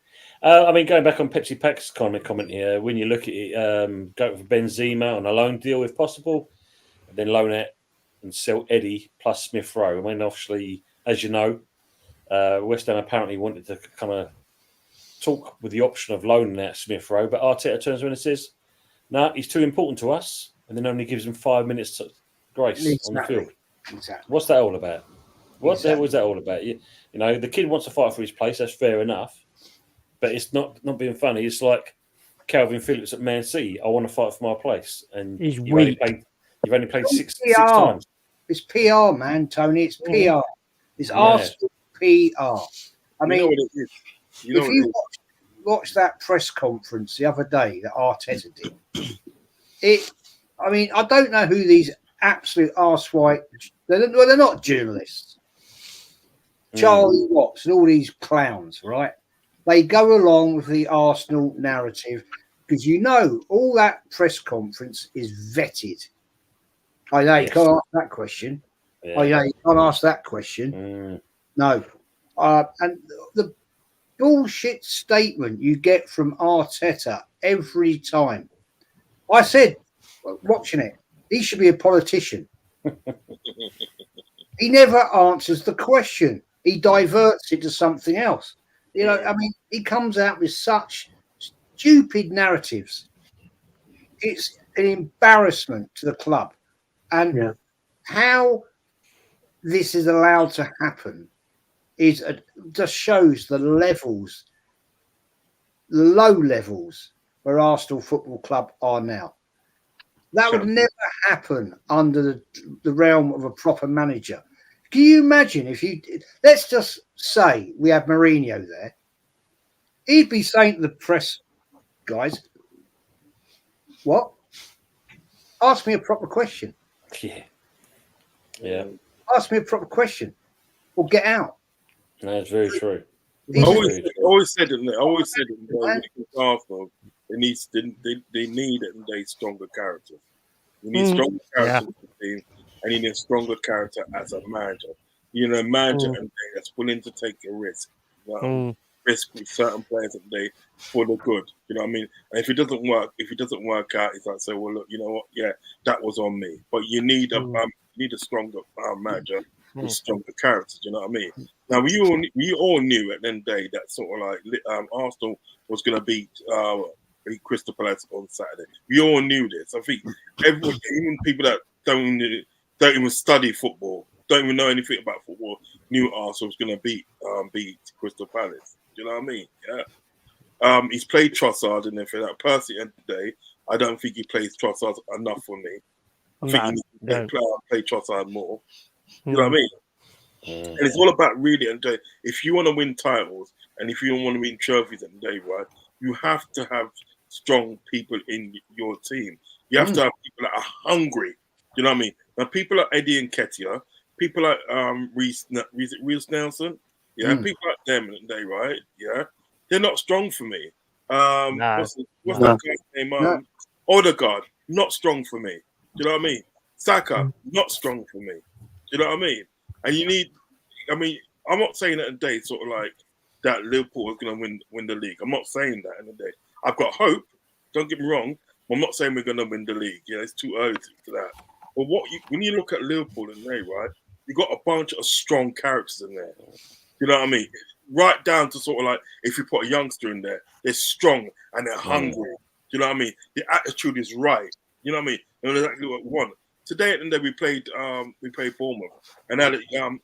I mean, going back on Pepsi Pack's comment here, when you look at it, go for Benzema on a loan deal if possible, and then loan it and sell Eddie plus Smith Rowe. I mean, obviously, as you know, West Ham apparently wanted to kind of talk with the option of loaning out Smith Rowe, but Arteta turns around and says, "No, he's too important to us," and then only gives him 5 minutes to grace on the field. Exactly. What's that all about? What the hell was that all about? You know, the kid wants to fight for his place. That's fair enough. But it's not being funny. It's like Calvin Phillips at Man City. I want to fight for my place. And He's you've weak. only played six PR. times. It's PR, man, Tony. It's PR. It's Arsenal PR. I mean, you know what it is. If you watch that press conference the other day that Arteta did, I mean, I don't know who these absolute arsewhite. They're not journalists. Charlie Watts and all these clowns, right? They go along with the Arsenal narrative because all that press conference is vetted. I know you can't ask that question. Yeah. I know you can't ask that question. No. And the bullshit statement you get from Arteta every time. I said, watching it, he should be a politician. He never answers the question. He diverts it to something else. You know, I mean, he comes out with such stupid narratives. It's an embarrassment to the club. And how this is allowed to happen just shows the levels, the low levels where Arsenal Football Club are now. That would never happen under the realm of a proper manager. Can you imagine let's just say we had Mourinho there. He'd be saying to the press, guys, what? Ask me a proper question. Yeah. Ask me a proper question or get out. That's very true. I always said it. Arsenal, they need a stronger character. You need stronger character in the team, and you need a stronger character as a manager. You know, a manager that's willing to take a risk. Risk with certain players today for the good. You know what I mean? And if it doesn't work out, it's like, say, well, look, you know what? Yeah, that was on me. But you need a stronger manager with stronger character. You know what I mean? Now, we all knew at the end of the day that sort of like Arsenal was going to beat Crystal Palace on Saturday. We all knew this. I think everyone, even people that don't even study football, don't even know anything about football, knew Arsenal was going to beat Crystal Palace. Do you know what I mean? Yeah. He's played Trossard and everything. Personally, at the day, I don't think he plays Trossard enough for me. I think he needs to play Trossard more. You know what I mean? And it's all about really, and if you want to win titles and if you don't want to win trophies at the day, right, you have to have strong people in your team. You have to have people that are hungry. You know what I mean? Now, people like Eddie and Ketia, people like Reece Nelson, people like them at the day, right? Yeah, they're not strong for me. What's that guy's name? Odegaard, not strong for me. Do you know what I mean? Saka, not strong for me. Do you know what I mean? And you need, I'm not saying that today, sort of like that Liverpool is going to win the league. I'm not saying that in the day. I've got hope. Don't get me wrong. I'm not saying we're going to win the league. Yeah, it's too early for that. But when you look at Liverpool in there, right, you got a bunch of strong characters in there. You know what I mean? right down to sort of like if you put a youngster in there, they're strong and they're hungry. Do you know what I mean? The attitude is right. You know what I mean? And that's exactly what we want. Today at the end we played Bournemouth, and had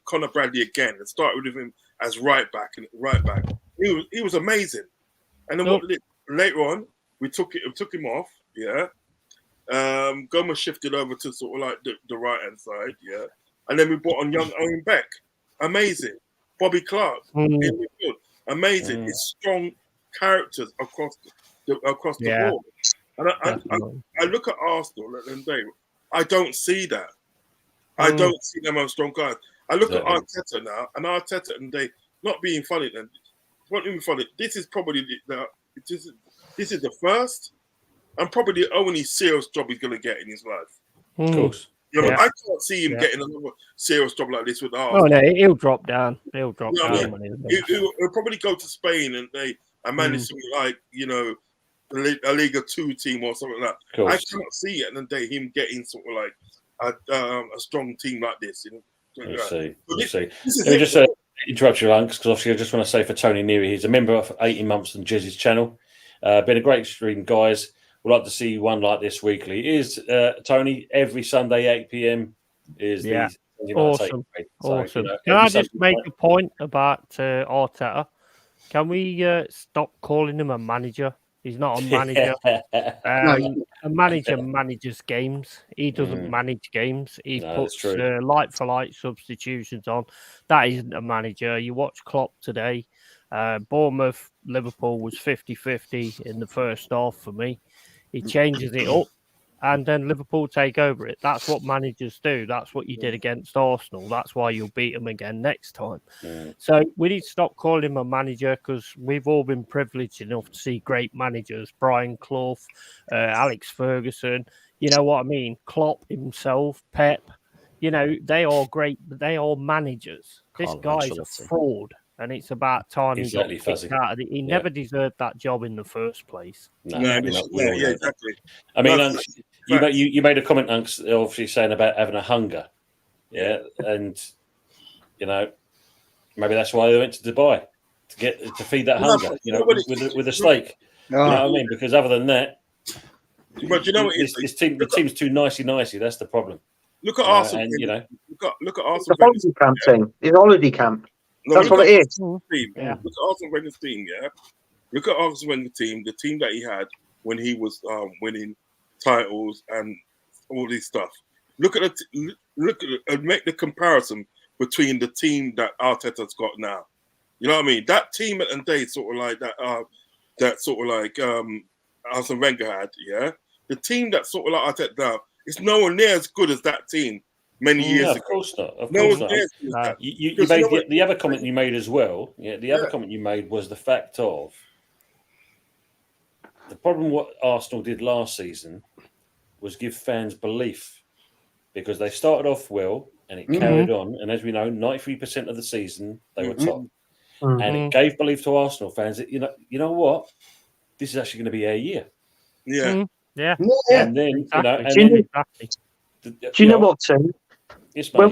Conor Bradley again, and started with him as right back. He was amazing. And then later on, we took him off. Yeah. Gomez shifted over to sort of like the right hand side. Yeah. And then we brought on young Owen Beck. Amazing. Bobby Clark. Amazing. It's strong characters across the board. And I look at Arsenal at the end of the day. I don't see that. I don't see them as strong guys. I look at Arteta now, and Arteta and they not being funny. Then, not being funny. This is probably this is the first and probably the only serious job he's going to get in his life. Of course. You know, I can't see him getting another serious job like this with Arsenal. Oh no, he'll drop down. He'll drop down. He'll probably go to Spain and manage something like a Liga 2 team or something like that. I can't see it, and then him getting sort of like a strong team like this. Let's see. Let me just interrupt you, Unks, because obviously I just want to say for Tony Neary, he's a member for 18 months on Jez's channel. Been a great stream, guys. We'd like to see one like this weekly. It is Tony every Sunday 8 p.m. is the awesome. Awesome. Can I just make a point about Arteta? Can we stop calling him a manager? He's not a manager. A manager manages games. He doesn't manage games. He puts like-for-like substitutions on. That isn't a manager. You watch Klopp today. Bournemouth, Liverpool was 50-50 in the first half for me. He changes it up, and then Liverpool take over it. That's what managers do. That's what you did against Arsenal. That's why you'll beat them again next time. So we need to stop calling him a manager, because we've all been privileged enough to see great managers. Brian Clough, Alex Ferguson, you know what I mean? Klopp himself, Pep. You know, they are great, but they are managers. This guy's a fraud. And it's about time he got kicked out of it. He never deserved that job in the first place. Exactly. I mean, you made a comment, Unks, obviously saying about having a hunger. Yeah. And, you know, maybe that's why they went to Dubai, to feed that hunger, you know, with a steak. You know what I mean? Because other than that, but you know what the team's too nicey. That's the problem. Look at Arsenal. And, you know, look at Arsenal. The holiday camp thing. It's holiday camp. That's what it is. Look at Arsene Wenger's team, yeah? Look at Arsene Wenger's team, the team that he had when he was winning titles and all this stuff. Look at and make the comparison between the team that Arteta's got now. You know what I mean? That team at the day, sort of like that sort of like Arsene Wenger had, yeah? The team that sort of like Arteta now is nowhere near as good as that team. Many years ago. Of course not. Of course not. You made the other comment you made as well. Yeah, the other comment you made was the fact of the problem. What Arsenal did last season was give fans belief, because they started off well and it carried on. And as we know, 93% of the season they were top, and it gave belief to Arsenal fans that you know what, this is actually going to be our year. Yeah. And then do you know what, Tim? Yes, when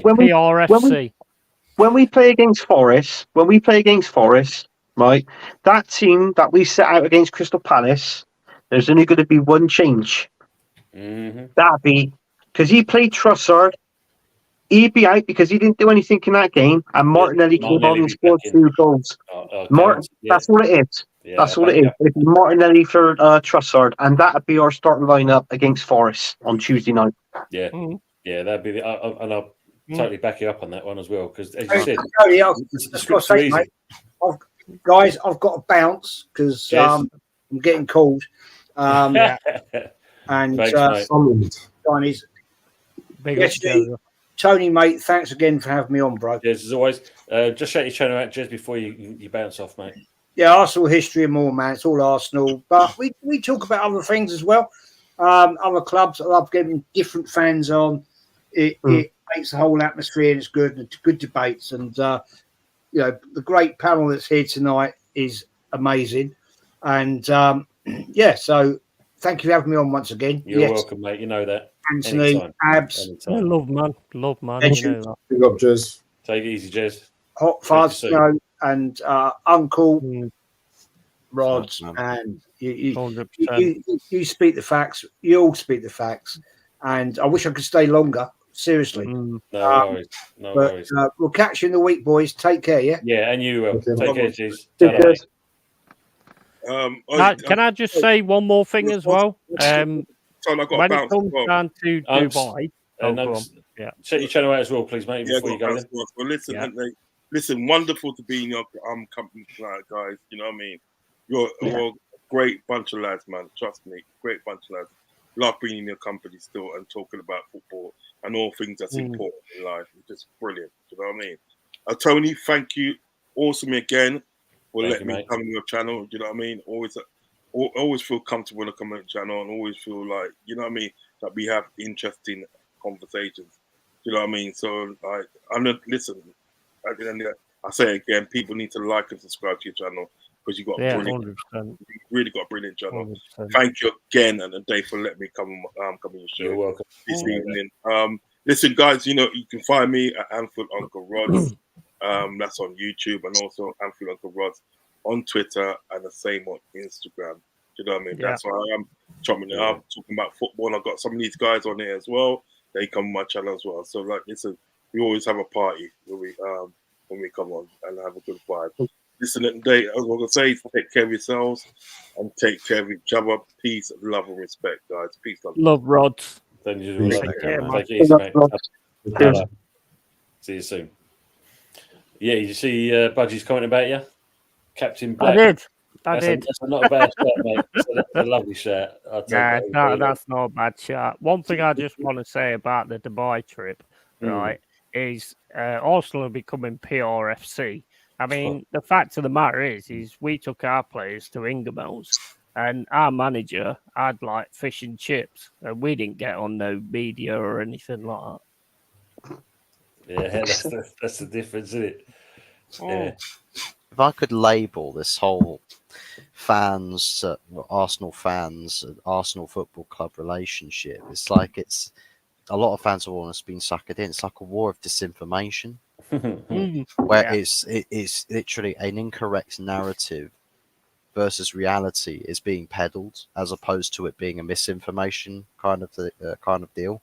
we play against Forest, right? That team that we set out against Crystal Palace, there's only going to be one change. That'd be because he played Trossard. He'd be out because he didn't do anything in that game, and Martinelli came on and scored 2 goals. That's what it is. That's what it is. It'd be Martinelli for Trossard, and that'd be our starting lineup against Forest on Tuesday night. Yeah, that'd be and I'll totally back you up on that one as well, because as you said, it's easy. Mate, I've got to bounce because I'm getting called. And Chinese. Tony, mate, thanks again for having me on, bro. Yes, as always. Just shout your channel out, Jez, before you bounce off, mate. Yeah, Arsenal history and more, man. It's all Arsenal, but we talk about other things as well. Other clubs. I love getting different fans on. It makes the whole atmosphere, and it's good. And good debates, and the great panel that's here tonight is amazing. And so thank you for having me on once again. You're welcome, mate. You know that. Anthony, Abs, love man. Big up, Jez. Take it easy, Jez. Hot Fuzz. and Uncle Mm, Rods, man. and you 100%. speak the facts. You all speak the facts, and I wish I could stay longer. Seriously, Mm. No worries. No but worries. we'll catch you in the week, boys. Take care. Yeah. Yeah, and you will. Okay, Take care, mate. Cheese. Cheers. Can I just say one more thing as well? Son, I got to When it bounce. comes Well, down to Dubai, And go on. Yeah. check your channel out as well, please, mate, yeah, I before got you to go bounce. then. Well, listen, Yeah. listen. Wonderful to be in your company tonight, guys. You know what I mean? You're a great bunch of lads, man. Trust me, great bunch of lads. Love being in your company still and talking about football and all things that's important in life. It's just brilliant. You know what I mean? Tony, thank you. Awesome again for Thank letting you, me mate. come on your channel. You know what I mean? Always feel comfortable when I come on the channel and always feel like, you know what I mean, that we have interesting conversations. You know what I mean? So I'm not listen. At the end of I say it again, people need to like and subscribe to your channel because you got Yeah, brilliant, 100%. you really got a brilliant channel. 100%. Thank you again and Dave for letting me come on your show You're welcome. this evening. Listen, guys, you know you can find me at Anfield Uncle Rods. That's on YouTube and also Anfield Uncle Rods on Twitter and the same on Instagram. You know what I mean? Yeah. That's why I'm chopping it up, talking about football. I've got some of these guys on here as well. They come on my channel as well. So like, listen, we always have a party when we come on and have a good vibe. Listen, today, as I'm gonna say, take care of yourselves and take care of each other. Peace, love, and respect, guys. Peace, love. Rods. Then you Peace. love Take it. care, man. Take it easy, mate. Cheers. See you soon. Yeah, you see Budgie's comment about you? Captain I Black. did. That's not a bad shirt, mate. That's a lovely shirt. I'll take Yeah, that. that's not a bad chat. One thing I just want to say about the Dubai trip, right, is Arsenal are becoming PRFC. I mean, the fact of the matter is we took our players to Ingemel's and our manager had like fish and chips, and we didn't get on no media or anything like that. Yeah, that's the difference, isn't it? Yeah. If I could label this whole Arsenal fans, Arsenal Football Club relationship, it's like it's a lot of fans have almost been suckered in. It's like a war of disinformation, where it's literally an incorrect narrative versus reality is being peddled, as opposed to it being a misinformation kind of deal.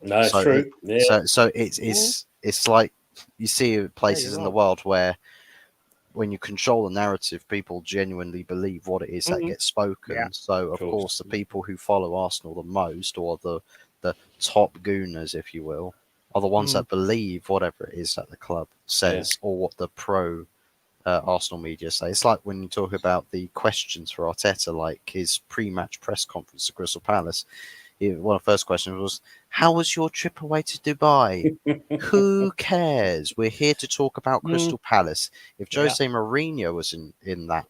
No, it's true. Yeah. So it's like you see places in the world where when you control the narrative, people genuinely believe what it is that gets spoken. Yeah. So of course the people who follow Arsenal the most, or the top gooners, if you will, are the ones that believe whatever it is that the club says or what the pro Arsenal media say. It's like when you talk about the questions for Arteta, like his pre-match press conference at Crystal Palace. One of the first questions was, how was your trip away to Dubai? Who cares? We're here to talk about Crystal Palace. If Jose Mourinho was in that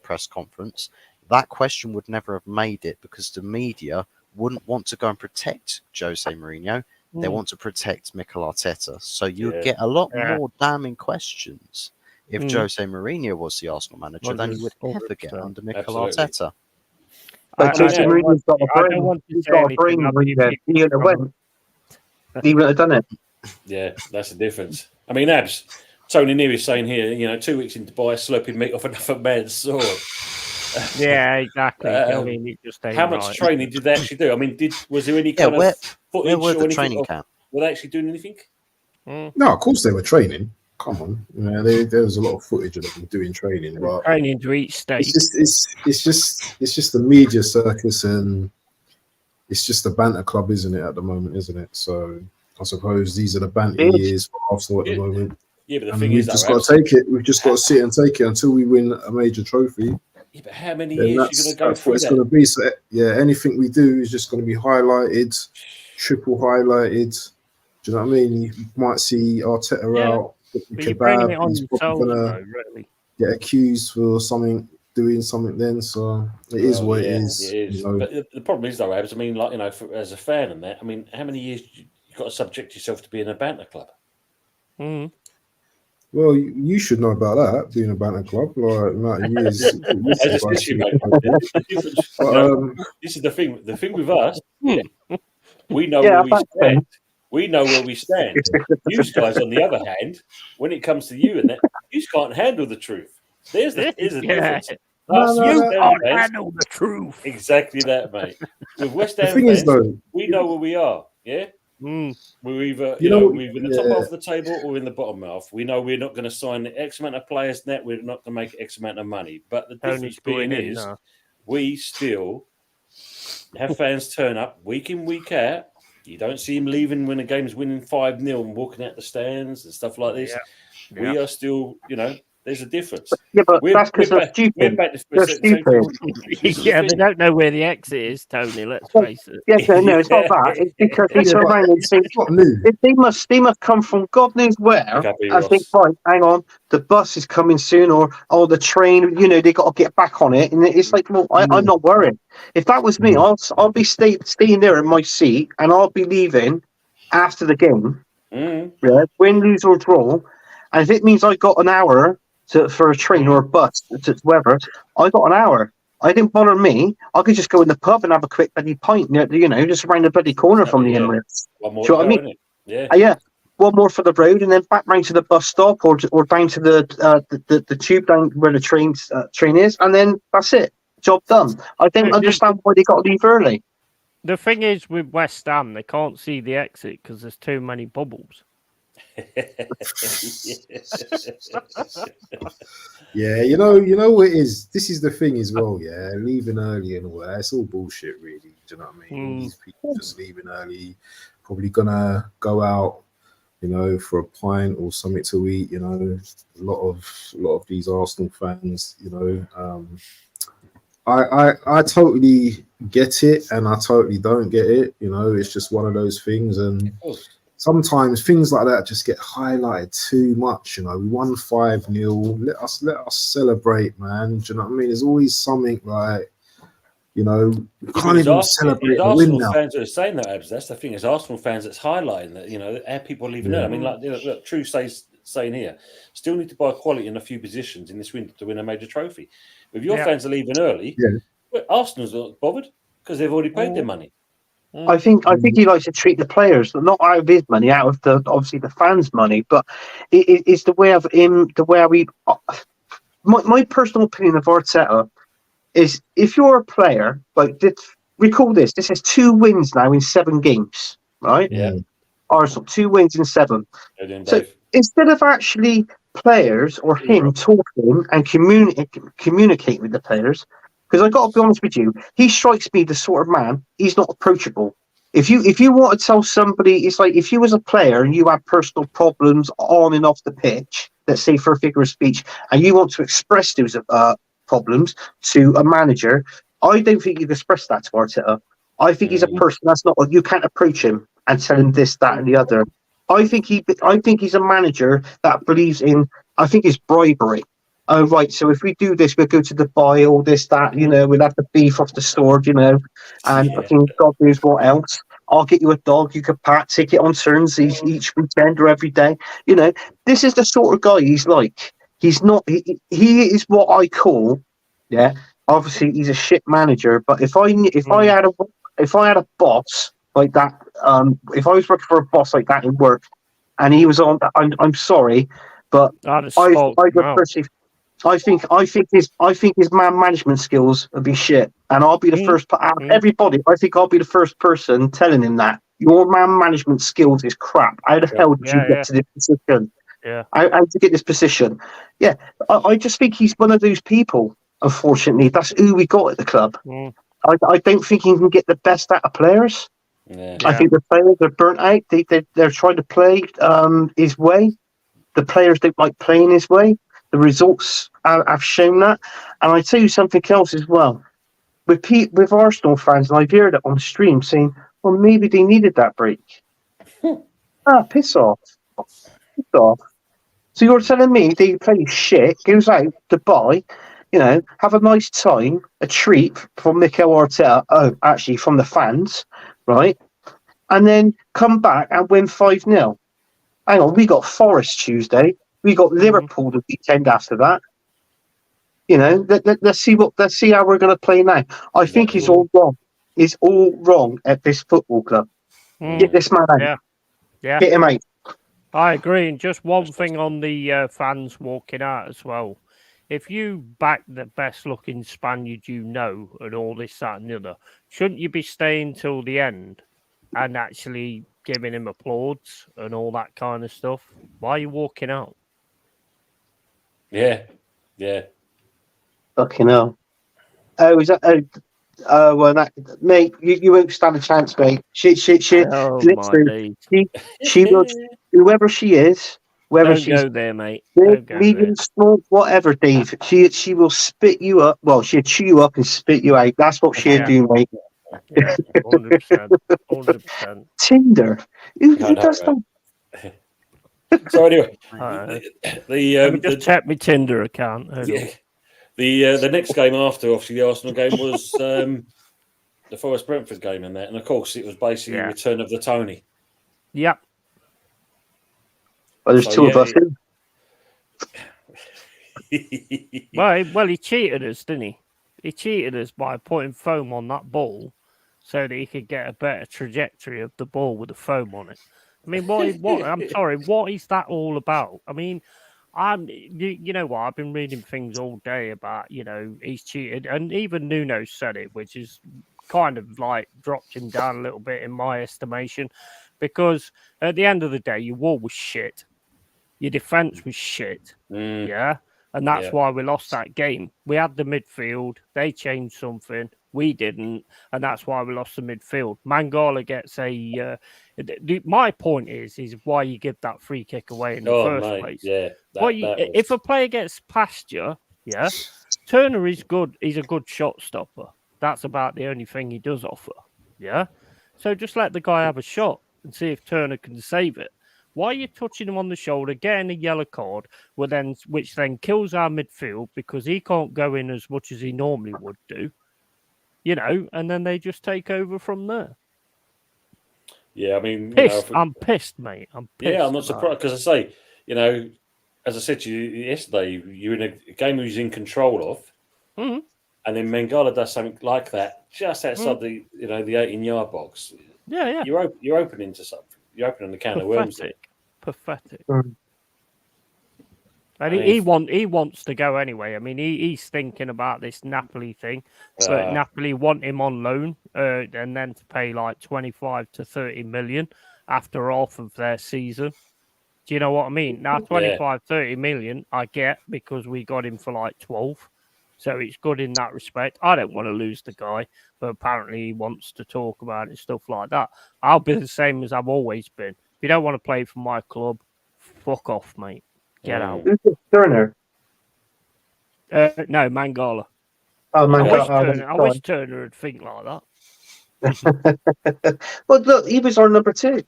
press conference, that question would never have made it, because the media wouldn't want to go and protect Jose Mourinho. They want to protect Mikel Arteta. So you'd get a lot more damning questions if Jose Mourinho was the Arsenal manager than you would ever get under Mikel Arteta. But Jose Mourinho's got a brain. He's got a brain. He wouldn't have done it. Yeah, that's the difference. I mean, Abs, Tony Neal is saying here, you know, 2 weeks in Dubai, slurping meat off another man's sword. Yeah, exactly. I mean, it just how much training did they actually do? I mean, was there any kind of footage where were the or anything? training camp? Were they actually doing anything? No, of course they were training. Come on, there was a lot of footage of them doing training, but training to eat steak. It's just the media circus, and it's just the banter club, isn't it? At the moment, isn't it? So I suppose these are the banter years for Arsenal at the moment. Yeah, but the and thing we've is, just got to take it. We've just got to sit and take it until we win a major trophy. Yeah, but how many years are you going to go that's through what it's that? going to be. So yeah, anything we do is just going to be highlighted, triple highlighted. Do you know what I mean? You might see Arteta out. But you're bringing it on He's probably yourself, gonna really. get accused for doing something then. So it is what it is. It is. You know. But the problem is, though, Abs, I mean, like, you know, as a fan and that, I mean, how many years you got to subject yourself to being a banter club? Well, you should know about that, being a banter club. Like, amount of years. This is the thing. The thing with us, we know Yeah, what we expect. We know where we stand. You guys, on the other hand, when it comes to you and that, you can't handle the truth. Here's a difference. Us You West Ham can't fans- handle the truth. Exactly that, mate. With West The Ham thing fans, is, though, we know where we are. Yeah, Mm. we're either You know, we're in the top half of the table or in the bottom half. We know we're not going to sign X amount of players net. We're not going to make X amount of money. But the Tony's difference being going in is now. we still have fans turn up week in, week out. You don't see him leaving when the game's winning 5-0 and walking out the stands and stuff like this. Yeah. We are still, there's a difference. Yeah, but We're, that's because we're they're back, we're stupid. back to They're same thing. stupid. This is the Yeah, they thing. don't know where the exit is, Tony. Let's face it. Yeah, no, it's not that. It's because they turn around and think it's not new. they must come from God knows where Pick up and think, Ross. right, hang on, the bus is coming soon, or the train, they got to get back on it, and it's like, well, I'm not worried. If that was me, I'll be staying there in my seat, and I'll be leaving after the game, win, lose or draw, and if it means I got an hour for a train or a bus to wherever, I got an hour. It didn't bother me. I could just go in the pub and have a quick bloody pint, just around the bloody corner from the Emirates. One more Do you know to what I go, mean? innit? Yeah. One more for the road, and then back round to the bus stop, or down to the tube down where the train is, and then that's it. Job done. I don't understand why they got to leave early. The thing is, with West Ham, they can't see the exit because there's too many bubbles. Yeah, you know what it is. This is the thing as well. Yeah, leaving early and all that. It's all bullshit, really. Do you know what I mean? All these people just leaving early, probably gonna go out, for a pint or something to eat. A lot of these Arsenal fans. I totally get it, and I totally don't get it. It's just one of those things, and sometimes things like that just get highlighted too much. We won 5-0. Let us celebrate, man. Do you know what I mean? There's always something like, we can't even celebrate a win now. Fans are saying that, Abs. That's the thing. It's Arsenal fans that's highlighting that. Our people are leaving early. I mean, look, True saying here, still need to buy quality in a few positions in this winter to win a major trophy. If your fans are leaving early, Arsenal's not bothered because they've already paid their money. I think he likes to treat the players not out of his money, out of obviously the fans' money, but it's the way of him. The way we. My personal opinion of Arteta is, if you're a player, recall this. This is 2 wins now in 7 games, right? Yeah. Arsenal 2 wins in 7. So Dave. instead of actually players or him talking and communicate with the players. Because I got to be honest with you, he strikes me the sort of man, he's not approachable. If you want to tell somebody, it's like if you was a player and you had personal problems on and off the pitch, let's say for a figure of speech, and you want to express those problems to a manager, I don't think you've expressed that to Arteta. I think he's a person that's not, you can't approach him and tell him this, that, and the other. I think he's a manager that believes in, I think it's bribery. Oh, right. So if we do this, we'll go to Dubai, all this, that, we'll have the beef off the sword, and fucking God knows what else. I'll get you a dog you could pat, take it on turns each weekend or every day. This is the sort of guy he's like. He's not, he is what I call, obviously he's a shit manager, but if I had a boss like that, if I was working for a boss like that in work and he was on, I'm sorry, but I think his man management skills would be shit, and I'll be the first. Everybody, I think I'll be the first person telling him that your man management skills is crap. How the hell did you get to this position? How did you get this position? Yeah, I just think he's one of those people. Unfortunately, that's who we got at the club. I don't think he can get the best out of players. I think the players are burnt out. They're trying to play his way. The players don't like playing his way. The results have shown that. And I tell you something else as well. With Arsenal fans, and I've heard it on stream saying, well, maybe they needed that break. Piss off. Piss off. So you're telling me they play shit, goes out to buy, have a nice time, a treat from Mikel Arteta, actually from the fans, right? And then come back and win 5-0. Hang on, we got Forest Tuesday. We got Liverpool the weekend after that. Let's see how we're going to play now. I think he's all wrong. He's all wrong at this football club. Get this man out. Yeah, Hit him out. I agree. And just one thing on the fans walking out as well. If you back the best looking Spaniard you know and all this, that, and the other, shouldn't you be staying till the end and actually giving him applause and all that kind of stuff? Why are you walking out? Yeah. Fucking hell. Oh, is that? Well, that, mate, you won't stand a chance, mate. She, Oh my literally, days! she will, whoever she is, whether Don't she's go there, mate. big, Don't go there. medium, small, whatever, Dave. She will spit you up. Well, she'll chew you up and spit you out. That's what she'll Yeah. do, mate. Yeah, 100%. 100%. Tinder. Who I know, does that? So anyway, Let me the just check my Tinder account. Hold on. yeah, the next game after obviously the Arsenal game was the Forest Brentford game in that, and of course it was basically Yeah. return of the Tony. Yep. Well, there's So, two of yeah, us. Well, he cheated us, didn't he? He cheated us by putting foam on that ball so that he could get a better trajectory of the ball with the foam on it. I mean, what? I'm sorry, what is that all about? I mean, you know what? I've been reading things all day about, he's cheated, and even Nuno said it, which is kind of like dropped him down a little bit in my estimation, because at the end of the day, your wall was shit, your defense was shit, yeah. And that's why we lost that game. We had the midfield. They changed something. We didn't. And that's why we lost the midfield. Mangala gets a... my point is why you give that free kick away in the first place. Yeah. If a player gets past you, yeah, Turner is good. He's a good shot stopper. That's about the only thing he does offer. Yeah. So just let the guy have a shot and see if Turner can save it. Why are you touching him on the shoulder, getting a yellow card, which then kills our midfield because he can't go in as much as he normally would do, and then they just take over from there. Yeah, I mean, pissed. I'm pissed, mate. I'm pissed. Yeah, I'm not surprised because I say, as I said to you yesterday, you're in a game who's in control of, and then Mangala does something like that just outside the 18-yard box. Yeah. You're opening to something. You're opening the can of worms. Pathetic. And he wants to go anyway. I mean, he's thinking about this Napoli thing, but Napoli want him on loan, and then to pay like 25 to 30 million after half of their season. Do you know what I mean? Now, 25, 30 million, I get because we got him for like 12. So it's good in that respect. I don't want to lose the guy, but apparently he wants to talk about it, stuff like that. I'll be the same as I've always been. If you don't want to play for my club, fuck off, mate. Get out. Who's this, Turner? No, Mangala. Oh, Mangala. I wish Turner would think like that. Well, look, he was our number two.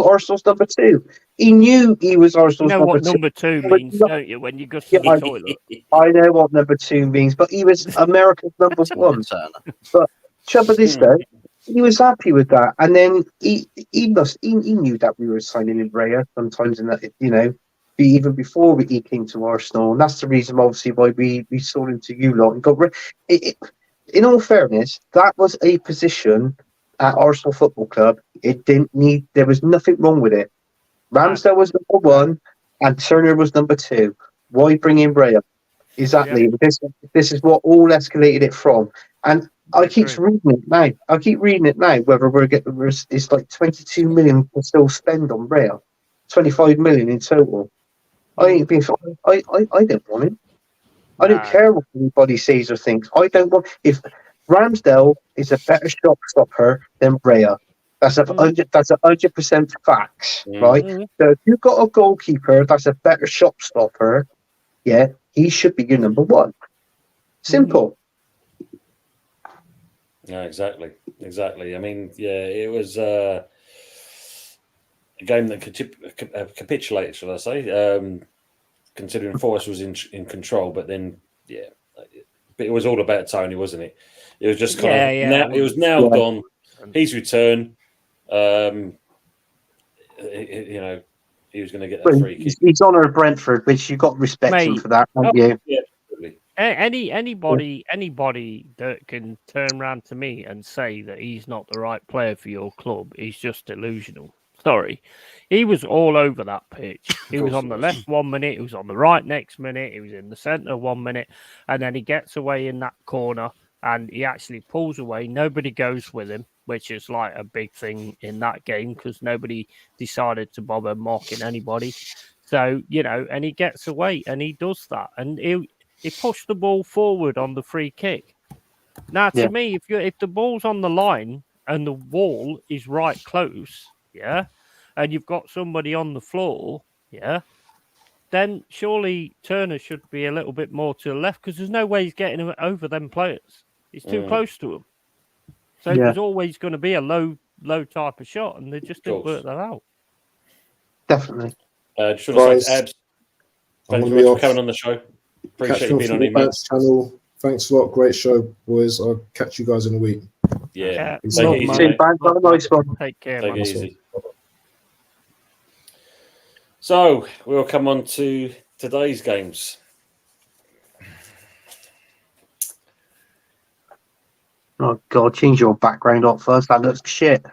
Arsenal's number two. He knew he was Arsenal's number two. You know what number two means, don't you? When you go to the toilet. I know what number two means, but he was America's number one. But trouble is, though, he was happy with that, and then he knew that we were signing in Raya sometimes, and that even before he came to Arsenal, and that's the reason, obviously, why we sold him to you lot and got rid. In all fairness, that was a position at Arsenal Football Club. It didn't need. There was nothing wrong with it. Ramsdale was number one, and Turner was number two. Why bring in Raya? Exactly. Yeah. This is what all escalated it from. And I keep reading it now. Whether it's like 22 million to still spend on Raya, 25 million in total. I don't want it. I don't care what anybody says or thinks. I don't want. If Ramsdale is a better shot stopper than Raya, that's 100% facts, right? So if you've got a goalkeeper that's a better shot stopper, yeah, he should be your number one. Simple. Yeah, exactly. I mean, yeah, it was a game that capitulated, shall I say? Considering Forest was in control, but then but it was all about Tony, wasn't it? It was just kind of now. It was now gone. He's returned. He was going to get that free kick. He's on our Brentford, which you've got to respect him for that, haven't you? Yeah, absolutely. Anybody that can turn around to me and say that he's not the right player for your club, he's just delusional. Sorry. He was all over that pitch. He was course on he the was. left 1 minute, he was on the right next minute, he was in the centre 1 minute, and then he gets away in that corner and he actually pulls away. Nobody goes with him, which is like a big thing in that game because nobody decided to bother marking anybody. So, and he gets away and he does that. And he pushed the ball forward on the free kick. Now, to Yeah. me, if the ball's on the line and the wall is right close, and you've got somebody on the floor, then surely Turner should be a little bit more to the left because there's no way he's getting over them players. He's too close to them. So it was always going to be a low type of shot, and they just didn't work that out. Definitely. Just want to say, Abs, I'm thanks going to very be much off. for coming on the show. Appreciate you being on the here, mate. channel. Thanks a lot. Great show, boys. I'll catch you guys in a week. Yeah. Take Take it easy, mate. Nice one. Take care, Take man. it easy. So we'll come on to today's games. Oh God, change your background up first. That looks shit.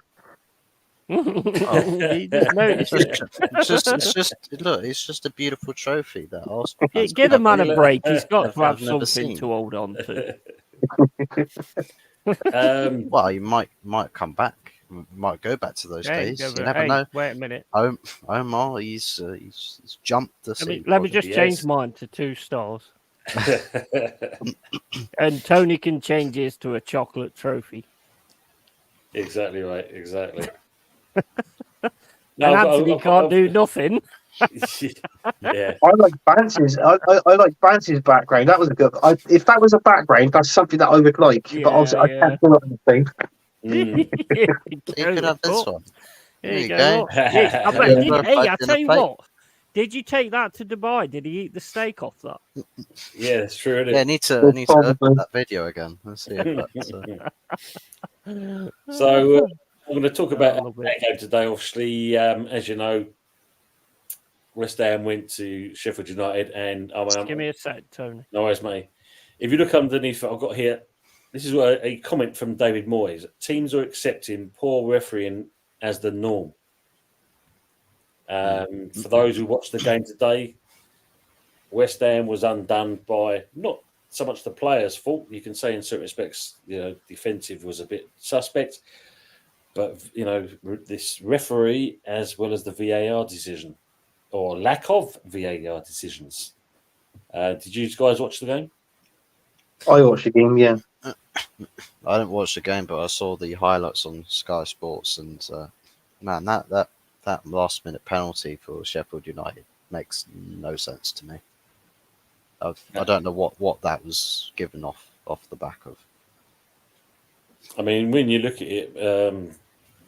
You just noticed it. It's just a beautiful trophy that Arsenal fans Give the can man have. a break. He's got to have I've never something seen. to hold on to. Well, you might come back. Might go back to those days. You never know. Wait a minute. Omar, he's jumped the sea. Let me just change mine to 2 stars. And Tony can change his to a chocolate trophy. Exactly right. Exactly. And Anthony can't do nothing. Yeah. I like Bance's. I like Bance's background. That was a good. If that was a background, that's something that I would like. Yeah, but obviously, I can't do anything. You could have this one. There you go. go. I tell you what. Did you take that to Dubai? Did he eat the steak off that? Yeah, that's true. Yeah, I need to open that video again. Let's see. So I'm going to talk about that game today. Obviously, as you know, West Ham went to Sheffield United, and give me a sec, Tony. No worries, mate. If you look underneath it, I've got here. This is a comment from David Moyes. Teams are accepting poor refereeing as the norm. For those who watched the game today, West Ham was undone by not so much the players' fault. You can say in certain respects, defensive was a bit suspect, but this referee as well as the VAR decision or lack of VAR decisions. Did you guys watch the game? I watched the game, yeah. I didn't watch the game, but I saw the highlights on Sky Sports, and man, that last minute penalty for Sheffield United makes no sense to me. I don't know what that was given off the back of. I mean, when you look at it,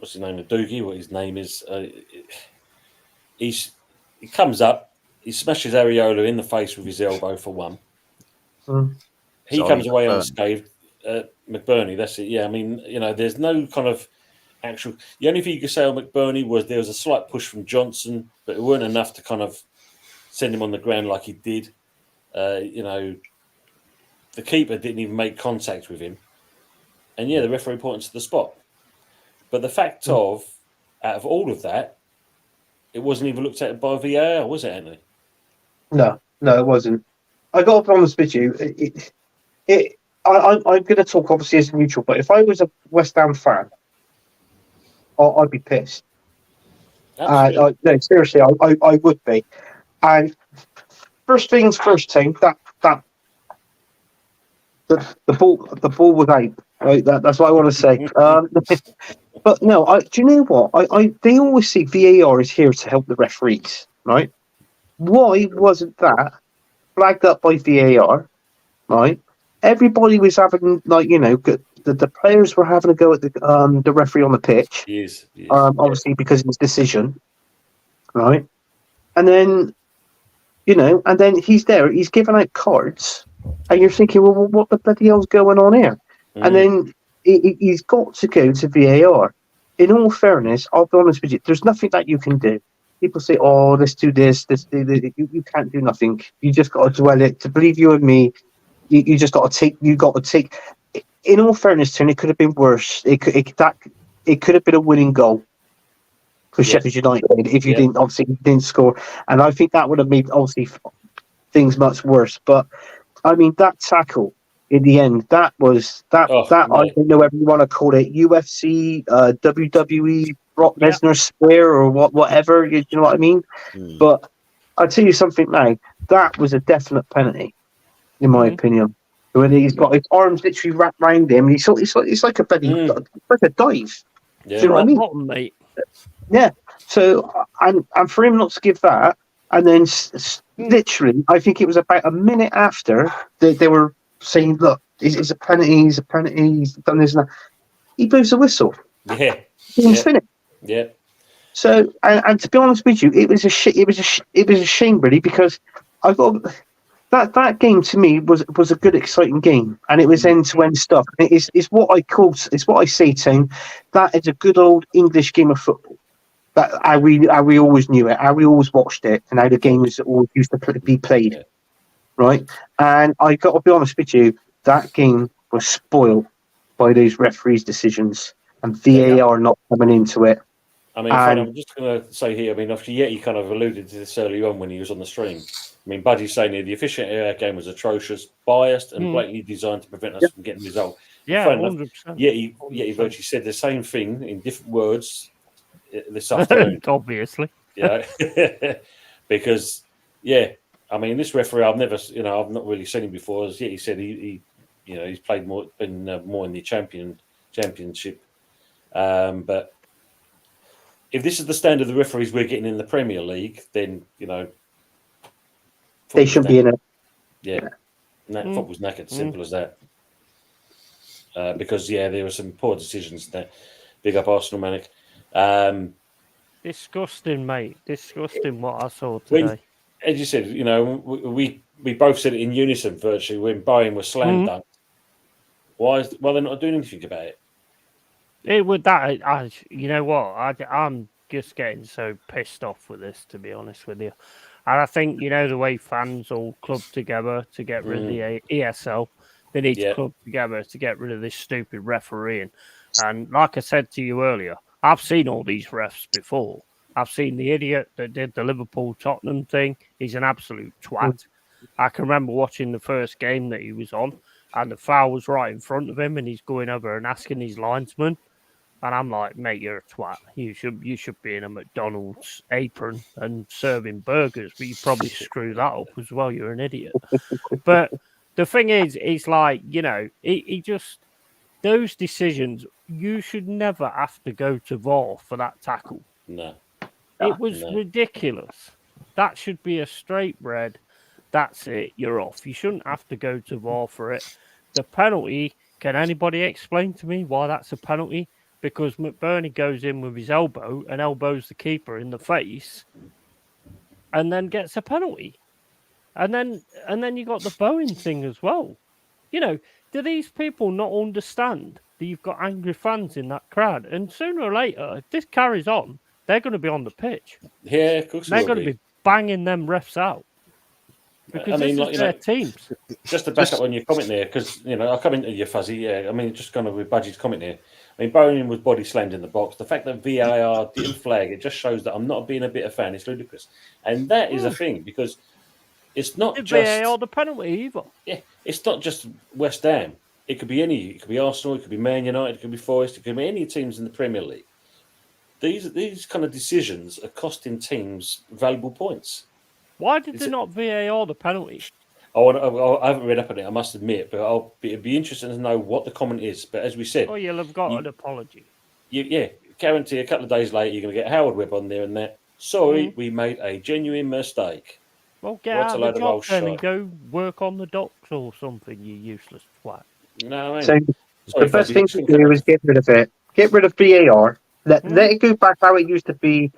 what's his name? Doogie, what his name is? He comes up, he smashes Areola in the face with his elbow for one. He comes away unscathed. McBurney, that's it. Yeah, I mean, there's no kind of actual. The only thing you could say on McBurney was there was a slight push from Johnson, but it weren't enough to kind of send him on the ground like he did. The keeper didn't even make contact with him, and the referee pointed to the spot. But the fact out of all of that, it wasn't even looked at by VAR, was it, Anthony? No, it wasn't. I got to be honest with you. I'm going to talk obviously as a neutral, but if I was a West Ham fan, I'd be pissed. No, seriously, I would be. And first things first, team. The ball was out. Right, that's what I want to say. But no, do you know what? They always say VAR is here to help the referees, right? Why wasn't that flagged up by VAR? Right? Everybody was having the players were having a go at the referee on the pitch. Yes. Obviously because of his decision, right? And then and then he's there. He's giving out cards, and you're thinking, well, what the bloody hell's going on here? And then he's got to go to VAR. In all fairness, I'll be honest with you. There's nothing that you can do. People say, "Oh, let's do this. You can't do nothing. You just got to dwell it. To believe you and me, you just got to take. You got to take." In all fairness, Tony, it could have been worse. It could have been a winning goal. for Sheffield United if you didn't score, and I think that would have made obviously things much worse. But I mean, that tackle in the end, that I don't know whether you want to call it UFC, WWE, Brock Lesnar square or whatever. You know what I mean? But I'll tell you something now. That was a definite penalty, in my opinion. When he's got his arms literally wrapped around him, it's like a like a dive. Yeah. Do you know what I mean? Bottom, mate. Yeah. So, and for him not to give that, and then literally, I think it was about a minute after they were saying, "Look, it's a penalty. He's a penalty. He's done this and that." He blows the whistle. Yeah. He's finished. Yeah. So, and to be honest with you, it was a shame, really, because I got. That game to me was a good, exciting game, and it was end-to-end stuff. It's what I say, Tone. That is a good old English game of football. That how we always knew it, how we always watched it, and how the games always used to be played, right? And I got to be honest with you, that game was spoiled by those referees' decisions and VAR not coming into it. I mean, I'm just going to say here, I mean, obviously, you kind of alluded to this early on when he was on the stream. I mean, Buddy's saying here, the officiating of our game was atrocious, biased, and blatantly designed to prevent us from getting the result. Yeah, 100%. He virtually said the same thing in different words this afternoon. Obviously. Yeah. Because, I mean, this referee, I've not really seen him before. He said he's played more in the championship. But if this is the standard of the referees we're getting in the Premier League, then, they shouldn't be in it. Yeah. Football's knackered, simple as that. Because, there were some poor decisions there. Big up Arsenal, Manic. Disgusting, mate. Disgusting what I saw today. As you said, we both said it in unison virtually when Bowen was slam dunked. Why they're not doing anything about it? It would that. You know what? I'm just getting so pissed off with this, to be honest with you. And I think, the way fans all club together to get rid of the ESL, they need to club together to get rid of this stupid refereeing. And like I said to you earlier, I've seen all these refs before. I've seen the idiot that did the Liverpool-Tottenham thing. He's an absolute twat. I can remember watching the first game that he was on, and the foul was right in front of him, and he's going over and asking his linesman. And I'm like, mate, you're a twat. You should be in a McDonald's apron and serving burgers, but you probably screw that up as well. You're an idiot. But the thing is, it's like, he just, those decisions, you should never have to go to VAR for that tackle. No. It was ridiculous. That should be a straight red. That's it. You're off. You shouldn't have to go to VAR for it. The penalty, can anybody explain to me why that's a penalty? Because McBurney goes in with his elbow and elbows the keeper in the face and then gets a penalty. And then you got the Bowen thing as well. Do these people not understand that you've got angry fans in that crowd? And sooner or later, if this carries on, they're going to be on the pitch. Yeah, of course they're going to be banging them refs out. Because this is their teams. Just to back up on your comment there, because, I'll come into your Fuzzy. Yeah, I mean, just kind of with Budgie's comment here. I mean, Bowen was body slammed in the box. The fact that VAR didn't flag it just shows that I'm not being a bit of fan. It's ludicrous. And that is a thing, because it's not just VAR the penalty either. Yeah, it's not just West Ham. It could be any. It could be Arsenal. It could be Man United. It could be Forest. It could be any teams in the Premier League. These kind of decisions are costing teams valuable points. Why did they not VAR the penalty? I haven't read up on it, I must admit, but it'd be interesting to know what the comment is. But as we said, you'll have got an apology. Guarantee a couple of days later you're going to get Howard Webb on there and that. Sorry, we made a genuine mistake. Well, get out of the job then and go work on the docks or something, you useless twat. No, I mean, so the best thing to do is get rid of it. Get rid of VAR. Let it go back how it used to be.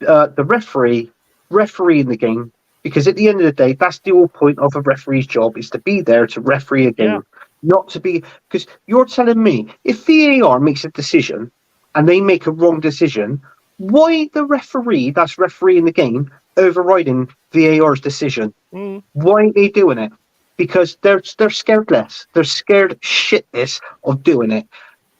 The referee in the game. Because at the end of the day, that's the whole point of a referee's job, is to be there to referee a game, not to be... Because you're telling me, if VAR makes a decision and they make a wrong decision, why the referee that's refereeing the game overriding VAR's decision? Why are they doing it? Because they're scared less. They're scared shitless of doing it.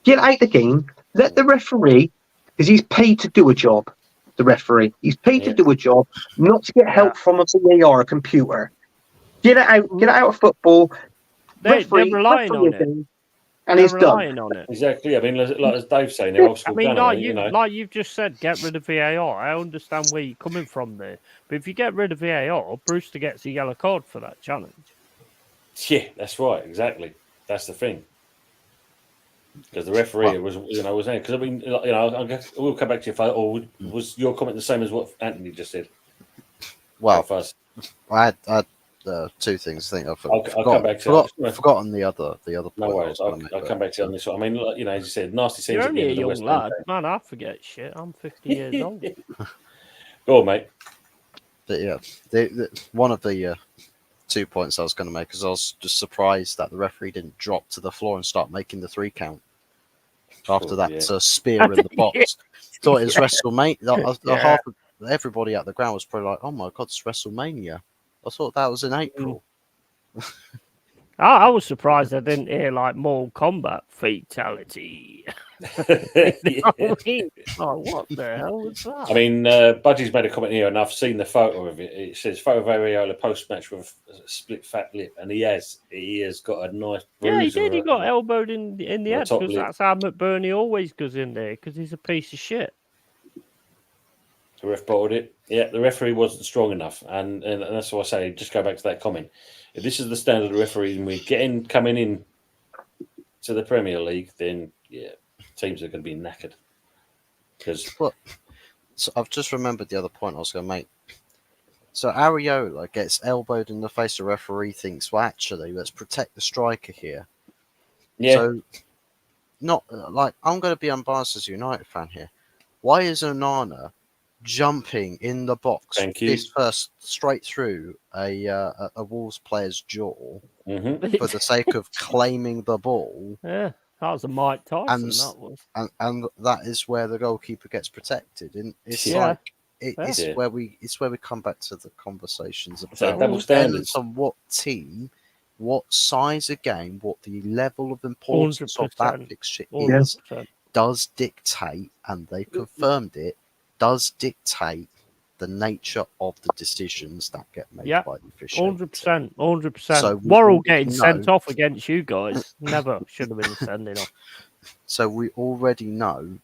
Get out the game, let the referee, because he's paid to do a job. the referee. He's paid to do a job, not to get help from a VAR, a computer. Get it out of football. They're relying on it. And he's done. On it. Exactly. I mean, like as Dave's saying, they're old school. I mean, gunner, like you've just said, get rid of VAR. I understand where you're coming from there, but if you get rid of VAR, Brewster gets a yellow card for that challenge. Yeah, that's right. Exactly. That's the thing. Because the referee was saying. Because I mean, we'll come back to you. Or was your comment the same as what Anthony just said? Well, I had two things. I think I'll come back to forgotten the other point. No worries. I'll come back to you on this one. I mean, as you said, nasty scenes. You're only a young lad, man. I forget shit. I'm 50 years old. Go on, mate. But yeah, one of the 2 points I was going to make is I was just surprised that the referee didn't drop to the floor and start making the 3 count after that spear in the box. Thought it was WrestleMania. Half of everybody at the ground was probably like, "Oh my god, it's WrestleMania." I thought that was in April. I was surprised I didn't hear like Mortal Kombat fatality. You know what I mean? Oh, what the hell was that? I mean, Budgie's made a comment here, and I've seen the photo of it. It says photo of Areola post match with a split fat lip, and he has got a nice. Yeah, he did. He got elbowed in the head because that's how McBurney always goes in there because he's a piece of shit. The ref bottled it. Yeah, the referee wasn't strong enough, and that's why I say just go back to that comment. If this is the standard of refereeing we're coming in to the Premier League, then teams are going to be knackered. So I've just remembered the other point I was going to make. So Areola gets elbowed in the face. The referee thinks, well, actually, let's protect the striker here. Yeah. So, not like I'm going to be unbiased as a United fan here. Why is Onana jumping in the box this first straight through a Wolves player's jaw for the sake of claiming the ball? Yeah, that was a Mike Tyson. And that is where the goalkeeper gets protected. And it's where we come back to the conversations about double standards on what team, what size of game, what the level of importance of that fixture is, does dictate, and they confirmed it, does dictate the nature of the decisions that get made by the official. 100%. So Worrell getting sent off against you guys never should have been sending off. So we already know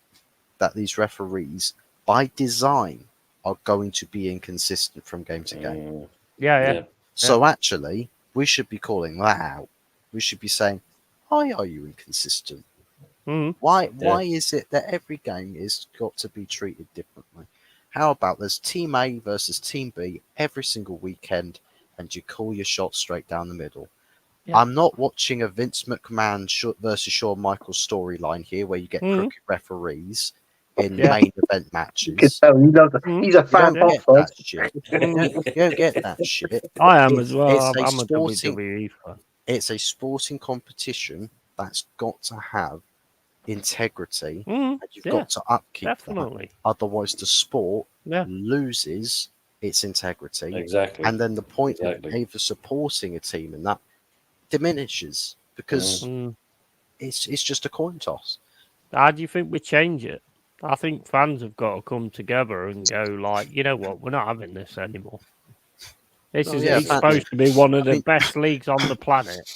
that these referees, by design, are going to be inconsistent from game to game. Yeah. So actually, we should be calling that out. We should be saying, why are you inconsistent? Why is it that every game is got to be treated differently? How about there's Team A versus Team B every single weekend, and you call your shots straight down the middle? Yeah. I'm not watching a Vince McMahon versus Shawn Michaels storyline here, where you get crooked referees in main event matches. He's a fan of that shit. You don't get that shit. I am as well. I'm a WWE fan. It's a sporting competition that's got to have integrity, and you've got to upkeep that. Otherwise the sport loses its integrity, and then the point of either supporting a team and that diminishes because it's just a coin toss. How do you think we change it? I think fans have got to come together and go like, you know what, we're not having this anymore. It's supposed to be one of the best leagues on the planet.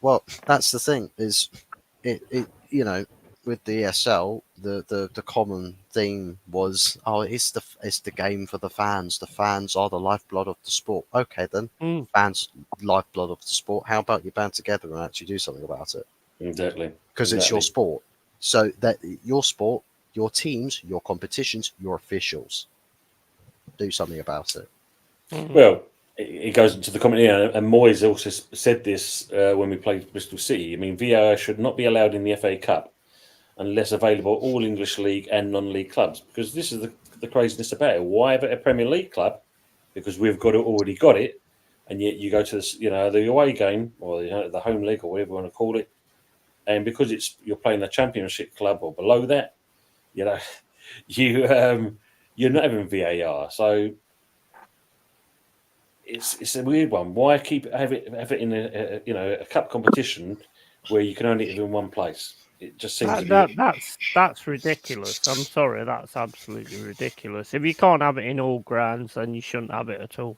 Well, that's the thing, is it with the ESL, the common theme was, it's the game for the fans. The fans are the lifeblood of the sport. Okay, then, fans, lifeblood of the sport. How about you band together and actually do something about it? Exactly. Because it's your sport. So that your sport, your teams, your competitions, your officials, do something about it. Well, it goes into the comment here, and Moyes also said this when we played Bristol City. I mean, VAR should not be allowed in the FA Cup unless available all English League and non-league clubs, because this is the craziness about it. Why have it a Premier League club? Because we've already got it, and yet you go to this, the away game or the home league or whatever you want to call it, and because you're playing the Championship club or below that, you're not having VAR. So it's a weird one. Why have it in a cup competition where you can only have it in one place? It just seems to be. That's ridiculous. I'm sorry, that's absolutely ridiculous. If you can't have it in all grounds, then you shouldn't have it at all.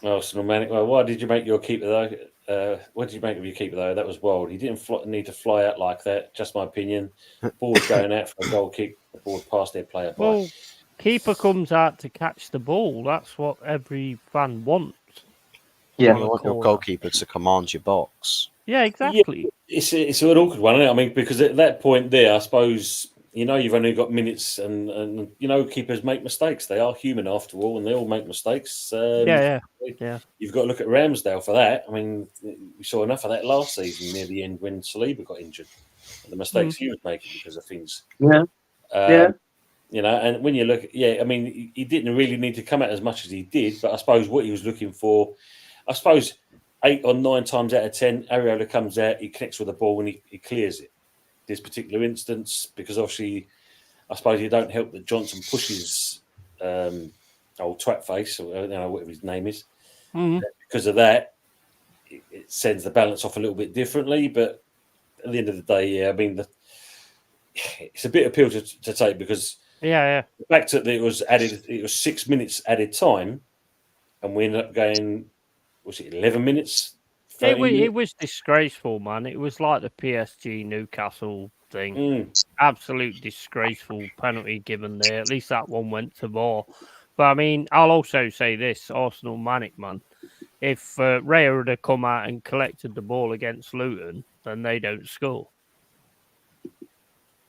Arsenal Manic. Well, why did you make your keeper though? What did you make of your keeper though? That was wild. He didn't need to fly out like that. Just my opinion. Ball's going out for a goal kick. The ball past their player. Well, keeper comes out to catch the ball. That's what every fan wants. Yeah, You want your goalkeeper to command your box. Yeah, exactly. Yeah, it's an awkward one, isn't it? I mean, because at that point there, I suppose you've only got minutes, and keepers make mistakes. They are human after all, and they all make mistakes. Yeah. You've got to look at Ramsdale for that. I mean, we saw enough of that last season near the end when Saliba got injured, and the mistakes he was making because of things. Yeah, yeah. And when you look, I mean, he didn't really need to come out as much as he did, but I suppose what he was looking for, 8 or 9 times out of 10, Areola comes out, he connects with the ball and he clears it. This particular instance, because obviously, I suppose you don't help that Johnson pushes old twat face, or whatever his name is. Mm-hmm. Because of that, it sends the balance off a little bit differently. But at the end of the day, I mean, it's a bit of pill to take because the fact that it was 6 minutes added time, and we ended up going. Was it 11 minutes? It was disgraceful, man. It was like the PSG Newcastle thing. Absolute disgraceful penalty given there. At least that one went to VAR. But I mean, I'll also say this: Arsenal Manic, man. If Raya had come out and collected the ball against Luton, then they don't score.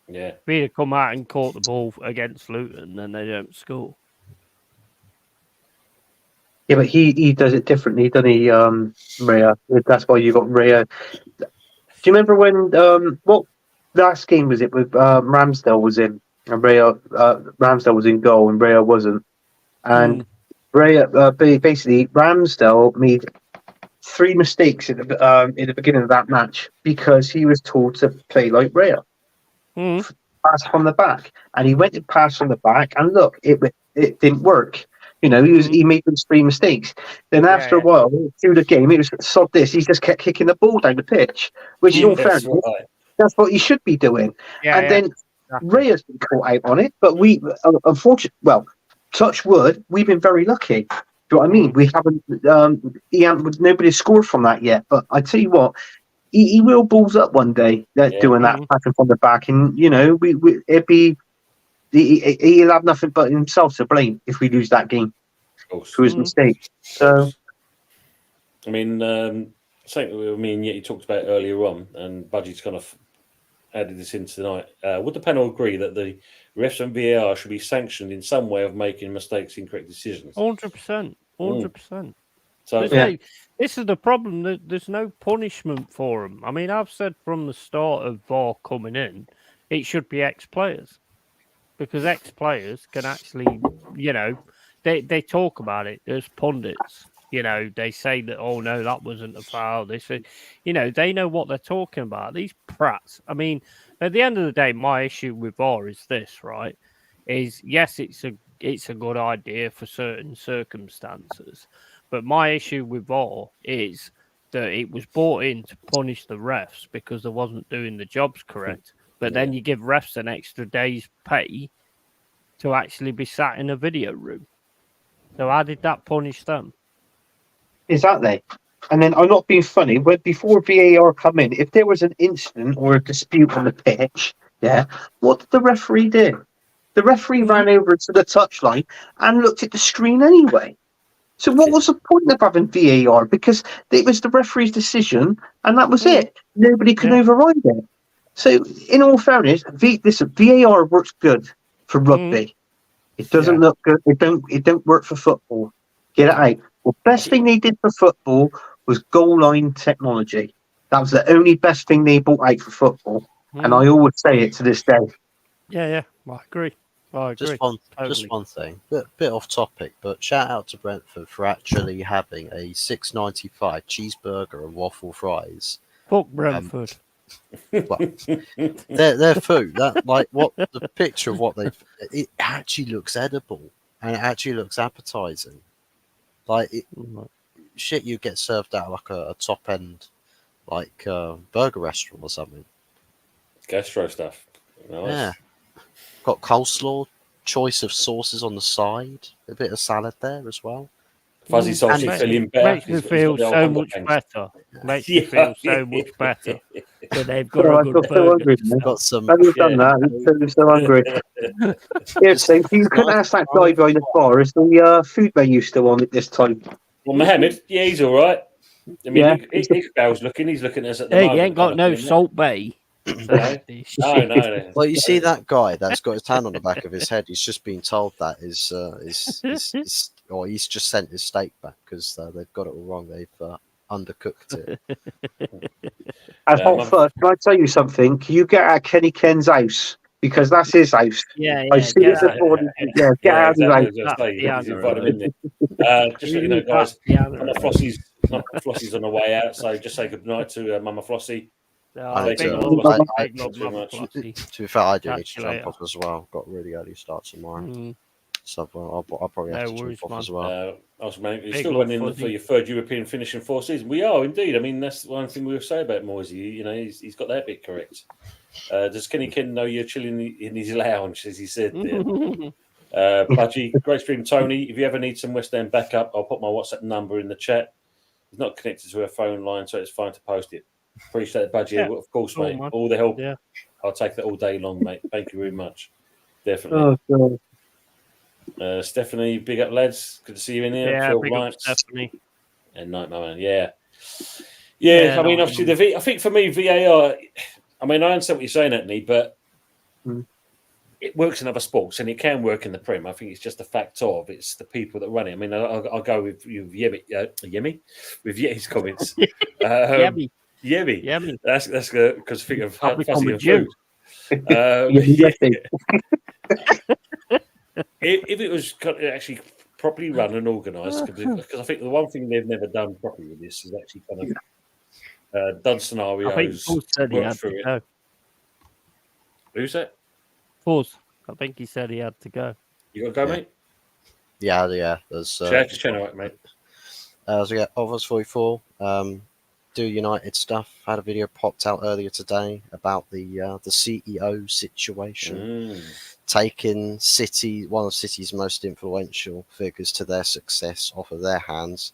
Yeah. If he'd have come out and caught the ball against Luton, then they don't score. Yeah, but he does it differently, doesn't he, Raya? That's why you got Raya. Do you remember when what last game was it with Ramsdale was in and Ramsdale was in goal and Raya wasn't, and Raya basically Ramsdale made 3 mistakes in the beginning of that match because he was told to play like Raya, pass from the back, and he went to pass from the back, and look, it didn't work. He made those 3 mistakes. Then after a while, through the game, it was sod this. He just kept kicking the ball down the pitch, which in all fairness, that's what he should be doing. Then Raya's been caught out on it, but we, unfortunately, touch wood, we've been very lucky. Do you know what I mean? We haven't, nobody scored from that yet. But I tell you what, he will balls up one day doing that passing from the back, and it'd be. He'll have nothing but himself to blame if we lose that game for his mistake. So, I mean, something you talked about earlier on, and Budgie's kind of added this in tonight. Would the panel agree that the refs and VAR should be sanctioned in some way of making mistakes, incorrect decisions? 100%. 100%. So this is the problem. There's no punishment for them. I mean, I've said from the start of VAR coming in, it should be ex-players. Because ex-players can actually, they talk about it. There's pundits, they say that, oh, no, that wasn't a foul. They say, they know what they're talking about. These prats. I mean, at the end of the day, my issue with VAR is this, right? Is, yes, it's a good idea for certain circumstances. But my issue with VAR is that it was brought in to punish the refs because they wasn't doing the jobs correct. But then you give refs an extra day's pay to actually be sat in a video room. So how did that punish them? Exactly. And then I'm not being funny. Before VAR come in, if there was an incident or a dispute on the pitch, what did the referee do? The referee ran over to the touchline and looked at the screen anyway. So what was the point of having VAR? Because it was the referee's decision, and that was it. Nobody could override it. So, in all fairness, VAR works good for rugby. It doesn't look good. It don't work for football. Get it out. The best thing they did for football was goal line technology. That was the only best thing they brought out for football, and I always say it to this day. Yeah, I agree. Just one thing, bit off topic, but shout out to Brentford for actually having a $6.95 cheeseburger and waffle fries. Fuck Brentford. Well, their food, the picture of what it actually looks edible and it actually looks appetizing. Shit, you get served out like a top end, like a burger restaurant or something. Gastro stuff. Nice. Yeah. Got coleslaw, choice of sauces on the side, a bit of salad there as well. Fuzzy sausage makes- feeling better. Makes me He's got feel the old so hunger much pangs. better. Makes me feel so much better that they've got Oh, a I'm good so burger. hungry, to man. sell. Got some. Have you done Yeah. that? I'm so hungry. Yeah, so you couldn't ask that guy behind the bar. Is the food menu still on at this time? Well, Mohammed, yeah, he's all right. I mean, Yeah. his pals looking. He's looking at us at the Hey, moment. he ain't got kind no of thing, Salt Bay. No, no. Well, you see that guy that's got his hand on the back of his head. He's just been told that or he's just sent his steak back because they've got it all wrong. They've undercooked it. And Yeah, hot first, can I tell you something? Can you get out of Kenny Ken's house? Because that's his house. Yeah, I yeah. see Get it out. before. Yeah, get out of his exactly. house. As I say, That's he's the invited him answer. in there. Just let you know, guys. That's Mama Flossie's on the way out, so just say good night to Mama Flossie. I need big to- love, I- big Thanks love, very Mama much. Flossie. To be fair, I do Catch need to you jump later. off as well. Got a really early start tomorrow, so I'll probably have No to worries, jump off man. as well. You Big still love, went in Fuzzy. for your third European finish in 4 seasons. We are indeed. I mean, that's one thing we will say about Moisey. You know, he's got that bit correct. Does Kenny Ken know you're chilling in his lounge, as he said there? Budgie, great stream, Tony. If you ever need some West Ham backup, I'll put my WhatsApp number in the chat. He's not connected to a phone line, so it's fine to post it. Appreciate it, Budgie. Yeah, Of course, cool, mate. man. All the help. Yeah. I'll take that all day long, mate. Thank you very much. Definitely. Oh, God. Stephanie, big up, lads. Good to see you in here. Yeah, Phil big up Lights. Stephanie. And Night Mama. Yeah. Yeah, I mean, Night obviously, I think for me, VAR, I mean, I understand what you're saying, Anthony, but it works in other sports and it can work in the Prem. I think it's just a fact of it's the people that run it. I mean, I'll go with Yemi, with Yemi's comments. Yummy. Yemi. That's because think of I'll become fuzzy a and Jew. food. Yes, If it was actually properly run and organised, because I think the one thing they've never done properly with this is actually kind of done scenarios. I think Paul said he worked had through to it. go. Who's that? Pause. I think he said he had to go. You got to go, Yeah. mate? Yeah. There's Shout out to channel out, mate. so we got Overs 44. Do United stuff. Had a video popped out earlier today about the CEO situation, taking one of City's most influential figures to their success off of their hands,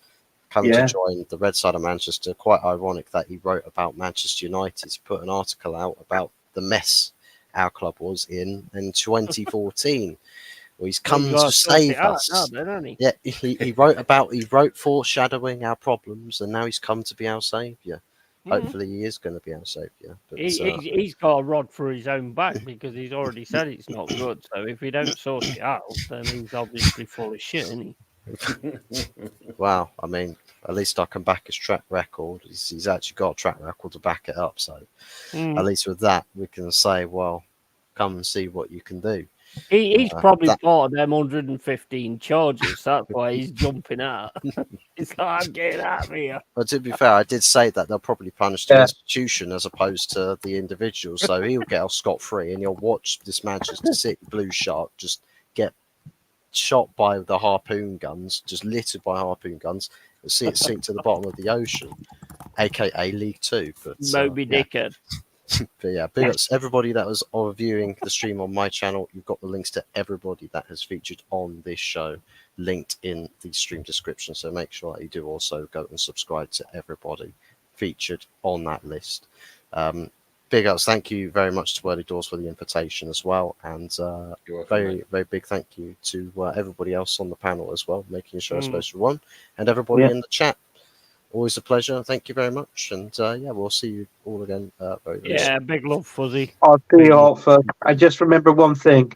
coming to join the Red Side of Manchester. Quite ironic that he wrote about Manchester United. He put an article out about the mess our club was in 2014. Well, he's come to save us. Yeah, he wrote foreshadowing our problems, and now he's come to be our saviour. Hopefully, he is going to be our saviour. But He's got a rod for his own back because he's already said it's not good. So if he don't sort it out, then he's obviously full of shit, isn't he? Wow, I mean, at least I can back his track record. He's actually got a track record to back it up. So at least with that, we can say, well, come and see what you can do. He's probably part of them 115 charges. That's why he's jumping out. He's like, I'm getting out of here. But to be fair, I did say that they'll probably punish the institution as opposed to the individual. So he'll get off scot-free, and you'll watch this Manchester City Blue Shark just get shot by the harpoon guns, just littered by harpoon guns. You'll see it sink to the bottom of the ocean, aka League Two. But Moby Dickhead. But yeah, big ups everybody that was viewing the stream on my channel. You've got the links to everybody that has featured on this show linked in the stream description. So make sure that you do also go and subscribe to everybody featured on that list. Big ups, thank you very much to Early Doors for the invitation as well. And very, very big thank you to everybody else on the panel as well, making the show supposed to run, and everybody in the chat. Always a pleasure. Thank you very much. And we'll see you all again very, very soon. Big love, Fuzzy. I'll do you all for. I just remember one thing: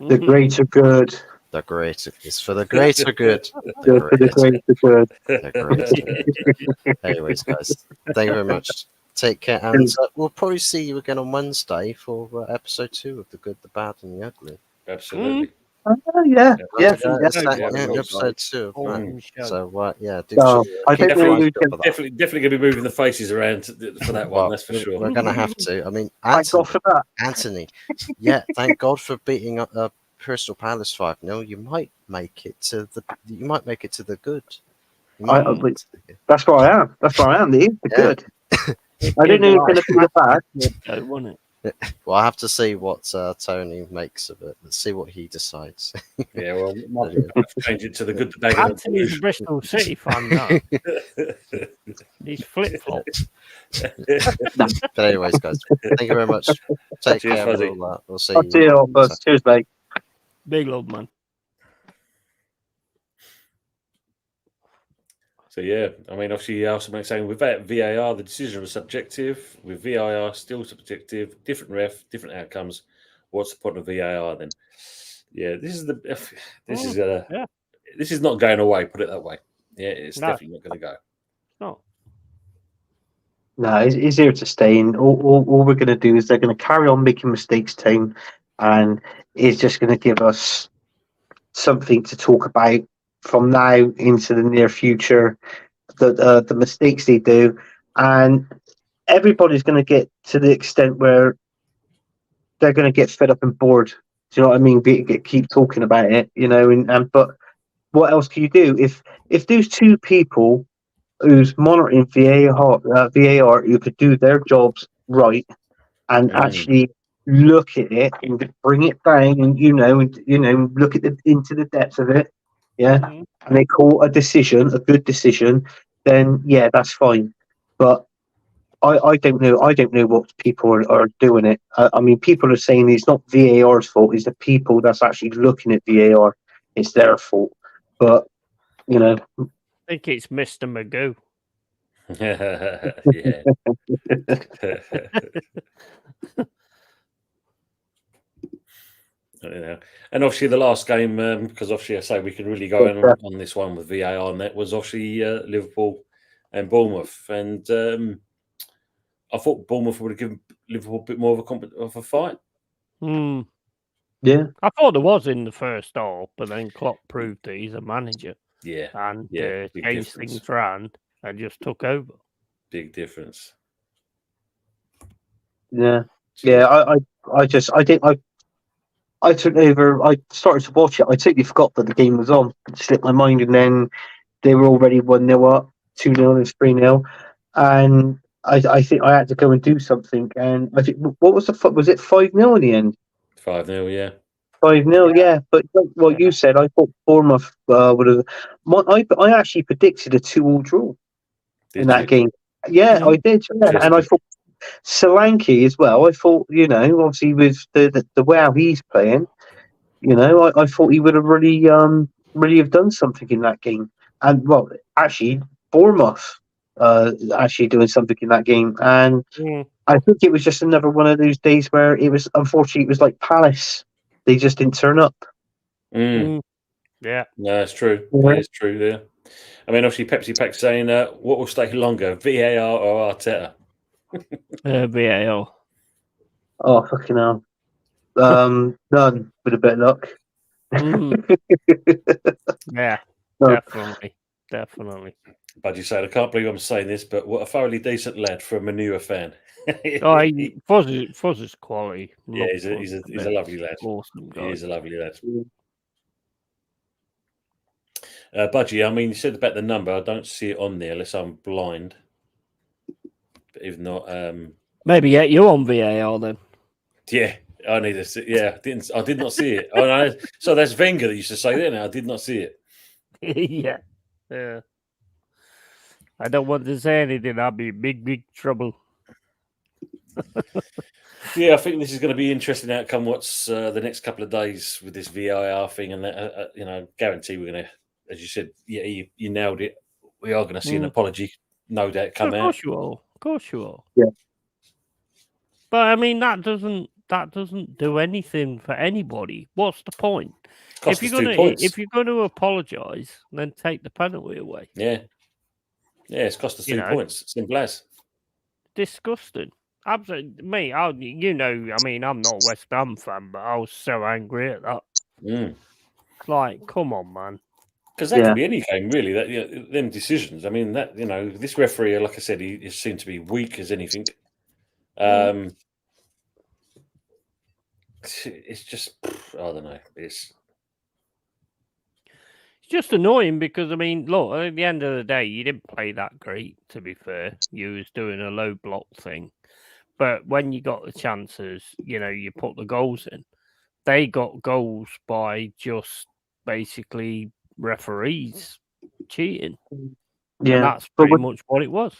the greater good. The greater is for the greater good. The greater good. The greater good. Anyways, guys, thank you very much. Take care, and we'll probably see you again on Wednesday for episode 2 of The Good, the Bad, and the Ugly. Absolutely. Episode 2 of that. So I think definitely going to be moving the faces around for that one. That's for sure. We're going to have to. I mean, Anthony, thank God for beating up Crystal Palace 5-0. You might make it to the good. That's what I am. That's what I am. The good. I don't know if it's going to be the bad. Wouldn't Well, I have to see what Tony makes of it. Let's see what he decides. Yeah, well, might have to change it to the good, the bad, and the Anthony's a Bristol City fan now. He's flip flops. But anyways, guys, thank you very much. Take Cheers, care. Fuzzy. We'll see I'll you. see you all, buzz. Cheers, mate. Big love, man. So yeah, I mean, obviously, also makes saying with that VAR, the decision was subjective. With VAR still subjective, different ref, different outcomes. What's the point of VAR then? Yeah, this is not going away. Put it that way. Yeah, it's definitely not going to go. No. No, he's here to stay. And all we're going to do is they're going to carry on making mistakes, team, and it's just going to give us something to talk about from now into the near future. The mistakes they do, and everybody's going to get to the extent where they're going to get fed up and bored. Do you know what I mean? Keep talking about it, you know. And but what else can you do if those two people who's monitoring VAR who could do their jobs right and actually look at it and bring it down and look at into the depths of it, and they call a good decision, then yeah, that's fine. But I don't know. I don't know what people are doing it. I mean, people are saying it's not VAR's fault. It's the people that's actually looking at VAR. It's their fault. But I think it's Mr. Magoo. Yeah. And obviously the last game, because obviously I say we can really go in on this one with VAR, and that was obviously Liverpool and Bournemouth. And I thought Bournemouth would have given Liverpool a bit more of a fight. Yeah, I thought there was in the first half, but then Klopp proved that he's a manager. Yeah, and big changed difference. things around and just took over. Big difference. Yeah, yeah. I took over. I started to watch it. I totally forgot that the game was on. It slipped my mind, and then they were already 1-0 up, 2-0, and 3-0, and I think I had to go and do something. And I think what was was it 5-0 in the end? 5-0, yeah. 5-0, yeah. But what you said, I thought Bournemouth would have. I actually predicted a 2-2 draw in that game. Yeah, I did. Yeah. And I thought Solanke as well. I thought, obviously with the way how he's playing, I thought he would have really have done something in that game. And well, actually, Bournemouth actually doing something in that game. And I think it was just another one of those days where unfortunately, it was like Palace. They just didn't turn up. Yeah. No, it's true. Yeah. It is true there. I mean, obviously, Pepsi Pack saying, what will stay longer, VAR or Arteta? VAR. Oh, fucking hell. None, with a bit of luck. Yeah, No. definitely. Budgie said, I can't believe I'm saying this, but what a thoroughly decent lad for a Manure fan. Fuzz is quality. Yeah, he's a lovely lad. Awesome guy. He is a lovely lad. Budgie, I mean, you said about the number. I don't see it on there unless I'm blind. But if not, maybe get you on VAR then. Yeah, I need to see. Yeah, I did not see it. Oh, no, so that's Wenger that used to say that. Now I did not see it. Yeah. I don't want to say anything. I'll be in big trouble. Yeah, I think this is going to be interesting outcome. What's the next couple of days with this VAR thing, and that, guarantee we're going to, as you said, yeah, you nailed it. We are going to see an apology, no doubt, come out. Of course you are. Yeah. But I mean, that doesn't do anything for anybody. What's the point? If you're going to apologise, then take the penalty away. Yeah, it's cost us 2 points. Simple as. Disgusting. Absolutely, me. I mean, I'm not a West Ham fan, but I was so angry at that. It's like, come on, man. Because that could be any game, really. That them decisions. I mean, that this referee, like I said, he seemed to be weak as anything. It's just, I don't know. It's just annoying because I mean, look, at the end of the day, you didn't play that great. To be fair, you was doing a low block thing, but when you got the chances, you put the goals in. They got goals by just basically referees cheating, and that's pretty much what it was.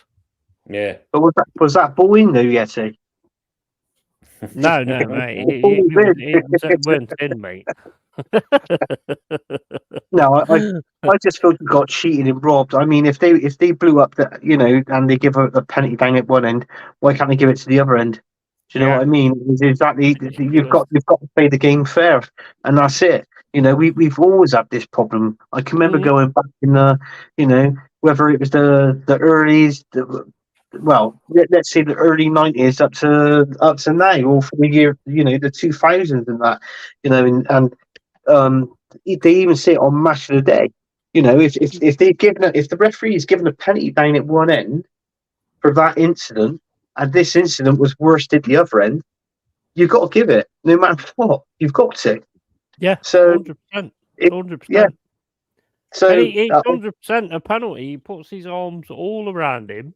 Yeah, but was that ball in though, Yeti? No, mate, it weren't in, mate. No, I just feel you got cheated and robbed. I mean, if they blew up the, and they give a penalty down at one end, why can't they give it to the other end? Do you know what I mean? It's exactly, you've got to play the game fair, and that's it. We've always had this problem. I can remember going back in the, whether it was the earlys, let's say the early 90s up to now, or for the year, the 2000s and that, and they even say it on Match of the Day. If the referee is given a penalty down at one end for that incident, and this incident was worse at the other end, you've got to give it, no matter what. You've got to. Yeah. So 100%. 100%. Yeah. So it's 100% a penalty. He puts his arms all around him,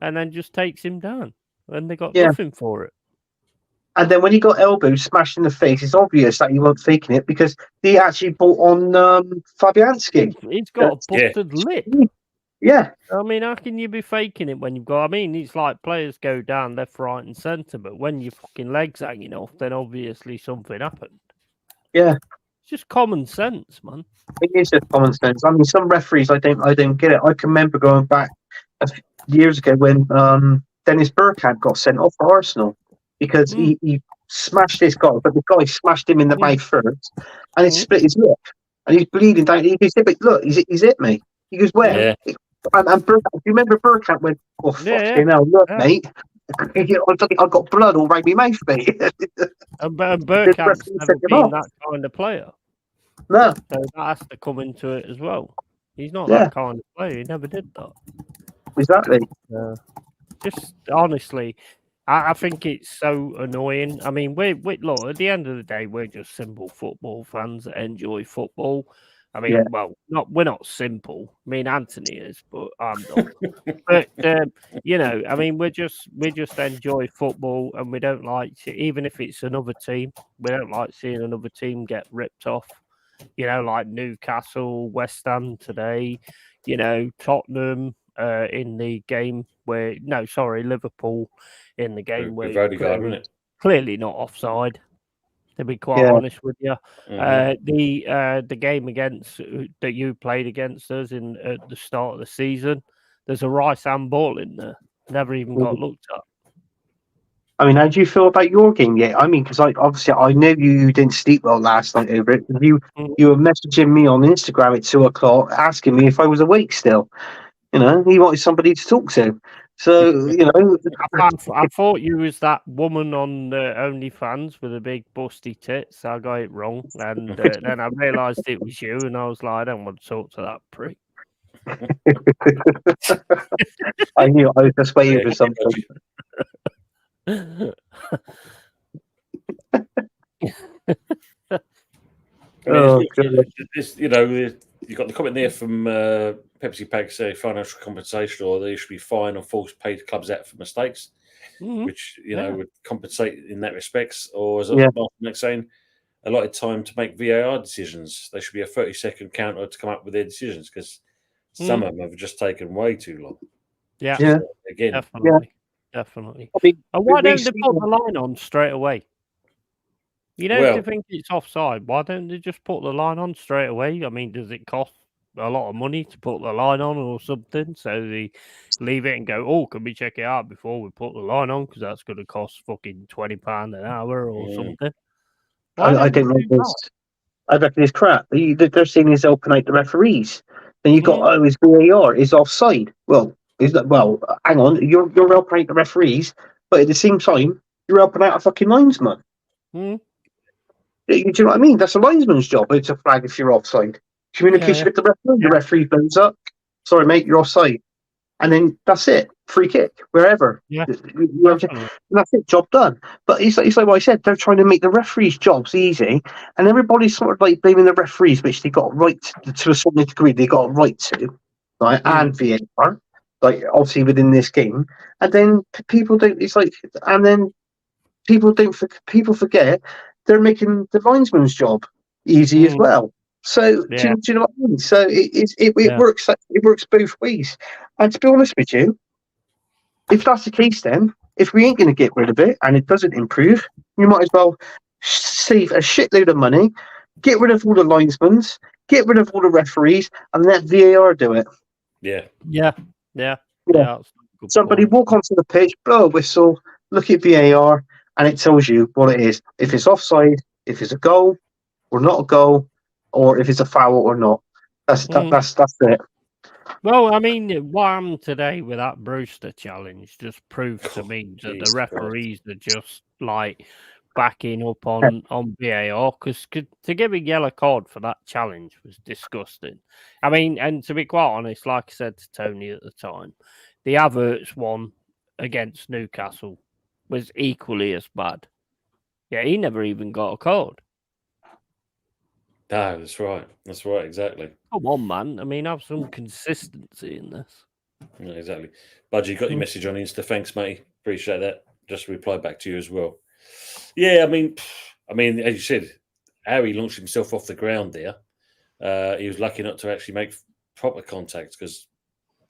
and then just takes him down. And they got nothing for it. And then when he got elbow smashed in the face, it's obvious that he wasn't faking it because he actually brought on Fabianski. He's got a busted lip. Yeah. I mean, how can you be faking it when you've got... I mean, it's like players go down left, right and centre, but when your fucking leg's hanging off, then obviously something happened. Yeah. It's just common sense, man. It is just common sense. I mean, some referees, I don't get it. I can remember going back a few years ago when Dennis Bergkamp got sent off for Arsenal because he smashed this guy, but the guy smashed him in the mouth first, and it split his lip, and he's bleeding down. He said, "But look, he's hit me." He goes, "Where?" Yeah. And Bergkamp, do you remember Bergkamp went, "Oh, fucking hell, look, mate." I've got blood all around my mouth, mate. And Bergkamp's never been that kind of player. No. So that has to come into it as well. He's not that kind of player. He never did that. Exactly. Just honestly, I think it's so annoying. I mean, look, at the end of the day, we're just simple football fans that enjoy football. I mean, we're not simple. I mean, Anthony is, but I'm not. But I mean, we just enjoy football, and we don't like to, even if it's another team, we don't like seeing another team get ripped off. Like Newcastle, West Ham today. Tottenham in the game Liverpool in the game where clearly not offside. To be quite honest with you, the game against that you played against us at the start of the season, there's a right hand ball in there. Never even got looked at. I mean, how do you feel about your game yet? I mean, because I know you didn't sleep well last night over it. You were messaging me on Instagram at 2:00 asking me if I was awake still. He wanted somebody to talk to. So, I thought you was that woman on OnlyFans with the big busty tits. I got it wrong. And then I realised it was you, and I was like, I don't want to talk to that prick. I knew I was just waiting for something. You've got the comment there from Pepsi Pag say financial compensation, or there should be fine or false paid clubs out for mistakes, which would compensate in that respects. Or as Martin saying, allotted time to make VAR decisions. There should be a 30-second counter to come up with their decisions because some of them have just taken way too long. Yeah. So, again, definitely. And why don't they put the line on straight away? If they think it's offside, why don't they just put the line on straight away? I mean, does it cost a lot of money to put the line on or something? So they leave it and go, oh, can we check it out before we put the line on? Because that's going to cost fucking £20 an hour or something. I don't know this. I reckon it's crap. They're saying is open out the referees. Then you got his VAR is offside. Well, hang on, you're helping out the referees, but at the same time, you're helping out a fucking linesman. Do you know what I mean? That's a linesman's job. It's a flag if you're offside. Communication with the referee. The referee blows up. Sorry, mate, you're offside. And then that's it. free kick, wherever. Yeah, And that's it, job done. But it's like what I said, they're trying to make the referees' jobs easy, and everybody's sort of like blaming the referees, which they got a right to a certain degree, they got a right to, right? And VAR, like obviously within this game. And then people don't, it's like, and then people forget they're making the linesman's job easy as well. So do you know what I mean? So it works both ways. And to be honest with you, if that's the case, then if we ain't going to get rid of it and it doesn't improve, you might as well save a shitload of money, get rid of all the linesmen, get rid of all the referees, and let VAR do it. Yeah. Somebody walk onto the pitch, blow a whistle, look at VAR, and it tells you what it is. If it's offside, if it's a goal or not a goal, or if it's a foul or not. That's it. Well, I mean, what happened today with that Brewster challenge just proved to me that the referees are just like backing up on VAR, because to give a yellow card for that challenge was disgusting. I mean, and to be quite honest, like I said to Tony at the time, the Havertz one against Newcastle was equally as bad. Yeah, he never even got a card. No, that's right. That's right, exactly. Come on, man. I mean, have some consistency in this. Yeah, exactly. Budgie, got your message on Insta. Thanks, mate. Appreciate that. Just reply back to you as well. Yeah, I mean, as you said, Harry launched himself off the ground there. He was lucky not to actually make proper contact because,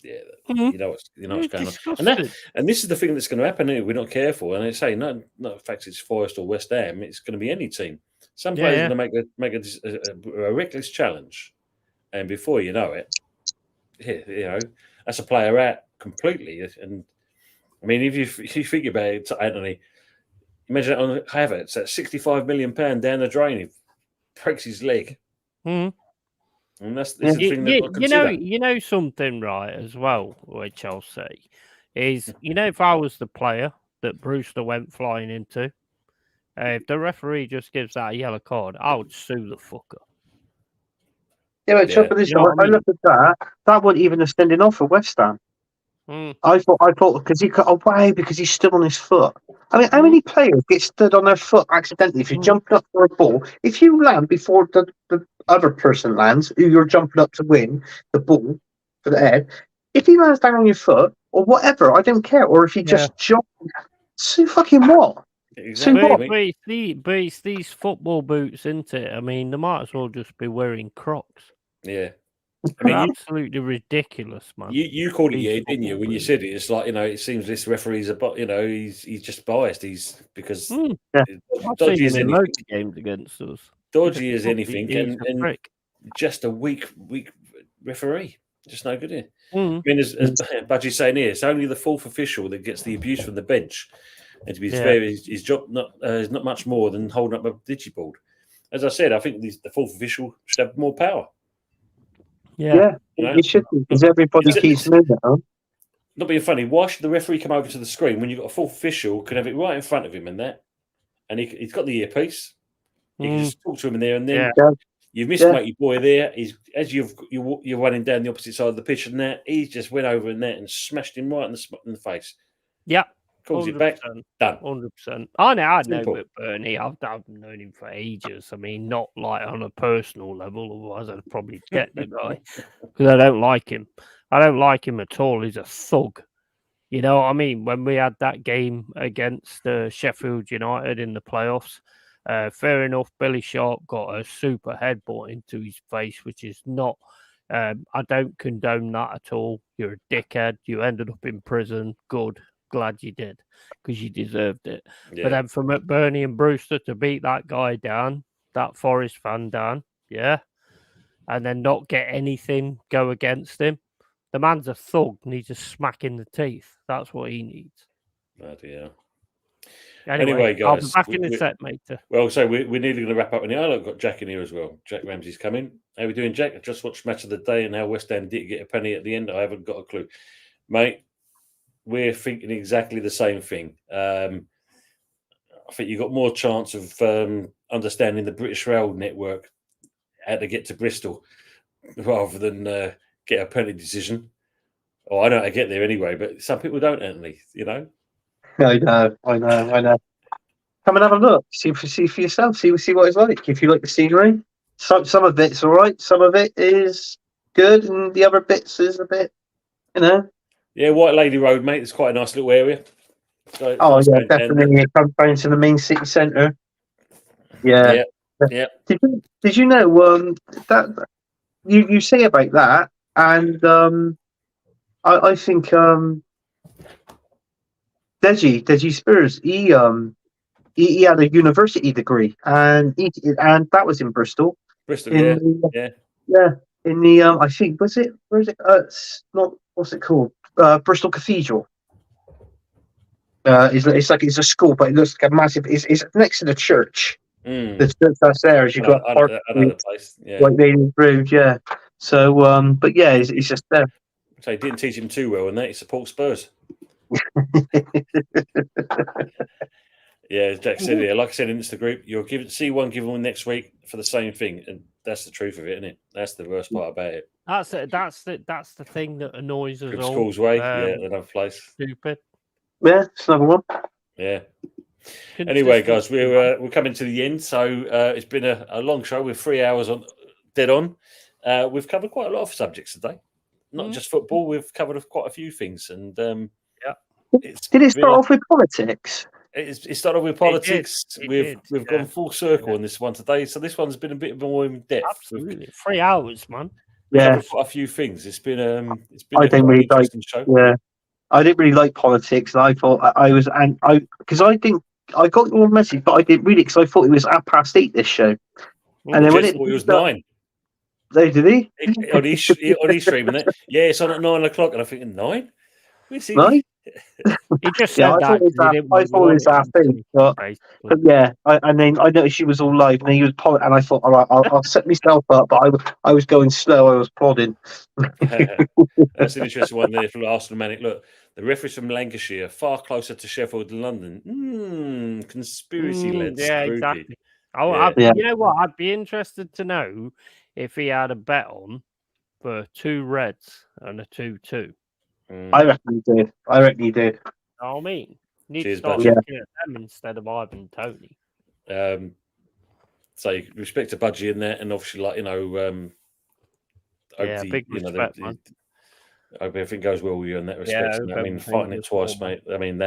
you know what's going on. And this is the thing that's going to happen if we're not careful. And I say, no, in fact, it's Forest or West Ham. It's going to be any team. Some players are going to make a reckless challenge, and before you know it, that's a player out completely. And I mean, if you think about it, Anthony, imagine on Havertz at £65 million down the drain, he breaks his leg. And this is the thing they've got to consider. You know something, right, as well, which I'll say, is, if I was the player that Brewster went flying into, if the referee just gives that a yellow card, I would sue the fucker. Yeah, but trouble is, I look at that wasn't even a sending off for West Ham. I thought because he's stood on his foot. I mean, how many players get stood on their foot accidentally if you're jumping up for a ball? If you land before the other person lands, who you're jumping up to win the ball for the head, if he lands down on your foot or whatever, I don't care. Or if you just jump, so fucking what? Exactly. But it's these football boots, isn't it? I mean, they might as well just be wearing Crocs. Yeah. I mean, absolutely ridiculous, man. You called it, didn't you? When you said it, it's like, it seems this referee's he's just biased. He's because dodgy as anything. Games against us. Dodgy as anything, and just a weak referee. Just no good here. I mean, as Budgie's saying here, it's only the fourth official that gets the abuse from the bench. And to be fair, his job is not much more than holding up a digiboard. As I said, I think the fourth official should have more power. Yeah, it should be, because everybody keeps moving. Not being funny, why should the referee come over to the screen when you've got a fourth official can have it right in front of him and he's got the earpiece. You can just talk to him in there, and then you've missed mate your boy there. He's as you're running down the opposite side of the pitch, and that he's just went over in there and smashed him right in the face. Yeah. Calls it back, done. 100%. I know with Bernie. I've known him for ages. I mean, not like on a personal level, otherwise I'd probably get the guy because I don't like him. I don't like him at all. He's a thug. You know what I mean? When we had that game against Sheffield United in the playoffs, fair enough, Billy Sharp got a super headbutt into his face, which is not. I don't condone that at all. You're a dickhead. You ended up in prison. Good. Glad you did, because you deserved it. But then for McBurney and Brewster to beat that guy down, that Forest fan down, and then not get anything go against him, the man's a thug, needs a smack in the teeth. That's what he needs. Anyway, guys, I'll be back in a set, mate. Well, so we're nearly going to wrap up. And I've got Jack in here as well. Jack Ramsey's coming. How are we doing, Jack? I just watched Match of the Day and how West Ham did get a penny at the end. I haven't got a clue, mate. We're thinking exactly the same thing. I think you've got more chance of understanding the British Rail network, how to get to Bristol, rather than get a penalty decision. Oh, I know how to get there anyway, but some people don't, Anthony. You know. I know. Come and have a look. See for yourself. See what it's like. If you like the scenery, some of it's all right. Some of it is good, and the other bits is a bit, you know. Yeah, White Lady Road, mate. It's quite a nice little area. So Oh nice yeah, going down definitely. It comes down to the main city centre. Yeah. Yeah. Did you know that you say about that, and I think Deji Spears he had a university degree, and that was in Bristol. Bristol, In yeah. in the I think where is it? It's not, what's it called? Bristol Cathedral. It's a school, but it looks like a massive. It's next to the church. The church that's there, as you got Another place. Yeah. White Lady Road, yeah. So, but yeah, it's just there. So he didn't teach him too well, and that he supports Spurs. Yeah, Jack said, like I said in the group, you'll see one given one next week for the same thing, and that's the truth of it, isn't it? That's the worst part about it. That's the thing that annoys us all. Causeway, another place. Stupid. Yeah, it's another one. Yeah. Anyway, guys, we're coming to the end, so it's been a long show. We're 3 hours dead on. We've covered quite a lot of subjects today, not just football. We've covered quite a few things, and did it start off with politics? It started with politics. We've gone full circle on this one today, so this one's been a bit more in depth. Absolutely, 3 hours, man. Yeah, quite a few things. It's been a interesting show. Yeah, I didn't really like politics, and I thought because I got your message, but I didn't read it because I thought it was 8:30 this show. And then when it was 9. Did he? on his stream, and yeah, it's on at 9 o'clock, and I'm thinking 9. Nine? He just said I thought it was that thing, but yeah, and then I noticed she was all live, and then he was and I thought, all right, I'll set myself up, but I was going slow, I was plodding. That's an interesting one there from Arsenal Manic. Look, the referees from Lancashire, far closer to Sheffield than London. Conspiracy led. Yeah, spooky. exactly. You know what? I'd be interested to know if he had a bet on for 2 reds and a 2-2. I reckon he did. I mean, need Cheers, to start Budgie. looking at them instead of Ivan Tony. So respect to Budgie in there, and obviously, like big respect, man. I hope everything goes well with you in that respect. I mean, fighting it twice, mate. I mean,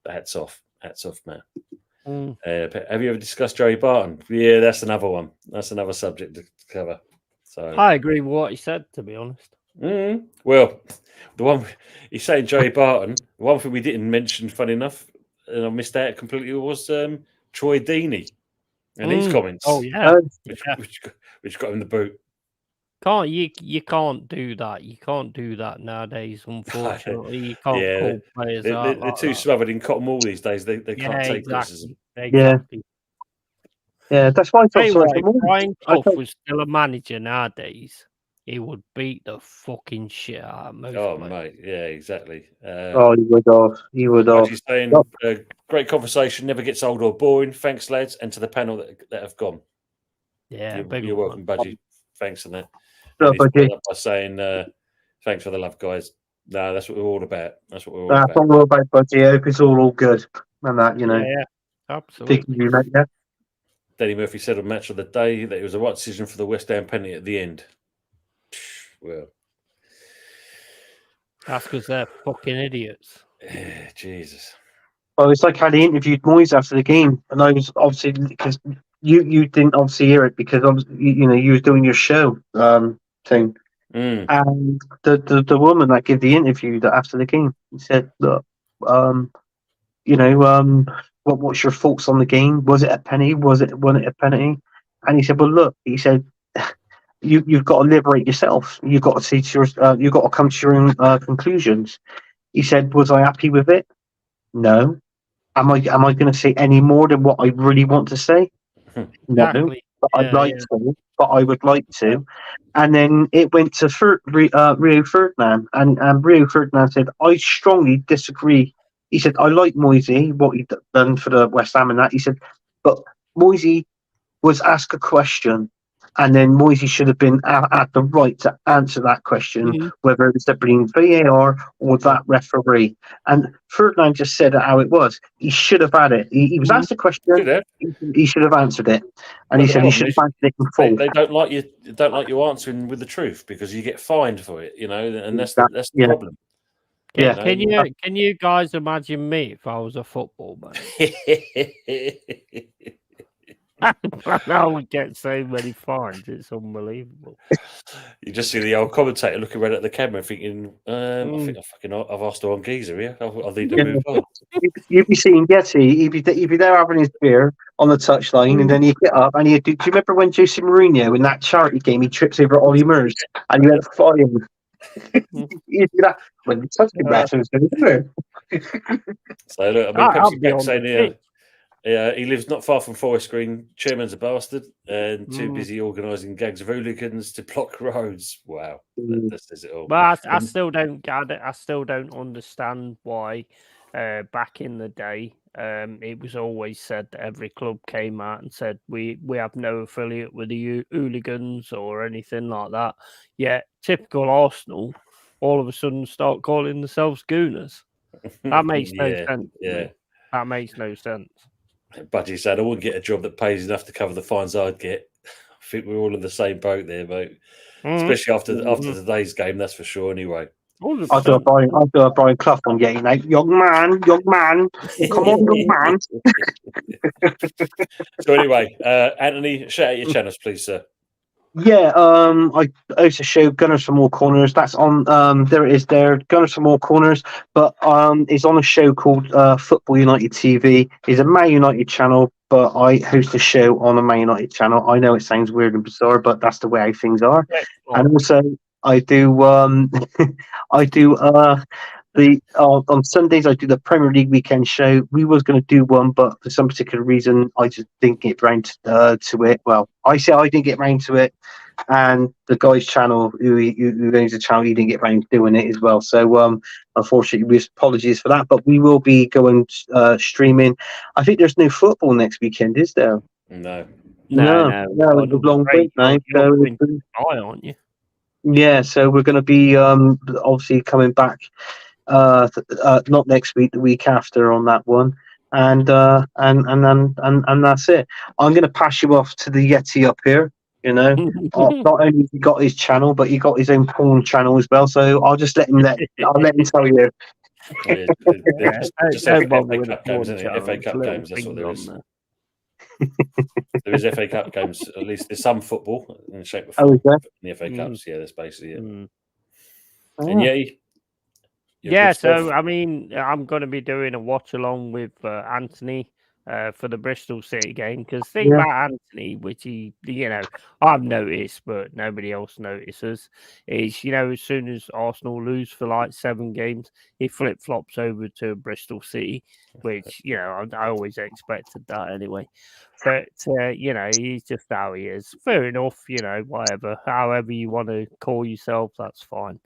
hats off, man. Have you ever discussed Joey Barton? Yeah, that's another one. That's another subject to cover. So I agree with what he said, to be honest. Well, the one he's saying, Joey Barton. The one thing we didn't mention, funny enough, and I missed out completely, was Troy Deeney and his comments. Oh yeah, which got him the boot. You can't do that. You can't do that nowadays. Unfortunately, you can't call players out. They're too smothered in cotton wool these days. They can't take criticism. Exactly. Yeah, that's why I thought. If Brian Clough was still a manager nowadays, he would beat the fucking shit out of most. Oh, mate, yeah, exactly. He would have. She's saying, great conversation, never gets old or boring. Thanks, lads, and to the panel that have gone. Yeah, you're welcome, Budgie. Thanks for that. Budgie. By saying, thanks for the love, guys. No, that's what we're all about. That's what we're all about. about. That's all about, Budgie. I hope it's all good. And that, you know. Yeah, absolutely. Danny Murphy said on Match of the Day that it was the right decision for the West Ham penalty at the end. Well, that's because they're fucking idiots. Yeah, Jesus. Well, it's like how they interviewed Moyes after the game, and I was obviously, because you didn't obviously hear it because you was doing your show thing, and the woman that gave the interview that after the game said, look, what's your thoughts on the game? Was it a penny? Wasn't it a penalty? And he said, well, look, he said, you've got to liberate yourself. You've got to see to your, you've got to come to your own conclusions. He said, was I happy with it? No. Am I going to say any more than what I really want to say? No. Exactly. But I'd like to. But I would like to. And then it went to Rio Ferdinand, and Rio Ferdinand said, I strongly disagree. He said, I like Moisey, what he'd done for the West Ham and that. He said, but Moisey was asked a question. and then Moisey should have been at the right to answer that question, Mhm. whether it was being VAR or that referee. And Ferdinand just said how it was. He should have had it. He was asked a Should question. have. He should have answered it, and But he the said he problem should is have answered it in full. they don't like you answering with the truth because you get fined for it, and that's the Yeah. problem. Yeah. Can you guys imagine me if I was a football man? I would get so many fines. It's unbelievable. You just see the old commentator looking right at the camera, thinking, "I think I've asked the wrong geezer here. I need to move on." You'd be seeing Getty. He'd be there having his beer on the touchline, and then he'd get up and he'd do. Do you remember when Jose Mourinho in that charity game he trips over Ollie Murs and he went flying? He'd do that when the touchline wrestlers do it. So look, I mean, I'll Pepsi be Beck on saying the here, pitch. yeah, he lives not far from Forest Green. Chairman's a bastard and too Mm. busy organising gangs of hooligans to block roads. Wow, that says it all. But I still don't get it. I still don't understand why. Back in the day, it was always said that every club came out and said we have no affiliate with the hooligans or anything like that. Yet typical Arsenal, all of a sudden start calling themselves Gooners. That makes no sense. To me. That makes no sense. Budgie said, "I wouldn't get a job that pays enough to cover the fines I'd get." I think we're all in the same boat there, mate. Especially after today's game, that's for sure. Anyway, I'll do a Brian Clough one, yeah, young man, come on, young man. So anyway, Anthony, shout out your channels, please, sir. Yeah, I host a show, Gunners for More Corners. That's on. There it is. There, Gunners for More Corners. But it's on a show called Football United TV. It's a Man United channel, but I host a show on a Man United channel. I know it sounds weird and bizarre, but that's the way things are. And also, I do. I do. On Sundays I do the Premier League weekend show. We was going to do one, but for some particular reason I just didn't get round to it. Well, I say I didn't get round to it, and the guy's channel who owns the channel, he didn't get round to doing it as well. So unfortunately, apologies for that. But we will be going streaming. I think there's no football next weekend, is there? No. It's a long break now. Aren't you? Yeah, so we're going to be obviously coming back. Not next week, the week after on that one, and that's it. I'm going to pass you off to the Yeti up here. Not only has he got his channel, but he got his own porn channel as well. So I'll just let him I'll let him tell you. Just FA Cup games, isn't it? FA Cup games. That's what there is. There is FA Cup games. At least there's some football in the shape of football in the FA Cups. Yeah, that's basically it. And yeah, so I mean, I'm going to be doing a watch along with Anthony for the Bristol City game because the thing about Anthony, which I've noticed, but nobody else notices, is as soon as Arsenal lose for like 7 games, he flip flops over to Bristol City, which I always expected that anyway. But he's just how he is. Fair enough, whatever, however you want to call yourself, that's fine.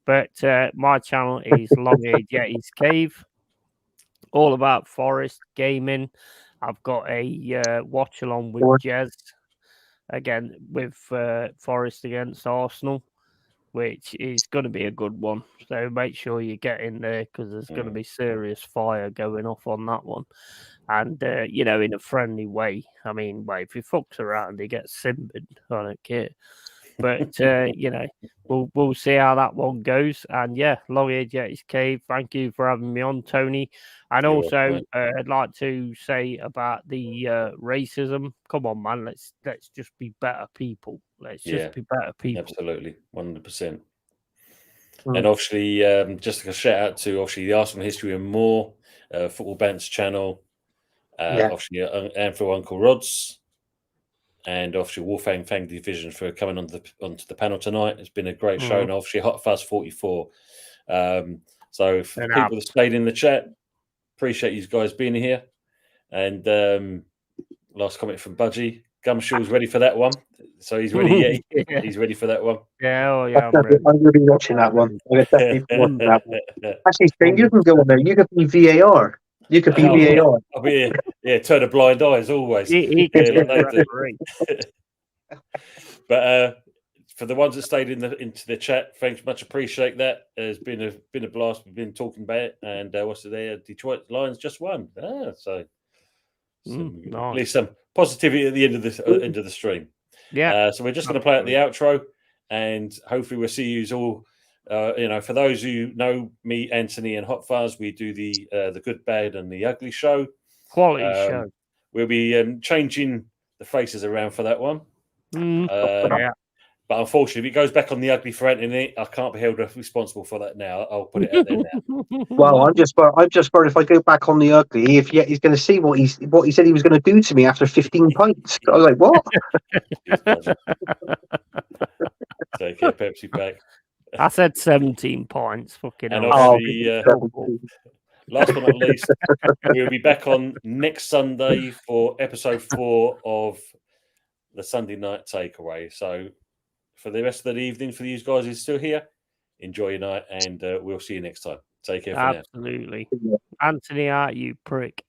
But my channel is Long-Eared Yeti's Cave, all about Forest gaming. I've got a watch along with Jez, again with Forest against Arsenal, which is going to be a good one. So make sure you get in there because there's going to be serious fire going off on that one. And, in a friendly way. I mean, if he fucks around, he gets simbered. I don't care. But, we'll see how that one goes. And, Long-Eared Yeti's Cave, thank you for having me on, Tony. And also, I'd like to say about the racism. Come on, man. Let's just be better people. Let's just be better people. Absolutely. 100%. And obviously, just a shout out to obviously the Arsenal History and More, Football Banter channel. Obviously, and for Uncle Rod's, and obviously Wolfgang Fang Division for coming onto the panel tonight. It's been a great show, and obviously Hot Fuzz 44. So for people that stayed in the chat, appreciate you guys being here. And last comment from Budgie. Gumshoe's ready for that one, so he's ready. Yeah, he's ready for that one. Yeah, I'm going to be watching that one. Actually, Steve, you can go on there. You could be VAR. You could be VAR. I'll be turn a blind eye as always. He can be referee. But for the ones that stayed into the chat, thanks, much appreciate that. It's been a blast. We've been talking about it, and what's there? Detroit Lions just won. So nice. at least some positivity at the end of the stream. Yeah. So we're just going to play out the outro, and hopefully we'll see you all. For those who know me, Anthony, and Hot Fuzz, we do the Good, Bad, and the Ugly show. Quality show. We'll be changing the faces around for that one. Yeah. But unfortunately, if it goes back on the Ugly for Anthony, I can't be held responsible for that now. I'll put it out there now. Well, I'm just worried if I go back on the Ugly, if he's going to see what he said he was going to do to me after 15 pints. I was like, what? Take care, Pepsi Pack. I said 17 points. Fucking and hell. obviously, last but not least, we'll be back on next Sunday for episode 4 of the Sunday Night Takeaway. So for the rest of the evening, for you guys who's still here, enjoy your night, and we'll see you next time. Take care for now. Absolutely. Anthony, you prick.